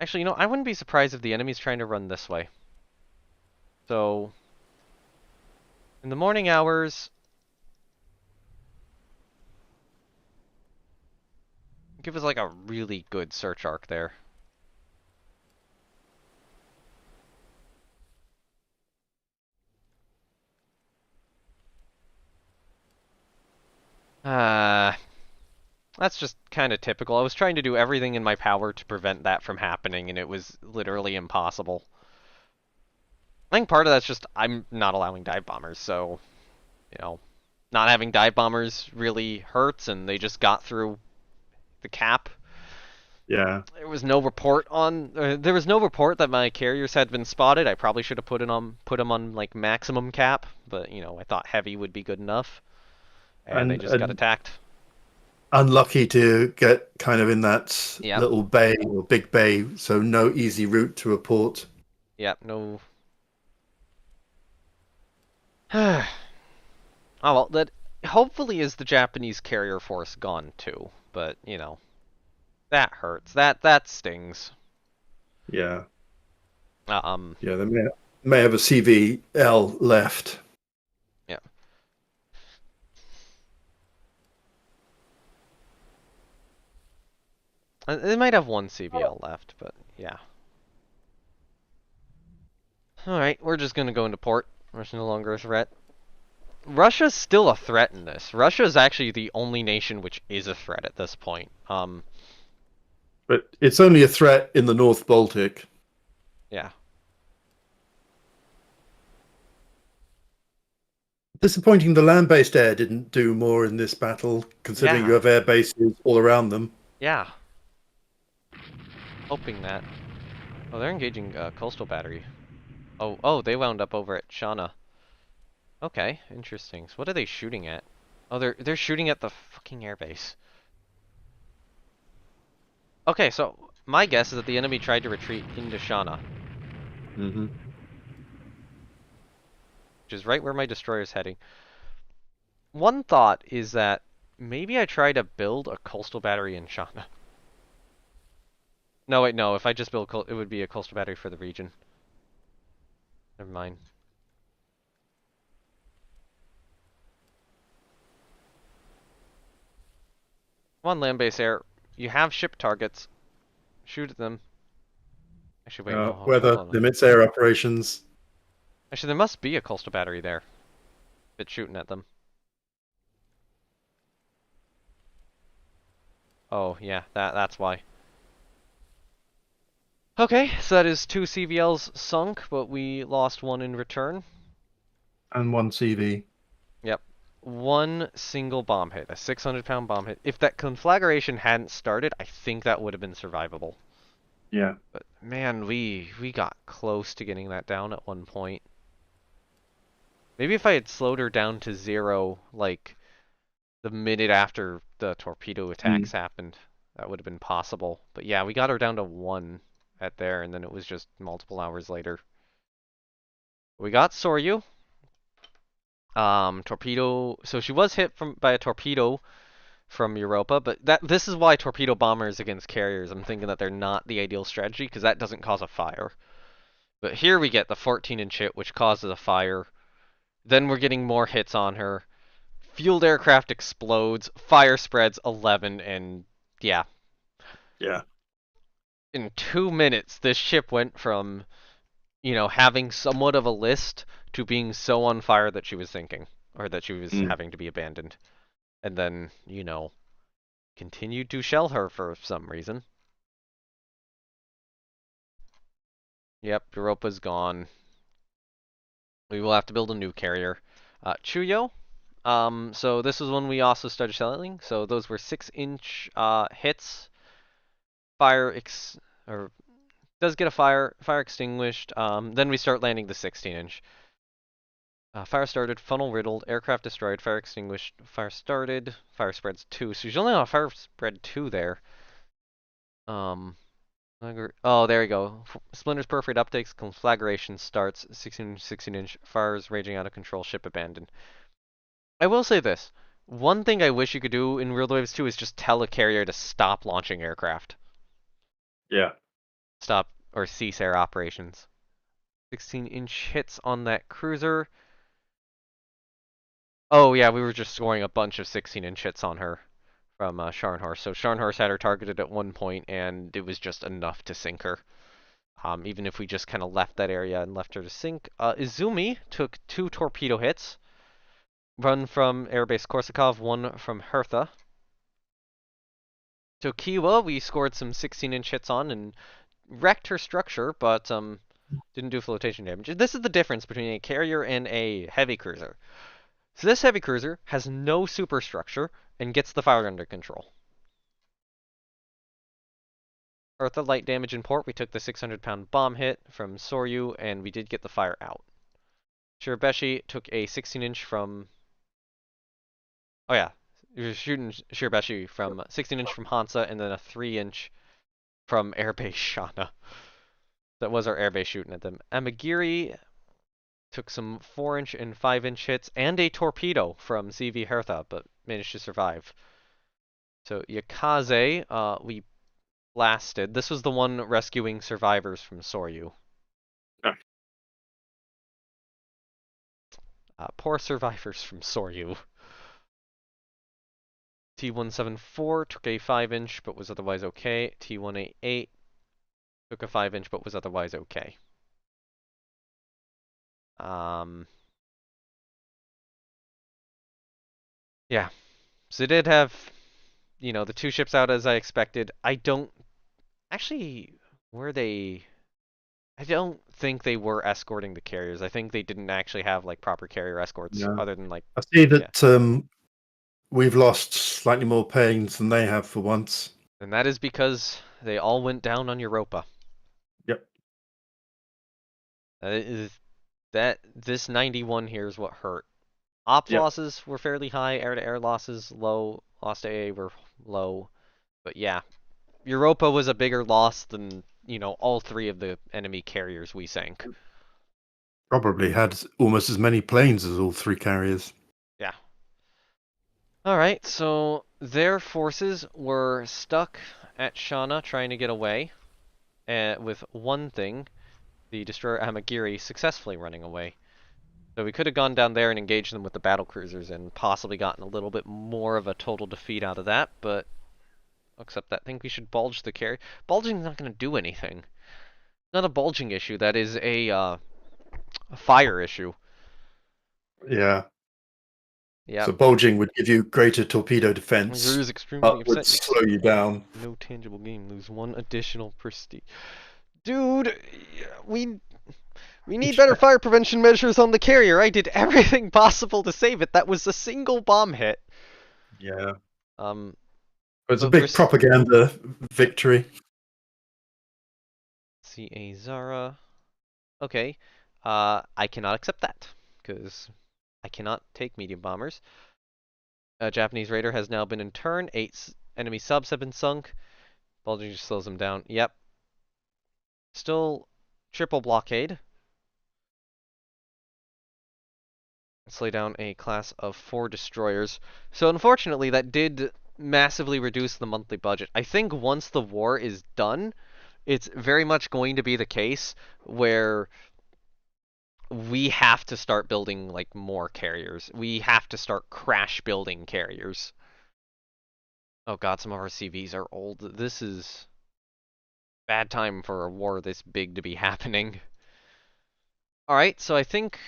Actually, I wouldn't be surprised if the enemy's trying to run this way. So, in the morning hours, give us like a really good search arc there. Uh, that's just kind of typical. I was trying to do everything in my power to prevent that from happening, and it was literally impossible. I think part of that's just I'm not allowing dive bombers, so, not having dive bombers really hurts, and they just got through the cap. Yeah, There was no report that my carriers had been spotted. I probably should have put them on like maximum cap, but I thought heavy would be good enough, and they just got and attacked. unlucky to get kind of in that Yep, little bay or big bay, so no easy route to a port. yep, no. Oh well, that hopefully is the Japanese carrier force gone too, but that hurts. That stings. Yeah, Um, yeah, they may have a CVL left. yeah. They might have one CBL left, but yeah. Alright, we're just gonna go into port. Russia's no longer a threat. Russia's still a threat in this. Russia is actually the only nation which is a threat at this point. But it's only a threat in the North Baltic. Yeah. Disappointing the land-based air didn't do more in this battle, considering you Yeah. have air bases all around them. Yeah. Hoping that. Oh, they're engaging coastal battery. Oh, they wound up over at Shana. Okay, interesting. So what are they shooting at? Oh, they're shooting at the fucking airbase. Okay, so my guess is that the enemy tried to retreat into Shana, Mm-hmm. which is right where my destroyer's heading. One thought is that maybe I try to build a coastal battery in Shana. No, wait, no. If I just build, it would be a coastal battery for the region. Never mind. Come on, land base air. You have ship targets. Shoot at them. Actually, wait, no. Hold Weather on. limits air operations. Actually, there must be a coastal battery there. If it's shooting at them. Oh, yeah, that's why. Okay, so that is 2 CVLs sunk, but we lost 1 in return. And one CV. Yep. One single bomb hit, a 600-pound bomb hit. If that conflagration hadn't started, I think that would have been survivable. Yeah. But man, we got close to getting that down at one point. Maybe if I had slowed her down to 0, like the minute after the torpedo attacks happened, that would have been possible. But yeah, we got her down to 1 at there, and then it was just multiple hours later. We got Soryu. Torpedo. So she was hit by a torpedo from Europa, but this is why torpedo bombers against carriers, I'm thinking that they're not the ideal strategy because that doesn't cause a fire. But here we get the 14-inch hit, which causes a fire. Then we're getting more hits on her. Fueled aircraft explodes. Fire spreads 11, and yeah. Yeah. In 2 minutes, this ship went from, having somewhat of a list to being so on fire that she was sinking, or that she was having to be abandoned. And then, continued to shell her for some reason. Yep, Europa's gone. We will have to build a new carrier. Chuyo. So this is when we also started shelling. So those were 6-inch hits. Or does get a fire extinguished. Then we start landing the 16-inch. Fire started, funnel riddled, aircraft destroyed, fire extinguished, fire started, fire spreads 2. So she's only on a fire spread 2 there. Oh, there we go. Splinters perforate uptakes, conflagration starts, 16-inch, fires raging out of control, ship abandoned. I will say this. One thing I wish you could do in Real Waves 2 is just tell a carrier to stop launching aircraft. Yeah. Stop or cease air operations. 16-inch hits on that cruiser. Oh yeah, we were just scoring a bunch of 16-inch hits on her from Scharnhorst. So Scharnhorst had her targeted at one point, and it was just enough to sink her. Even if we just kind of left that area and left her to sink. Izumi took 2 torpedo hits. One from Airbase Korsakov, one from Hertha. So Kiwa, we scored some 16-inch hits on and wrecked her structure, but didn't do flotation damage. This is the difference between a carrier and a heavy cruiser. So this heavy cruiser has no superstructure and gets the fire under control. Eartha light damage in port. We took the 600-pound bomb hit from Soryu, and we did get the fire out. Shirabeshi took a 16-inch from... Oh yeah, we were shooting Shirabeshi from 16-inch from Hansa, and then a 3-inch from Airbase Shana. That was our airbase shooting at them. Amagiri took some 4-inch and 5-inch hits, and a torpedo from CV Hertha, but managed to survive. So Yakaze, we blasted. This was the one rescuing survivors from Soryu. Oh. Poor survivors from Soryu. T174 took a 5-inch but was otherwise okay. T188 took a 5-inch but was otherwise okay. Yeah. So they did have, the two ships out as I expected. I don't actually were they I don't think they were escorting the carriers. I think they didn't actually have like proper carrier escorts Yeah. other than like I see yeah. that we've lost slightly more planes than they have for once. And that is because they all went down on Europa. Yep. That is that this 91 here is what hurt. Op Yep. losses were fairly high, air-to-air losses low, lost AA were low. But yeah, Europa was a bigger loss than, all three of the enemy carriers we sank. Probably had almost as many planes as all three carriers. Yeah. Alright, so their forces were stuck at Shana trying to get away, with one thing, the destroyer Amagiri successfully running away. So we could have gone down there and engaged them with the battlecruisers and possibly gotten a little bit more of a total defeat out of that, but except that I think we should bulge the carry. Bulging's not going to do anything. It's not a bulging issue, that is a fire issue. Yeah. Yep. So bulging would give you greater torpedo defense, Is extremely but would upset. slow you down. No tangible gain. Lose one additional prestige. Dude, we need better fire prevention measures on the carrier. I did everything possible to save it. That was a single bomb hit. Yeah. Um, It was a but big propaganda victory. CA Zara. Okay. I cannot accept that because I cannot take medium bombers. A Japanese raider has now been in turn. 8 enemy subs have been sunk. Bulging just slows them down. Yep. Still triple blockade. Let's lay down a class of 4 destroyers. So unfortunately, that did massively reduce the monthly budget. I think once the war is done, it's very much going to be the case where we have to start building like more carriers. We have to start crash building carriers. Oh god, some of our CVs are old. This is bad time for a war this big to be happening. Alright, so I think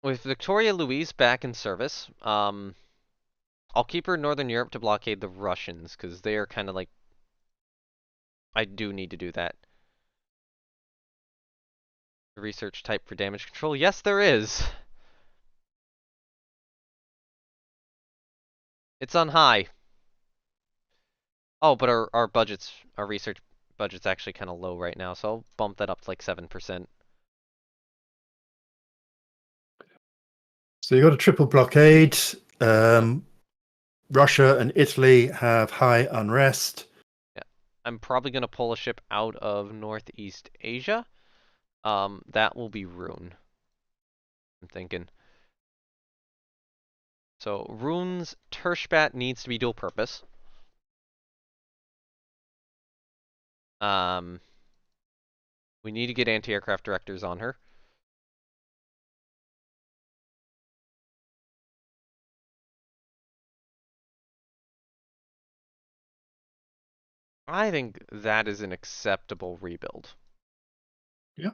with Victoria Louise back in service, I'll keep her in Northern Europe to blockade the Russians, because they are kind of like... I do need to do that. Research type for damage control? Yes, there is! It's on high. Oh, but our research budget's actually kind of low right now, so I'll bump that up to like 7%. So you got a triple blockade. Yep. Russia and Italy have high unrest. Yeah. I'm probably going to pull a ship out of Northeast Asia. That will be Rune. I'm thinking. So Rune's Tershbat needs to be dual purpose. We need to get anti-aircraft directors on her. I think that is an acceptable rebuild. Yeah.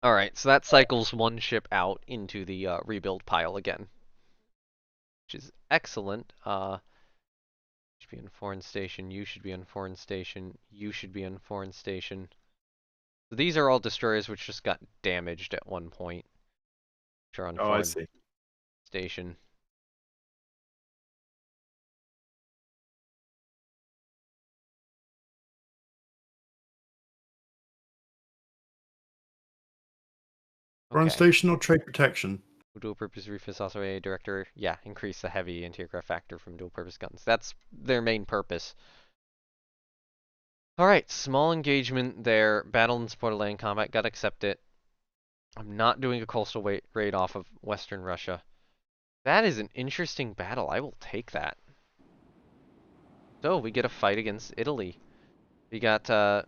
Alright, so that cycles one ship out into the rebuild pile again. Which is excellent. Should be on foreign station, you should be on foreign station, you should be on foreign station. So these are all destroyers which just got damaged at one point. Which are on Oh, I foreign see. station. Foreign Okay. station or trade protection? Dual purpose reef also a director. Yeah, increase the heavy anti-aircraft factor from dual purpose guns. That's their main purpose. Alright, small engagement there. Battle and support of land combat. Gotta accept it. I'm not doing a coastal raid off of Western Russia. That is an interesting battle. I will take that. So, we get a fight against Italy. We got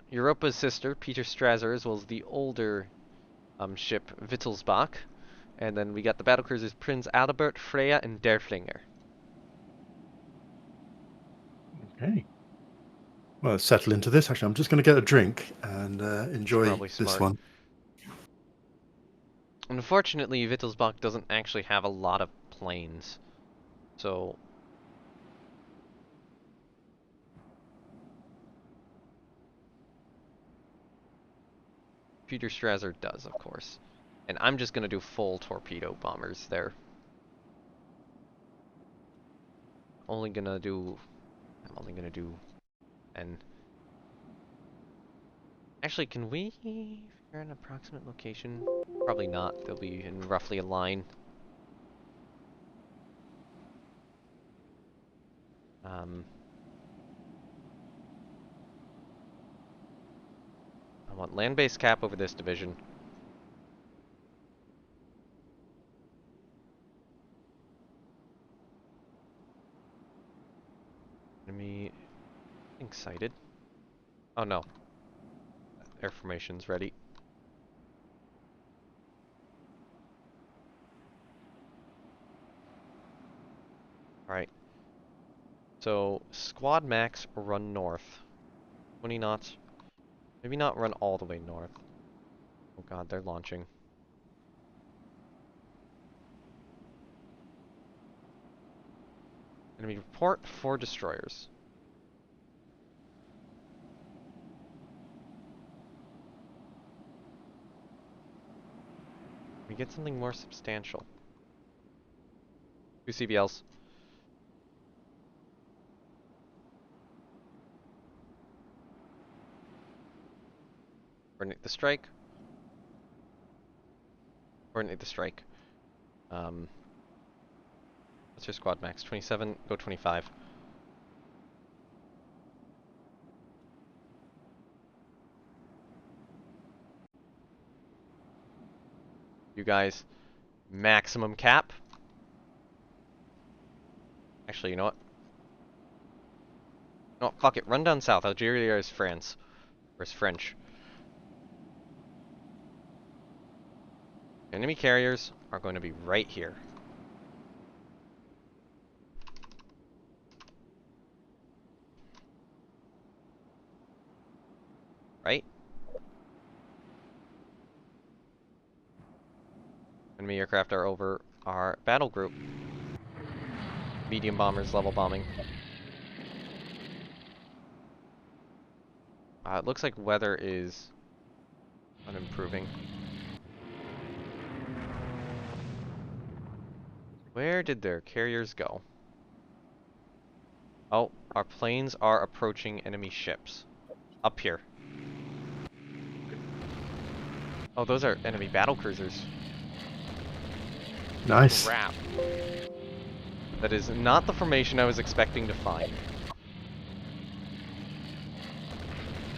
Europa's sister, Peter Strasser, as well as the older ship, Wittelsbach. And then we got the battlecruisers Prinz Adalbert, Freya, and Derflinger. Okay. Well, let's settle into this. Actually, I'm just going to get a drink and enjoy Probably this smart. one. Unfortunately, Wittelsbach doesn't actually have a lot of planes. So Peter Strasser does, of course. And I'm just gonna do full torpedo bombers there. I'm only gonna do, and actually, can we figure an approximate location? Probably not. They'll be in roughly a line. I want land-based cap over this division. Enemy, I think sighted. Oh no. Air formation's ready. Alright. So, squad max run north. 20 knots. Maybe not run all the way north. Oh god, they're launching. Enemy report 4 destroyers. We get something more substantial. 2 CBLs. Coordinate the strike. Coordinate the strike. What's your squad max? 27, go 25. You guys, maximum cap. Actually, you know what? No, fuck it. Run down south. Algeria is France. Or is French. Enemy carriers are going to be right here. Right? Enemy aircraft are over our battle group. Medium bombers level bombing. It looks like weather is unimproving. Where did their carriers go? Oh, our planes are approaching enemy ships. Up here. Oh, those are enemy battlecruisers. Nice. Crap. That is not the formation I was expecting to find.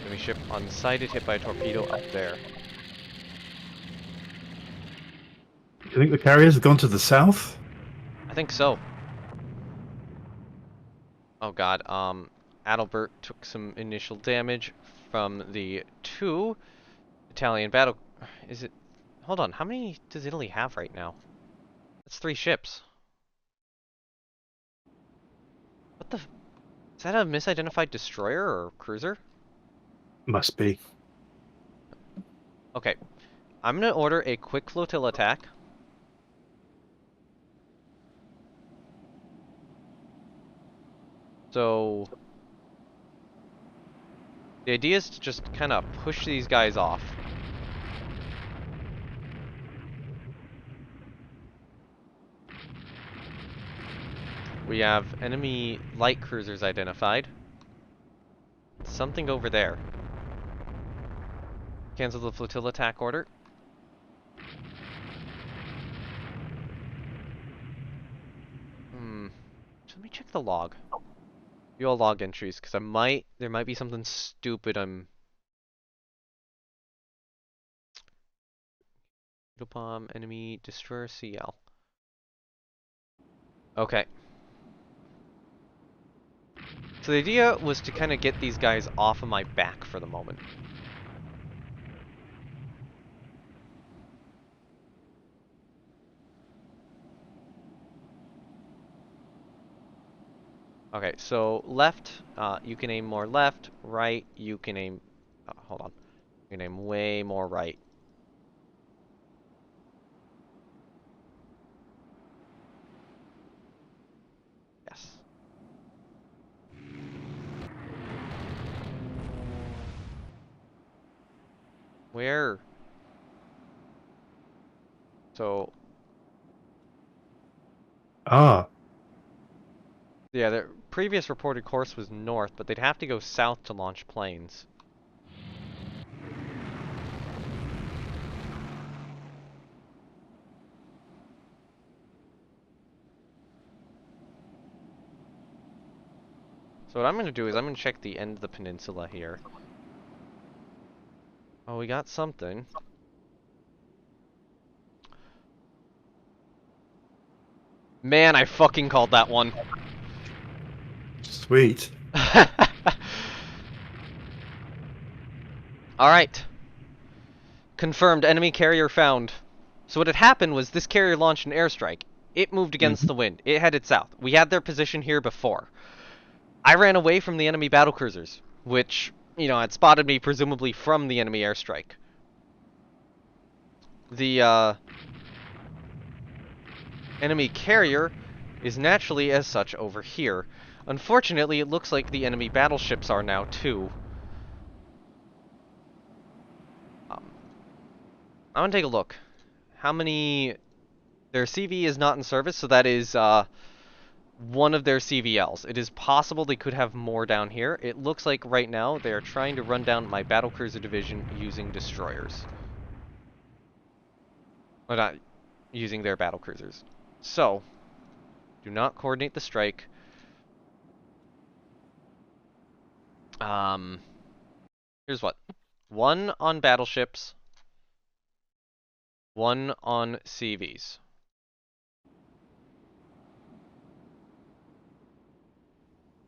Enemy ship unsighted, hit by a torpedo up there. Do you think the carriers have gone to the south? I think so. Oh god, Adalbert took some initial damage from the 2 Italian battle... Is it... Hold on, how many does Italy have right now? That's 3 ships. What the... Is that a misidentified destroyer or cruiser? Must be. Okay. I'm gonna order a quick flotilla attack. So... The idea is to just kind of push these guys off. We have enemy light cruisers identified. Something over there. Cancel the flotilla attack order. So let me check the log. Do all log entries, because there might be something stupid bomb, enemy, destroyer, CL. Okay. So the idea was to kind of get these guys off of my back for the moment. Okay, so left, you can aim more left. Right, you can aim... hold on. You can aim way more right. Yes. Where? So, Ah, yeah, the previous reported course was north, but they'd have to go south to launch planes. So what I'm going to do is I'm going to check the end of the peninsula here. Oh, we got something. Man, I fucking called that one. sweet. Alright. Confirmed, enemy carrier found. So what had happened was this carrier launched an airstrike. It moved against Mhm. the wind. It headed south. We had their position here before. I ran away from the enemy battlecruisers, which, had spotted me presumably from the enemy airstrike. The, enemy carrier is naturally as such over here. Unfortunately, it looks like the enemy battleships are now too. I'm gonna take a look. How many... Their CV is not in service, so that is, one of their CVLs. It is possible they could have more down here. It looks like right now they are trying to run down my battlecruiser division using destroyers. Or not using their battlecruisers. So, do not coordinate the strike. Um, here's what. One on battleships, one on CVs.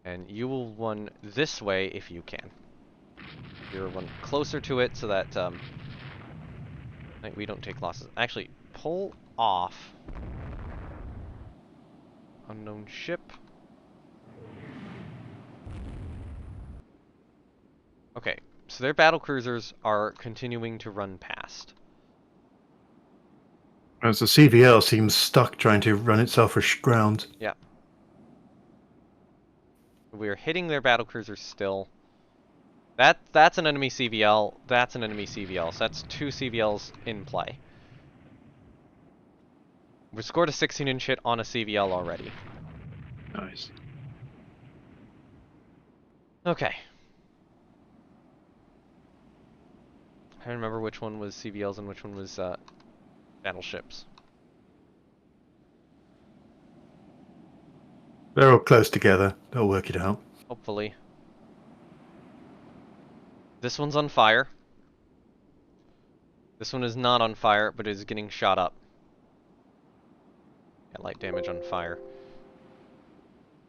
And you will run this way if you can. You'll run closer to it so that we don't take losses. Actually, pull off. Unknown ship. Okay, so their battle cruisers are continuing to run past. As the CVL seems stuck trying to run itself aground. Yeah. We're hitting their battle cruisers still. That's an enemy CVL. That's an enemy CVL. So that's two CVLs in play. We scored a 16-inch hit on a CVL already. Nice. Okay. I don't remember which one was CVLs and which one was battleships. They're all close together. They'll work it out. Hopefully. This one's on fire. This one is not on fire, but is getting shot up. Yeah, light damage on fire.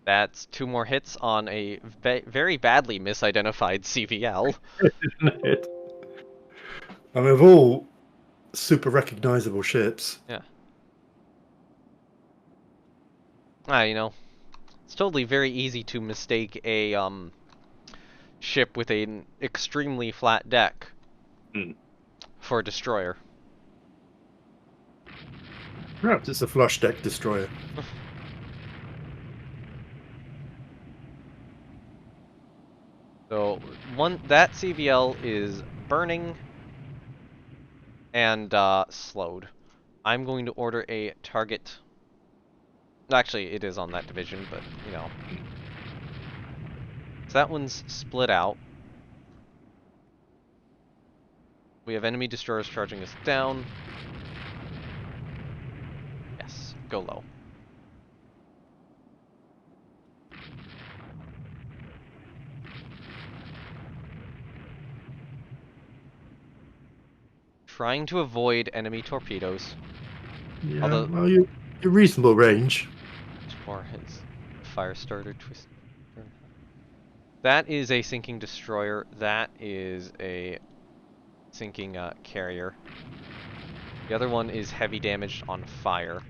That's two more hits on a very badly misidentified CVL. Isn't it? I mean, they're all super recognizable ships. Yeah. It's totally very easy to mistake a ship with an extremely flat deck for a destroyer. Perhaps it's a flush deck destroyer. So that CVL is burning and slowed. I'm going to order a target. Actually, it is on that division, but So that one's split out. We have enemy destroyers charging us down. Yes, go low. Trying to avoid enemy torpedoes. Yeah, Although, well, you're reasonable range. for his fire starter twist. That is a sinking destroyer. That is a sinking carrier. The other one is heavy damage on fire.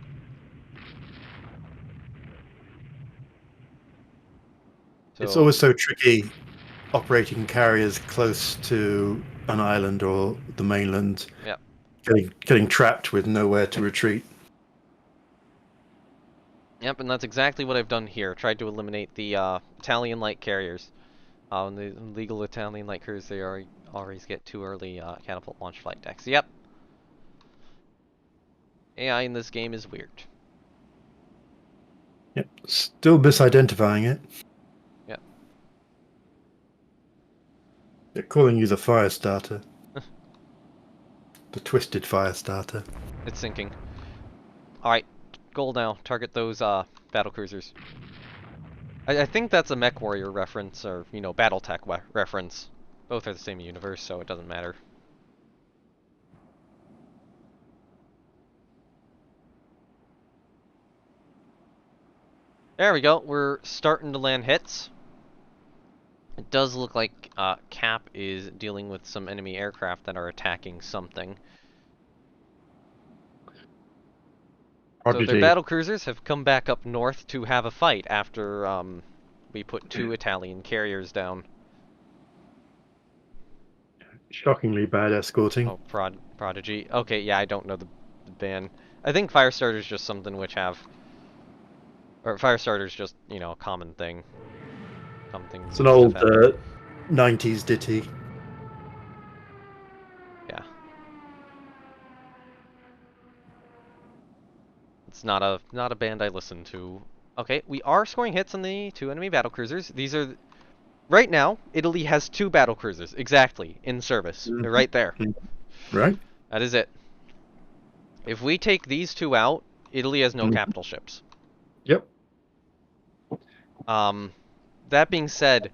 It's So always so tricky operating carriers close to an island or the mainland, yeah, getting trapped with nowhere to retreat. yep, and that's exactly what I've done here. Tried to eliminate the Italian light carriers. And the legal Italian light carriers, they are always get too early catapult launch flight decks. Yep, AI in this game is weird. Yep. Still misidentifying it. Yep. They're calling you the fire starter. The twisted fire starter. It's sinking. Alright, goal now. Target those battle cruisers. I think that's a Mech Warrior reference, or, you know, Battletech reference. Both are the same universe, so it doesn't matter. There we go. We're starting to land hits. It does look like Cap is dealing with some enemy aircraft that are attacking something. So their Prodigy. battle cruisers have come back up north to have a fight after we put 2 Italian carriers down. Shockingly bad escorting. Oh, Prodigy. Okay, yeah, I don't know the ban. I think Firestarter is just something which have... Or Firestarter is just, you know, a common thing. Common thing It's an which have old happened. 90s ditty. Yeah. It's not a band I listen to. Okay, we are scoring hits on the 2 enemy battlecruisers. These are... Right now, Italy has 2 battlecruisers, exactly, in service. They're Mhm. right there. Right? That is it. If we take these 2 out, Italy has no Mhm. capital ships. Yep. That being said,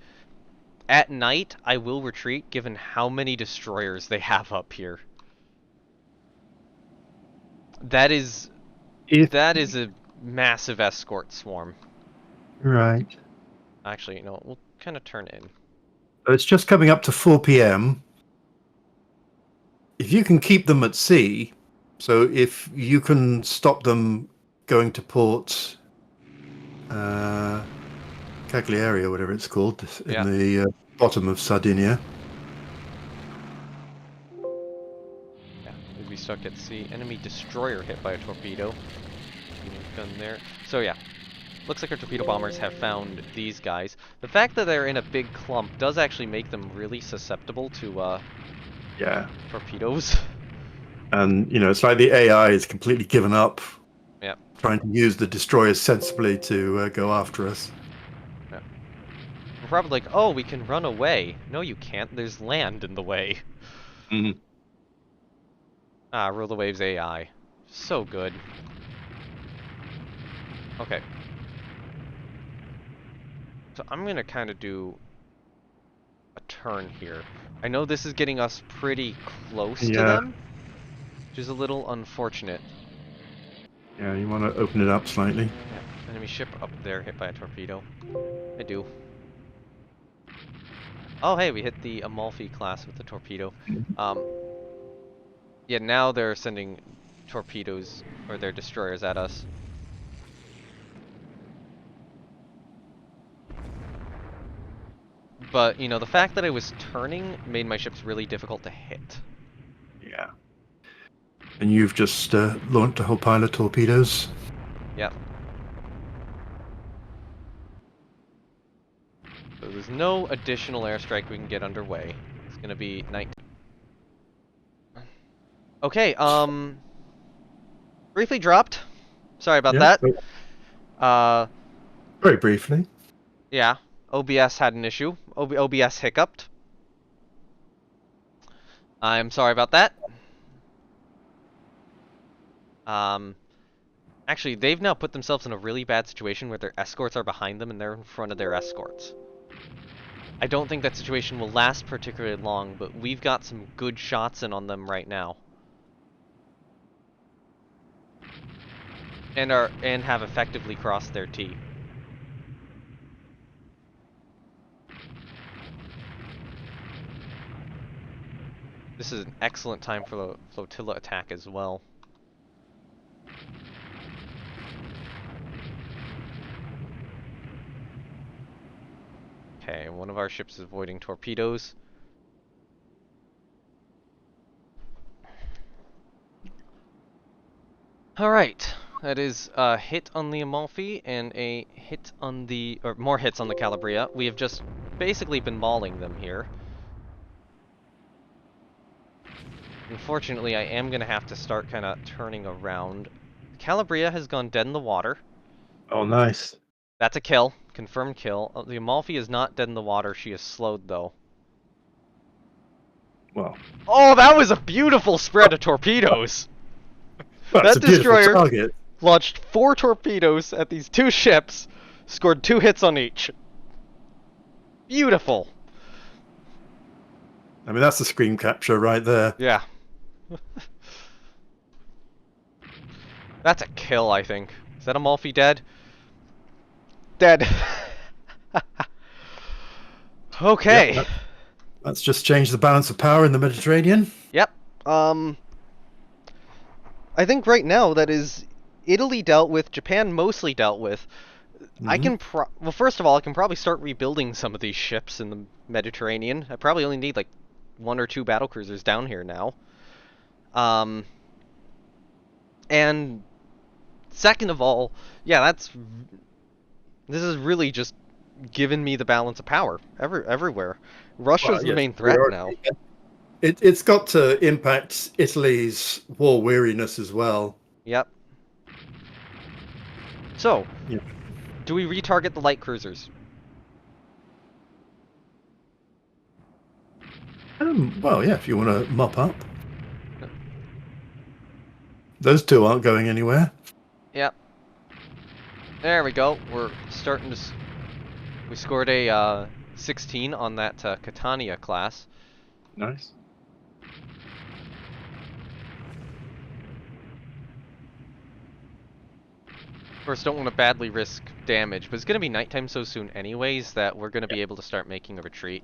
at night, I will retreat given how many destroyers they have up here. That is If that is a massive escort swarm. right. Actually, you know, we'll kind of turn in. It's just coming up to 4 p.m. If you can keep them at sea, so if you can stop them going to port uh, Cagliari or whatever it's called in Yeah, the bottom of Sardinia. yeah. We'd be stuck at sea. Enemy destroyer hit by a torpedo. Gun there. So yeah, looks like our torpedo bombers have found these guys. The fact that they're in a big clump does actually make them really susceptible to Yeah. torpedoes. And, it's like the AI is completely given up Yeah, trying to use the destroyers sensibly to go after us. yeah. We're probably like, oh, we can run away. No, you can't. There's land in the way. Mhm. Ah, Rule the Waves AI. So good. Okay. So I'm gonna kind of do a turn here. I know this is getting us pretty close to Yeah, them, which is a little unfortunate. yeah, you want to open it up slightly. Yeah, enemy ship up there hit by a torpedo. I do. Oh, hey, we hit the Amalfi class with the torpedo. Um, yeah, now they're sending torpedoes or their destroyers at us. But, you know, the fact that I was turning made my ships really difficult to hit. Yeah. And you've just launched a whole pile of torpedoes. Yep. So there's no additional airstrike we can get underway. It's gonna be night. Okay, briefly dropped. Sorry about Yeah, that. but Uh, very briefly. yeah, OBS had an issue. OBS hiccuped. I'm sorry about that. Um, actually, they've now put themselves in a really bad situation where their escorts are behind them and they're in front of their escorts. I don't think that situation will last particularly long, but we've got some good shots in on them right now. And have effectively crossed their T. This is an excellent time for the flotilla attack as well. one of our ships is avoiding torpedoes. Alright, that is a hit on the Amalfi and a hit on the, or more hits on the Calabria. We have just basically been mauling them here. Unfortunately, I am going to have to start kind of turning around. Calabria has gone dead in the water. Oh, nice. That's a kill. Confirmed kill. The Amalfi is not dead in the water. She is slowed, though. Well, Oh, that was a beautiful spread of torpedoes! that's That a beautiful destroyer target. launched 4 torpedoes at these 2 ships, scored 2 hits on each. Beautiful. I mean, that's the screen capture right there. Yeah. That's a kill, I think. Is that Amalfi dead? Dead. Yep, Okay. that's just changed the balance of power in the Mediterranean. Yep. I think right now that is Italy dealt with, Japan mostly dealt with. I Hmm. can well, first of all, I can probably start rebuilding some of these ships in the Mediterranean. I probably only need like 1 or 2 battlecruisers down here now. Um, and second of all, yeah, this is really just given me the balance of power everywhere. Russia's Well, the yes, main threat now. priority. It's got to impact Italy's war weariness as well. Yep. So, Yeah. do we retarget the light cruisers? Well, yeah, if you want to mop up. Those two aren't going anywhere. Yep. There we go. We're starting to. We scored a 16 on that Catania class. Nice. Of course, don't want to badly risk damage, but it's going to be nighttime so soon anyways that we're going to be able to start making a retreat.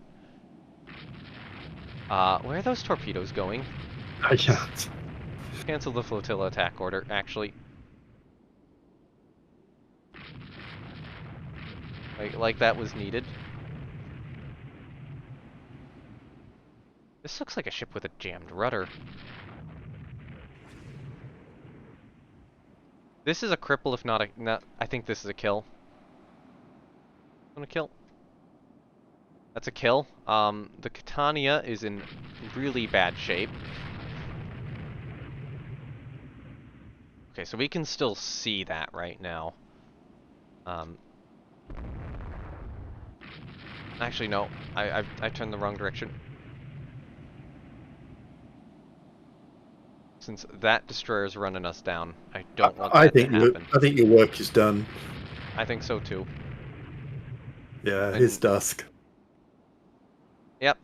Where are those torpedoes going? I can't. Cancel the flotilla attack order, actually. Like that was needed. This looks like a ship with a jammed rudder. This is a cripple, if not a... Not, I think this is a kill. A kill. That's a kill. The Catania is in really bad shape. Okay, so we can still see that right now. Actually, no. I turned the wrong direction. Since that destroyer is running us down, I don't want I that to think happen. I think your work is done. I think so too. Yeah, his And dusk. yep.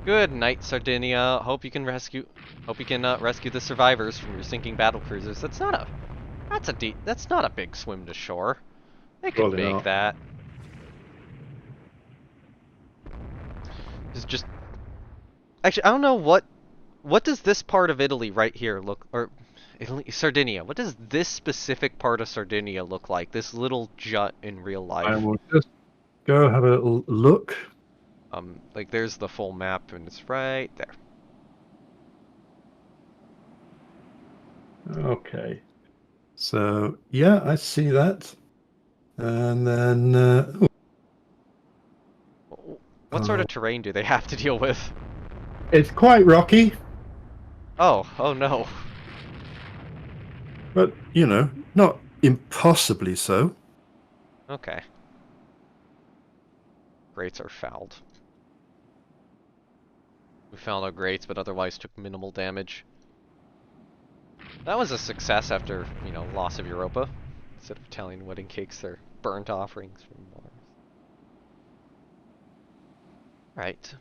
Good night, Sardinia. Hope you can rescue the survivors from your sinking battle cruisers. That's not a big swim to shore. They could Probably make not. that. It's just actually I don't know what does this part of Italy right here look or Italy, Sardinia. What does this specific part of Sardinia look like? This little jut in real I life. will just go have a little look. Like there's the full map and it's right there. Okay. So yeah, I see that. And then What sort of terrain do they have to deal with? it's quite rocky, Oh no. but you know, not impossibly so. Okay. Grates are fouled. We found our grates, but otherwise took minimal damage. That was a success after, loss of Europa. Instead of Italian wedding cakes, they're burnt offerings from Mars. Right.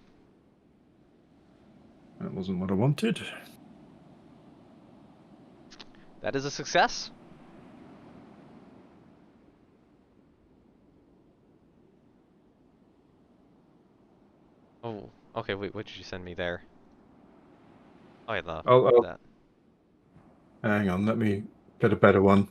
That wasn't what I wanted. That is a success. Oh, okay, wait, what did you send me there? Oh, yeah, I'll that. hang on. Let me get a better one.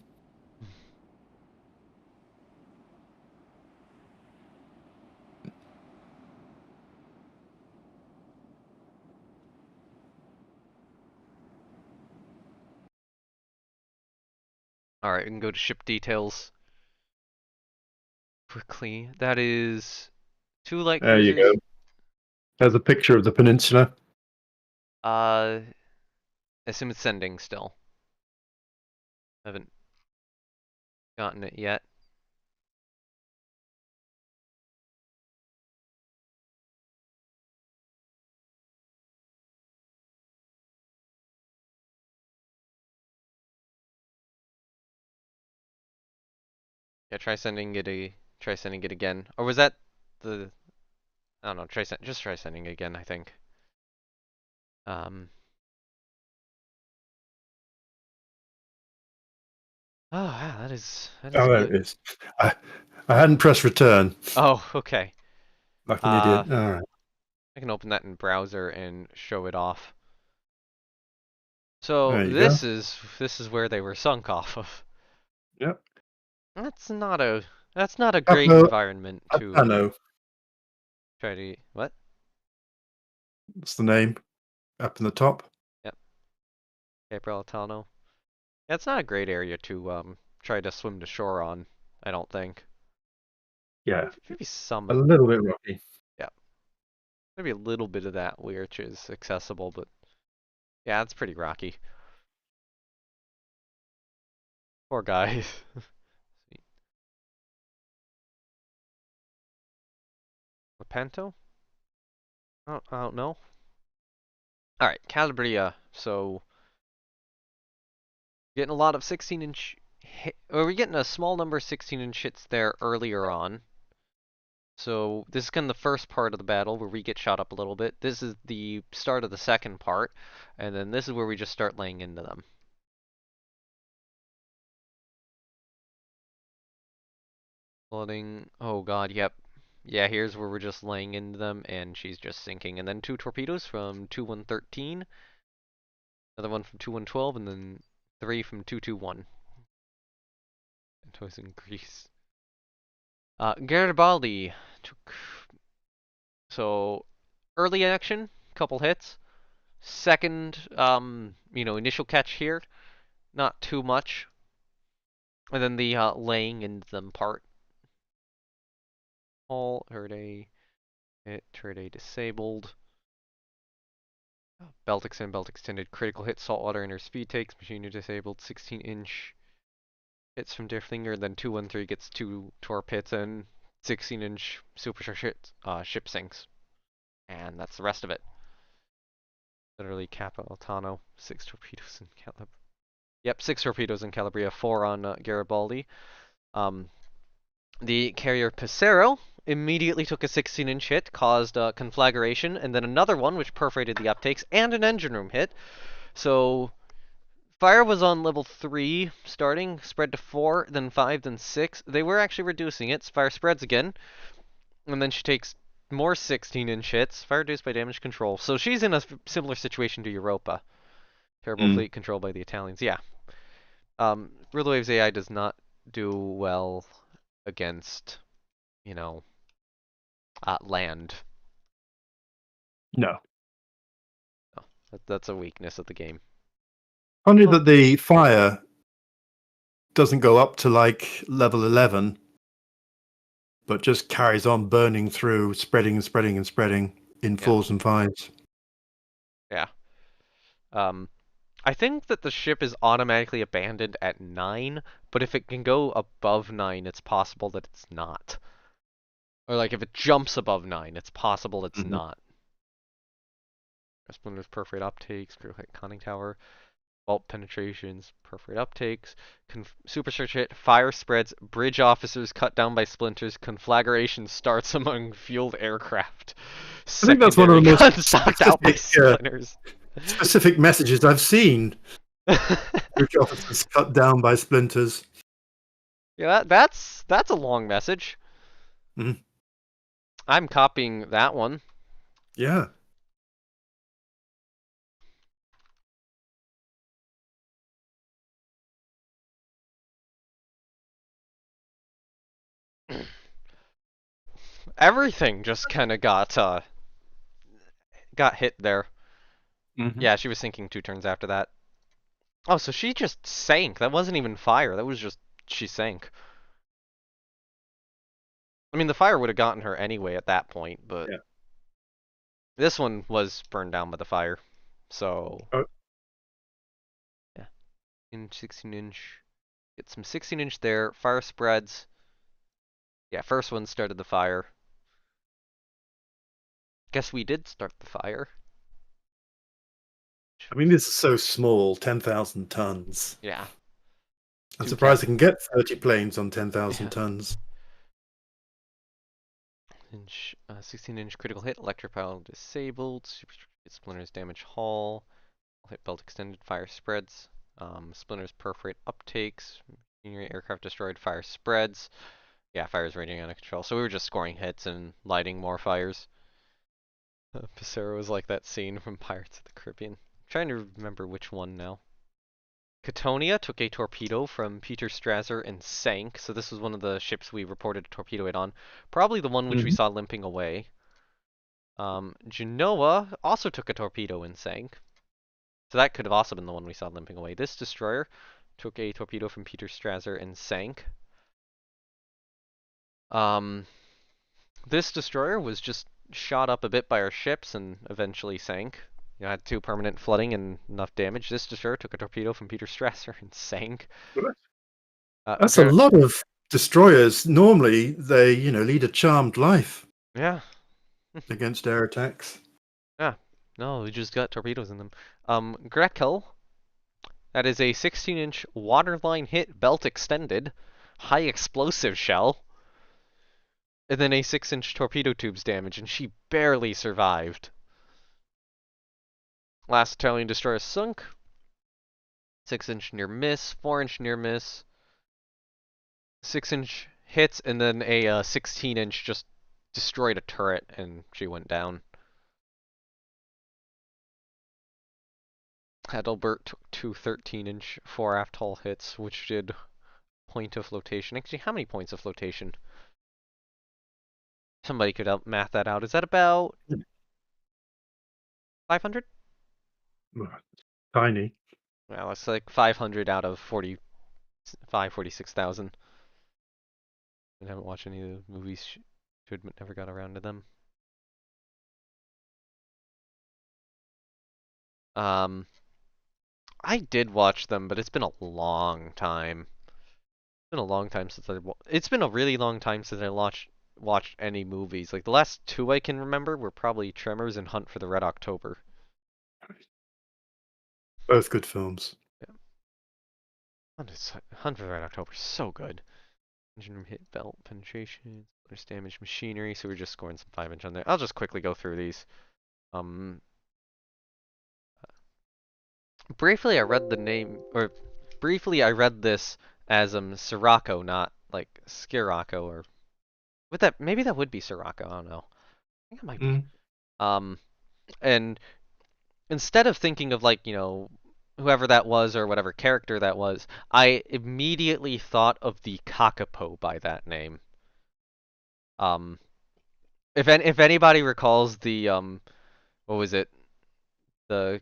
Alright, we can go to ship details quickly. That is 2 light cruisers. you go. There's a picture of the peninsula. I assume it's sending still. Haven't gotten it yet. Yeah, try sending it again. Or was that the I don't know, just try sending it again, I think. Um Oh wow, that is Oh, there it good. is. I, I hadn't pressed return Oh, okay. like an Uh idiot. All right. I can open that in browser and show it off. So There you go. this is where they were sunk off of. Yep. That's not a that's not a great Capo environment to Apano. try to what? That's the name up in the top. Yep, Caprolitano. Yeah, it's not a great area to try to swim to shore on, I don't think. Yeah. Maybe A some little bit rocky. yeah, maybe a little bit of that which is accessible, but yeah, it's pretty rocky. Poor guys. Lepanto? I don't know. Alright, Calabria. So getting a lot of 16-inch hit, or we're getting a small number of 16-inch hits there earlier on. So this is kind of the first part of the battle where we get shot up a little bit. This is the start of the second part, and then this is where we just start laying into them. Flooding. Oh god, yep. Yeah, here's where we're just laying into them, and she's just sinking. And then 2 torpedoes from 2113, another one from 2112, and then 3 from 221. It was in Greece. Garibaldi took so early action, couple hits. Second, initial catch here, not too much. And then the laying into them part. All heard a hit, heard a disabled. Belt extended, critical hit, saltwater inner speed takes, machine disabled, 16-inch hits from Difflinger, then 213 gets 2 torpedoes and 16-inch supercharged ship sinks. And that's the rest of it. Literally Capitano, 6 torpedoes in Calabria. Yep, 6 torpedoes in Calabria, 4 on Garibaldi. The carrier Pissarro immediately took a 16-inch hit, caused conflagration, and then another one which perforated the uptakes, and an engine room hit. So fire was on level 3 starting, spread to 4, then 5, then 6. They were actually reducing it. Fire spreads again, and then she takes more 16-inch hits. Fire reduced by damage control. So she's in a similar situation to Europa. Terrible Mm. fleet controlled by the Italians. Yeah. Riddle Waves AI does not do well against, you know, land. No. Oh, that's a weakness of the game. Funny Oh, that the fire doesn't go up to like level 11, but just carries on burning through, spreading and spreading and spreading in yeah, fours and fives. yeah. I think that the ship is automatically abandoned at 9, but if it can go above 9, it's possible that it's not. Or like if it jumps above 9, it's possible it's Mm-hmm. not. Splinters perforate uptakes, critical hit conning tower, vault penetrations, perforate uptakes, supercharge hit, fire spreads, bridge officers cut down by splinters, conflagration starts among fueled aircraft, I think that's one of secondary the most guns knocked out by splinters. specific messages I've seen. Bridge officers cut down by splinters. Yeah, that's a long message. Mm. I'm copying that one. Yeah. Everything just kind of got hit there. Mm-hmm. Yeah, she was sinking 2 turns after that. Oh, so she just sank. That wasn't even fire. That was just she sank. I mean, the fire would have gotten her anyway at that point, but Yeah. this one was burned down by the fire. So, Oh, yeah, 16 inch. Get some 16 inch there. Fire spreads. Yeah, first one started the fire. Guess we did start the fire. I mean, this is so small, 10,000 tons. Yeah, I'm two surprised cap. I can get 30 planes on 10,000 Yeah, tons. 16 inch critical hit. Electropile disabled. Splinters damage hull. Hit belt extended. Fire spreads. Splinters perforate uptakes. Machinery aircraft destroyed. Fire spreads. Yeah, fire's raging out of control. So we were just scoring hits and lighting more fires. Pissarro was like that scene from Pirates of the Caribbean. I'm trying to remember which one now. Catonia took a torpedo from Peter Strasser and sank. So this was one of the ships we reported a torpedo hit on. Probably the one which we Mhm. saw limping away. Genoa also took a torpedo and sank. So that could have also been the one we saw limping away. This destroyer took a torpedo from Peter Strasser and sank. Um, this destroyer was just shot up a bit by our ships and eventually sank. You know, had 2 permanent flooding and enough damage. This destroyer took a torpedo from Peter Strasser and sank. That's a lot of destroyers. Normally, they, lead a charmed life Yeah, against air attacks. yeah. No, we just got torpedoes in them. Grekel, that is a 16-inch waterline hit, belt extended, high explosive shell, and then a 6-inch torpedo tubes damage, and she barely survived. Last Italian destroyer sunk. 6-inch near miss, 4-inch near miss, 6-inch hits, and then a 16-inch just destroyed a turret and she went down. Adalbert took two 13-inch fore-aft hull hits, which did point of flotation. Actually, how many points of flotation? Somebody could math that out. Is that about 500? Tiny. Well, it's like 500 out of 45, 46,000. I haven't watched any of the movies. Should never got around to them. Um, I did watch them, but it's been a long time. It's been a long time since it's been a really long time since I watched any movies. Like the last two I can remember were probably Tremors and Hunt for the Red October. Both good films. Yeah. Hunt for the Red October is so good. Engine room hit belt penetration, there's damaged machinery, so we're just scoring some 5-inch on there. I'll just quickly go through these. Um, briefly I read the name, or briefly I read this as Sirocco, not like Scirocco, or with that maybe that would be Sirocco. I don't know. I think it might be. Mm. Um, and instead of thinking of like whoever that was or whatever character that was, I immediately thought of the Kakapo by that name. Um, if anybody recalls the what was it, the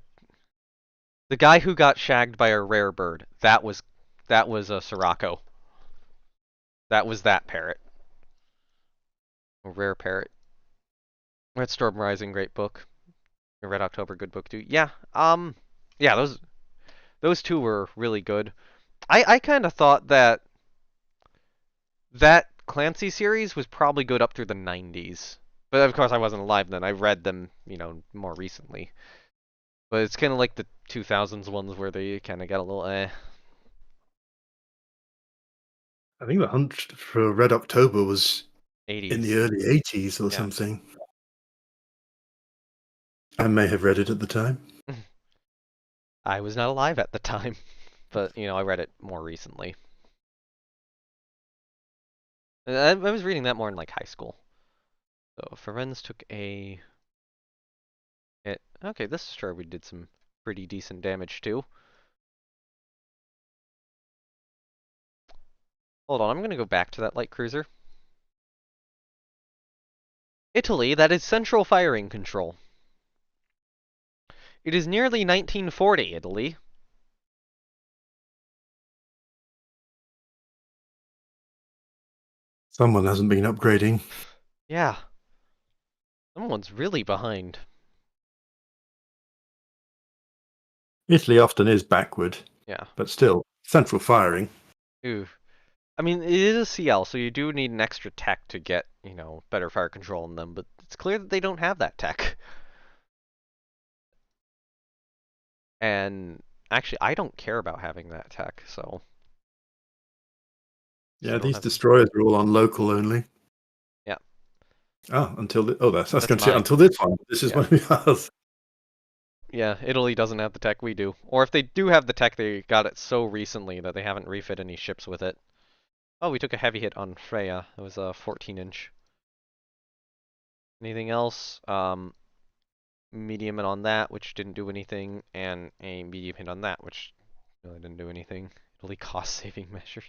the guy who got shagged by a rare bird, that was a Sirocco. That was that parrot, a rare parrot. Red Storm Rising, great book. Red October, good book too. Yeah, yeah, those two were really good. I kind of thought that Clancy series was probably good up through the 90s. But of course I wasn't alive then. I read them, more recently. But it's kind of like the 2000s ones where they kind of got a little I think the hunt for Red October was in the 80s. early 80s or Yeah. something. I may have read it at the time. I was not alive at the time, but I read it more recently. I was reading that more in like high school. So Ferenz took a hit. Okay, this is sure we did some pretty decent damage too. Hold on, I'm gonna go back to that light cruiser. Italy, that is central firing control. It is nearly 1940, Italy. Someone hasn't been upgrading. Yeah, someone's really behind. Italy often is backward, Yeah. but still, central firing. Ooh. I mean, it is a CL, so you do need an extra tech to get, better fire control in them, but it's clear that they don't have that tech. And actually, I don't care about having that tech, so Yeah, still don't these have. destroyers are all on local only. Yeah, Oh, that's that's going to say mine. until this one. This is Yeah. one of ours. Yeah, Italy doesn't have the tech we do. Or if they do have the tech, they got it so recently that they haven't refit any ships with it. Oh, we took a heavy hit on Freya. It was a 14-inch. Anything else? Medium hit on that, which didn't do anything, and a medium hit on that, which really didn't do anything. Italy cost-saving measures.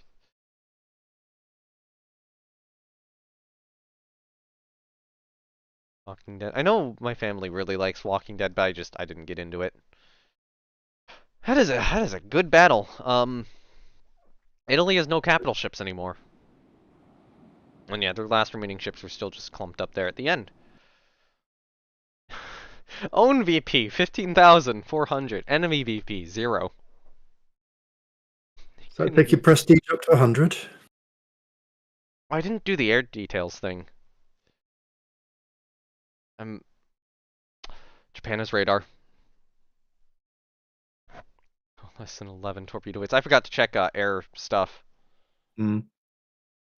Walking Dead. I know my family really likes Walking Dead, but I didn't get into it. That is a good battle. Italy has no capital ships anymore. And yeah, their last remaining ships were still just clumped up there at the end. Own VP, 15,400. Enemy VP, 0. So Didn't take your even... prestige up to 100. I didn't do the air details thing. I'm... Japan has radar. Oh, less than 11 torpedo hits. I forgot to check air stuff. Mm.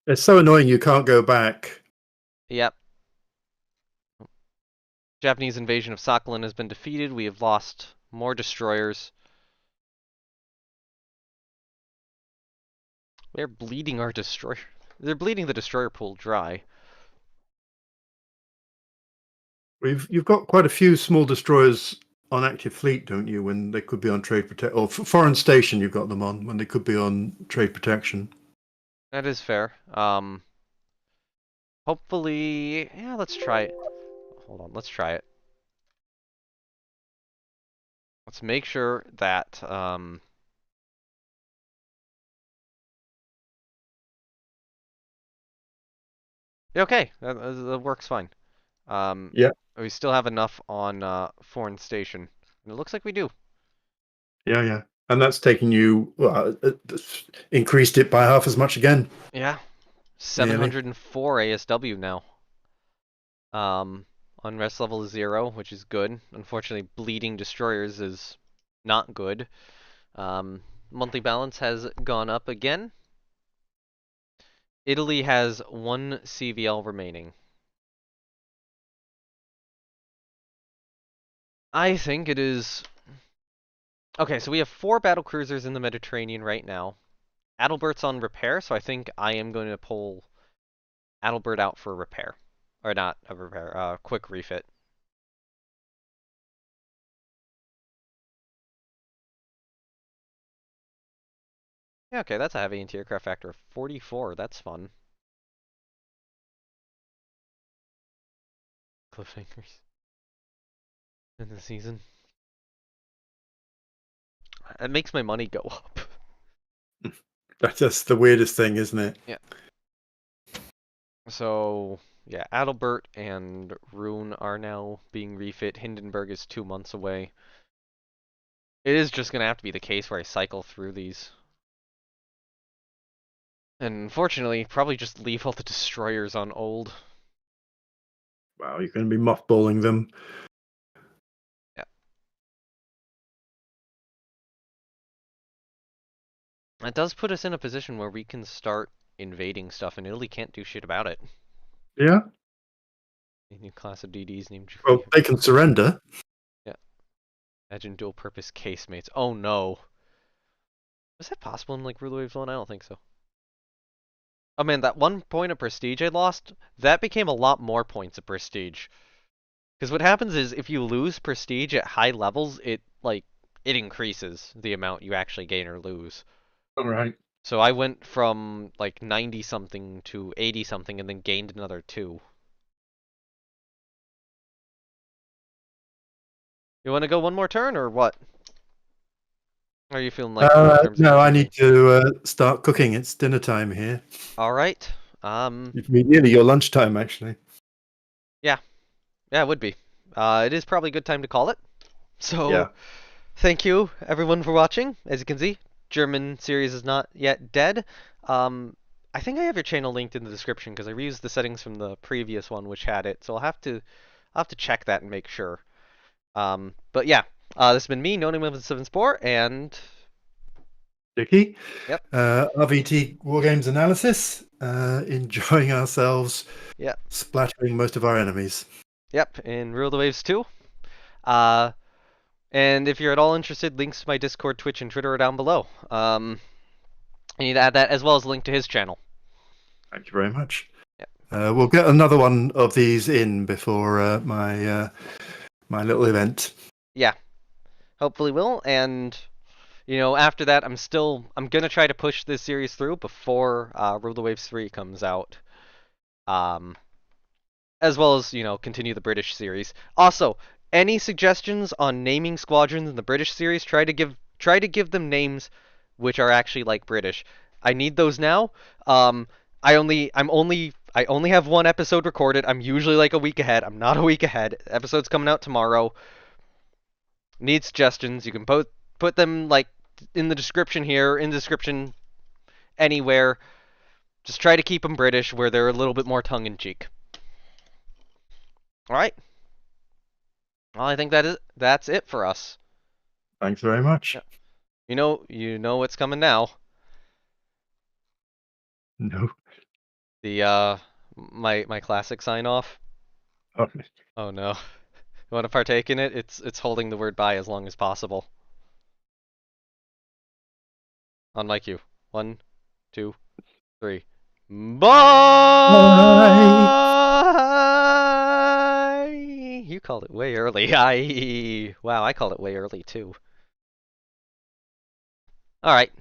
It's so annoying you can't go back. Yep. Japanese invasion of Sakhalin has been defeated. We have lost more destroyers. They're bleeding our destroyer. They're bleeding the destroyer pool dry. You've got quite a few small destroyers on active fleet, don't you? When they could be on trade protection, or foreign station, you've got them on when they could be on trade protection. That is fair. Hopefully, yeah, let's try it. Hold on, let's try it. Let's make sure that, okay, that works fine. Um, Yeah, we still have enough on foreign station. And it looks like we do. yeah, and that's taking you increased it by half as much again, Yeah, nearly. 704 ASW now. Unrest level is 0, which is good. Unfortunately, bleeding destroyers is not good. Monthly balance has gone up again. Italy has 1 CVL remaining. I think it is... Okay, so we have 4 battlecruisers in the Mediterranean right now. Adalbert's on repair, so I think I am going to pull Adalbert out for repair. Or not a repair, quick refit. Yeah, okay, that's a heavy anti-aircraft factor of 44. That's fun. Cliffhangers in the season. It makes my money go up. That's just the weirdest thing, isn't it? Yeah. So, yeah, Adalbert and Rune are now being refit. Hindenburg is 2 months away. It is just going to have to be the case where I cycle through these. And unfortunately, probably just leave all the destroyers on old. Wow, you're going to be mothballing them. Yeah. That does put us in a position where we can start invading stuff, and Italy can't do shit about it. Yeah. A new class of DDs named Well, Julia. they can surrender. Yeah. Imagine dual-purpose casemates. Oh no. Was that possible in like Ruler Waves 1? I don't think so. Oh man, that 1 point of prestige I lost, that became a lot more points of prestige. Because what happens is if you lose prestige at high levels, it increases the amount you actually gain or lose. All right. So I went from like 90 something to 80 something and then gained another 2. You want to go one more turn or what? Are you feeling like full in terms of No, I efficiency? need to start cooking. It's dinner time here. All right. It'd be nearly your lunchtime, actually. Yeah, yeah, it would be. It is probably a good time to call it. So, Yeah. thank you everyone for watching. As you can see, German series is not yet dead. Um, I think I have your channel linked in the description because I reused the settings from the previous one which had it, so I'll have to check that and make sure. But yeah, this has been me, No7 and Dicky. yep, RvT Wargames analysis. Enjoying ourselves, yep, splattering most of our enemies. yep, in Rule the Waves 2. Uh, and if you're at all interested, links to my Discord, Twitch, and Twitter are down below. I need to add that as well as a link to his channel. Thank you very much. Yep. We'll get another one of these in before my little event. Yeah, hopefully will. And after that, I'm gonna try to push this series through before Rule the Waves 3 comes out. Um, as well as continue the British series. Also, any suggestions on naming squadrons in the British series? Try to give them names which are actually like British. I need those now. I only have one episode recorded. I'm usually like a week ahead. I'm not a week ahead. Episode's coming out tomorrow. Need suggestions? You can put them like in the description here, in the description anywhere. Just try to keep them British, where they're a little bit more tongue in cheek. All right. Well, I think that's it for us. Thanks very much. Yeah. You know what's coming now. No. The my classic sign off. Oh, Oh no. You want to partake in it? It's holding the word bye as long as possible. On my cue. 1, 2, 3. bye. Bye. You called it way early. Wow, I called it way early too. All right.